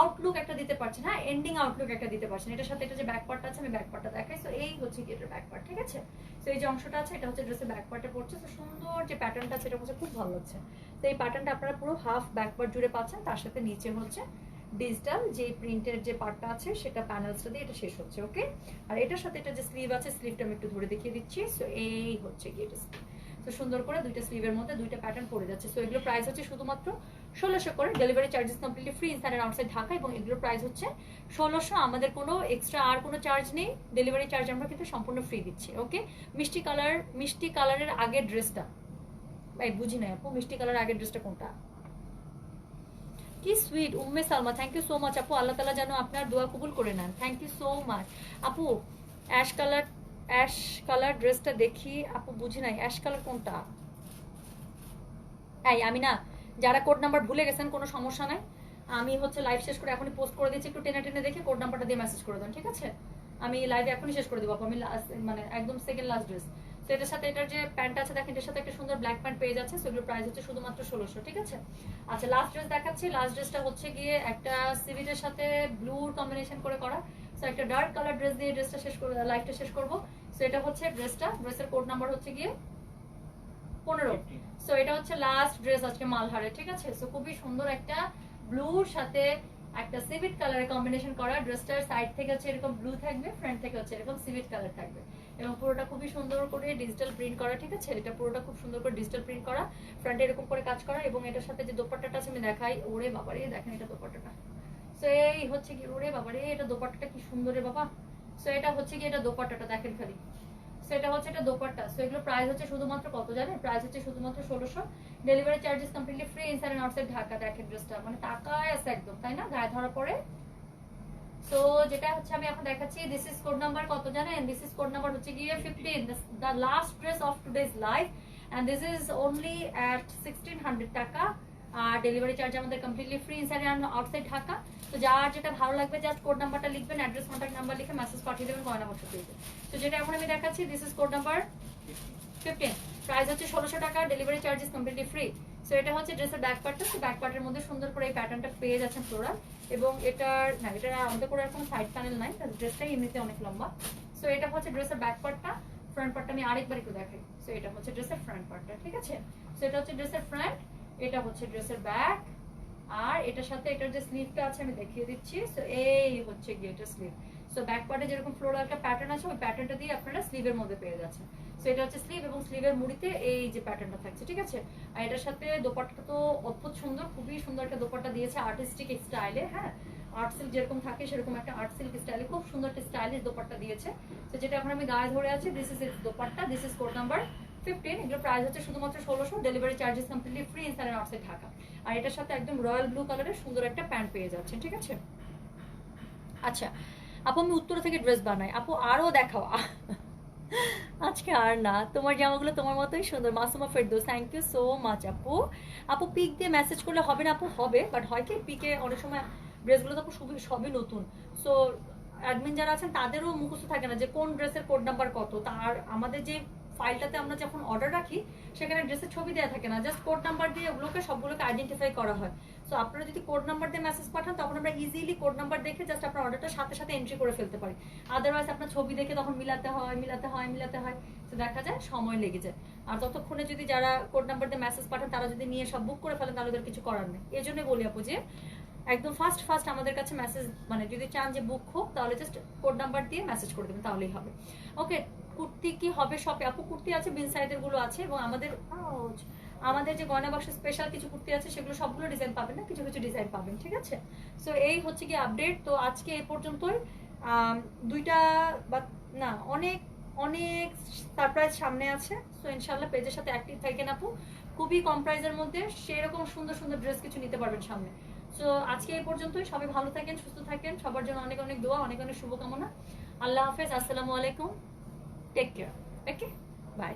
আউটলুক একটা দিতে পারছেন, হ্যাঁ, এন্ডিং আউটলুক একটা দিতে পারছেন। এটার সাথে এটা যে ব্যাক পার্টটা আছে আমি ব্যাক পার্টটা দেখাই। সো এই হচ্ছে কি এটার ব্যাক পার্ট, ঠিক আছে। সো এই যে অংশটা আছে এটা হচ্ছে ড্রেসের ব্যাক পার্টে পড়ছে। তো সুন্দর যে প্যাটার্নটা আছে এটা হচ্ছে খুব ভালো লাগছে। তো এই প্যাটার্নটা আপনারা পুরো হাফ ব্যাক পার্ট জুড়ে পাচ্ছেন, তার সাথে নিচে হচ্ছে ডিজিটাল যে প্রিন্টের যে পার্টটা আছে সেটা প্যানেলসটা দিয়ে এটা শেষ হচ্ছে, ওকে। আর এটার সাথে এটা যে স্লিভ আছে, স্লিভটা আমি একটু ধরে দেখিয়ে দিচ্ছি। সো এই হচ্ছে কি এটা স্লিভ। তো সুন্দর করে দুইটা স্লিভের মধ্যে দুইটা প্যাটার্ন পড়ে যাচ্ছে। সো এগুলো প্রাইস হচ্ছে শুধুমাত্র 1600 করে, delivery charges completely free inside and outside Dhaka. এবং এগুলোর প্রাইস হচ্ছে 1600, আমাদের কোনো এক্সট্রা আর কোনো চার্জ নেই, ডেলিভারি চার্জ আমরা কিন্তু সম্পূর্ণ ফ্রি দিচ্ছি, ওকে। মিষ্টি কালারের আগের ড্রেসটা ভাই বুঝি নাই আপু, মিষ্টি কালার আগের ড্রেসটা কোনটা, কি sweet Umme Salma, thank you so much আপু। আল্লাহ তাআলা যেন আপনার দোয়া কবুল করে নেন, থ্যাংক ইউ সো মাচ আপু। অ্যাশ কালার ড্রেসটা দেখি আপু, বুঝি নাই অ্যাশ কালার কোনটা। এই আমি না, যারা কোড নাম্বার ভুলে গেছেন কোনো সমস্যা নাই, আমি হচ্ছে লাইভ শেষ করে এখনই পোস্ট করে দিচ্ছি, একটু টেনে টেনে দেখে কোড নাম্বারটা দিয়ে মেসেজ করে দেন, ঠিক আছে। আমি লাইভ এখনই শেষ করে দেবো আপু, আমি মানে একদম সেকেন্ড লাস্ট ড্রেস। তো এটার সাথে এটার যে প্যান্ট আছে দেখেন, এটার সাথে একটা সুন্দর ব্ল্যাক প্যান্ট পেয়ে যাচ্ছে। সেগুলোর প্রাইস হচ্ছে শুধুমাত্র 1600, ঠিক আছে। আচ্ছা লাস্ট ড্রেস দেখাচ্ছি। লাস্ট ড্রেসটা হচ্ছে গিয়ে একটা সিভিটের সাথে ব্লুর কম্বিনেশন করে করা। সো একটা ডার্ক কালার ড্রেস দিয়ে ড্রেসটা শেষ করে লাইভটা শেষ করবো। সো এটা হচ্ছে ড্রেসটা, ড্রেসের কোড নাম্বার হচ্ছে গিয়ে 15। সো এটা হচ্ছে লাস্ট ড্রেস আজকে মালহারে, ঠিক আছে। সো খুবই সুন্দর একটা ব্লুর সাথে একটা সিভিট কালারের কম্বিনেশন করা। ড্রেসটার সাইড থেকে হচ্ছে এরকম ব্লু থাকবে, ফ্রন্ট থেকে হচ্ছে এরকম সিভিট কালার থাকবে, এবং পুরোটা খুবই সুন্দর করে ডিজিটাল প্রিন্ট করা, ঠিক আছে। এটা পুরোটা খুব সুন্দর করে ডিজিটাল প্রিন্ট করা, ফ্রন্টে এরকম করে কাজ করা। এবং এটার সাথে যে দোপাট্টাটা আছে আমি দেখাই, ওরে বাবারে দেখেন এটা দোপাট্টাটা। সো এই হচ্ছে কি, ওরে বাবারে এটা দোপাট্টাটা কি সুন্দর রে বাবা। সো এটা হচ্ছে কি এটা দোপাট্টাটা দেখেন খালি। সো এটা হচ্ছে এটা দোপাট্টা। সো এগুলো প্রাইস হচ্ছে শুধুমাত্র কত জানেন, প্রাইস হচ্ছে শুধুমাত্র 1600, delivery charges completely free inside and outside Dhaka. দেখেন ড্রেসটা মানে তাকায় আছে একদম, তাই না, গায়ে ধরা পড়ে সো যেটা হচ্ছে আমি এখন দেখাচ্ছি, দিস ইজ কোড নাম্বার কত জানেন? দিস ইজ কোড নাম্বার হচ্ছে গিয়ে 15, the last dress of today's live, and this is only at 1600 টাকা। আর ডেলিভারি চার্জ আমাদের completely free inside and outside Dhaka. তো যার যেটা ভালো লাগবে জাস্ট কোড নাম্বারটা লিখবেন, অ্যাড্রেস কন্ট্যাক্ট নাম্বার লিখে মেসেজ পাঠিয়ে দেবেন গয়না বক্স থেকে। তো যেটা এখন আমি দেখাচ্ছি, this is code number 15, price হচ্ছে 1600 টাকা, delivery charge is completely free. So এটা হচ্ছে ড্রেসের ব্যাক পার্টটা। তো ব্যাক পার্টের মধ্যে সুন্দর করে এই প্যাটার্নটা পেয়ে যাচ্ছেন ফ্লোরাল, এবং এটার না, এটার আমাদের করে কোনো সাইড প্যানেল নাই, ড্রেসটাই এমনিতে অনেক লম্বা। সো এটা হচ্ছে ড্রেসের ব্যাক পার্টটা। ফ্রন্ট পার্টটা আমি আরেকবার একটু দেখাই। সো এটা হচ্ছে ড্রেসের ফ্রন্ট পার্টটা, ঠিক আছে? সো এটা হচ্ছে ড্রেসের ফ্রন্ট, এটা হচ্ছে ড্রেসের ব্যাক, আর এটার সাথে এটার যে স্লিভটা আছে আমি দেখিয়ে দিচ্ছি। সো এই হচ্ছে গিয়ে এটা স্লিভ। সো ব্যাক পার্টে যেরকম ফ্লোরাল একটা প্যাটার্ন আছে, ওই প্যাটার্নটা দিয়ে আপনারা স্লিভের মধ্যে পেয়ে যাচ্ছেন। সো এটা হচ্ছে স্লিভ, এবং স্লিভের মুড়িতে এই যে প্যাটার্নটা থাকছে, ঠিক আছে? আর এটার সাথে দোপাট্টা তো অদ্ভুত সুন্দর, খুবই সুন্দর একটা দোপাট্টা দিয়েছে আর্টিস্টিক স্টাইলে। হ্যাঁ, আর্ট সিল্ক যেরকম থাকে সেরকম একটা আর্ট সিল্ক স্টাইলে খুব সুন্দর একটা স্টাইলিশ দোপাট্টা দিয়েছে। তো যেটা এখন আমি গায়ে ধরে আছি, this is its dupatta, this is code number 15। এগুলোর প্রাইস হচ্ছে শুধুমাত্র 1600, delivery charges completely free inside and outside Dhaka. আর এটার সাথে একদম রয়্যাল ব্লু কালারের সুন্দর একটা প্যান্ট পেয়ে যাচ্ছেন, ঠিক আছে? আচ্ছা আপু, আমি উত্তরা থেকে ড্রেস বানাই, আপু আরো দেখাও। আজকে আর না, তোমার জামাগুলো তোমার মতোই সুন্দর। Masuma Ferdous, thank you so much আপু। আপু পিক দিয়ে মেসেজ করলে হবে না আপু? হবে, বাট হয় কি পিকে অনেক সময় ড্রেসগুলো তো সবই নতুন। সো অ্যাডমিন যারা আছেন তাদেরও মুখস্থ থাকে না যে কোন ড্রেসের কোড নাম্বার কত। তার আমাদের যে ফাইলটাতে আমরা যখন অর্ডার রাখি সেখানে ড্রেসের ছবি দেওয়া থাকে না, জাস্ট কোড নাম্বার দিয়ে ওগুলোকে সবগুলোকে আইডেন্টিফাই করা হয়। সো আপনারা যদি কোড নাম্বার দিয়ে মেসেজ পাঠান তখন আমরা ইজিলি কোড নাম্বার দেখে জাস্ট আপনার অর্ডারটা সাথে সাথে এন্ট্রি করে ফেলতে পারি। আদারওয়াইজ আপনার ছবি দেখে তখন মিলাতে হয়, তো দেখা যায় সময় লেগে যায়। আর ততক্ষণে যদি যারা কোড নাম্বার দিয়ে মেসেজ পাঠান তারা যদি নিয়ে সব বুক করে ফেলেন তাহলে ওদের কিছু করার নেই। এই জন্যই বলি আপু যে একদম ফার্স্ট আমাদের কাছে মেসেজ, মানে যদি চান যে বুক হোক তাহলে জাস্ট কোড নাম্বার দিয়ে মেসেজ করে দেবেন, তাহলেই হবে। ওকে, কুর্তি কি হবে শপে? আপু কুর্তি আছে, বিন সাইডের গুলো আছে, এবং আমাদের যে গয়না বাক্স স্পেশাল কিছু কুর্তি আছে সেগুলো সবগুলো ডিজাইন পাবেন না, কিছু কিছু ডিজাইন পাবেন, ঠিক আছে? সো এই হচ্ছে কি আপডেট। তো আজকে এই পর্যন্তই। দুইটা বা না, অনেক অনেক সারপ্রাইজ সামনে আছে। সো ইনশাল্লাহ পেজের সাথে অ্যাক্টিভ থাকেন আপু, খুবই কম প্রাইসের মধ্যে সেরকম সুন্দর সুন্দর ড্রেস কিছু নিতে পারবেন সামনে। সো আজকে এই পর্যন্তই। সবাই ভালো থাকেন, সুস্থ থাকেন, সবার জন্য অনেক অনেক দোয়া, অনেক অনেক শুভকামনা। আল্লাহ হাফেজ, আসসালামু আলাইকুম, টেক কেয়ার, ওকে, বাই।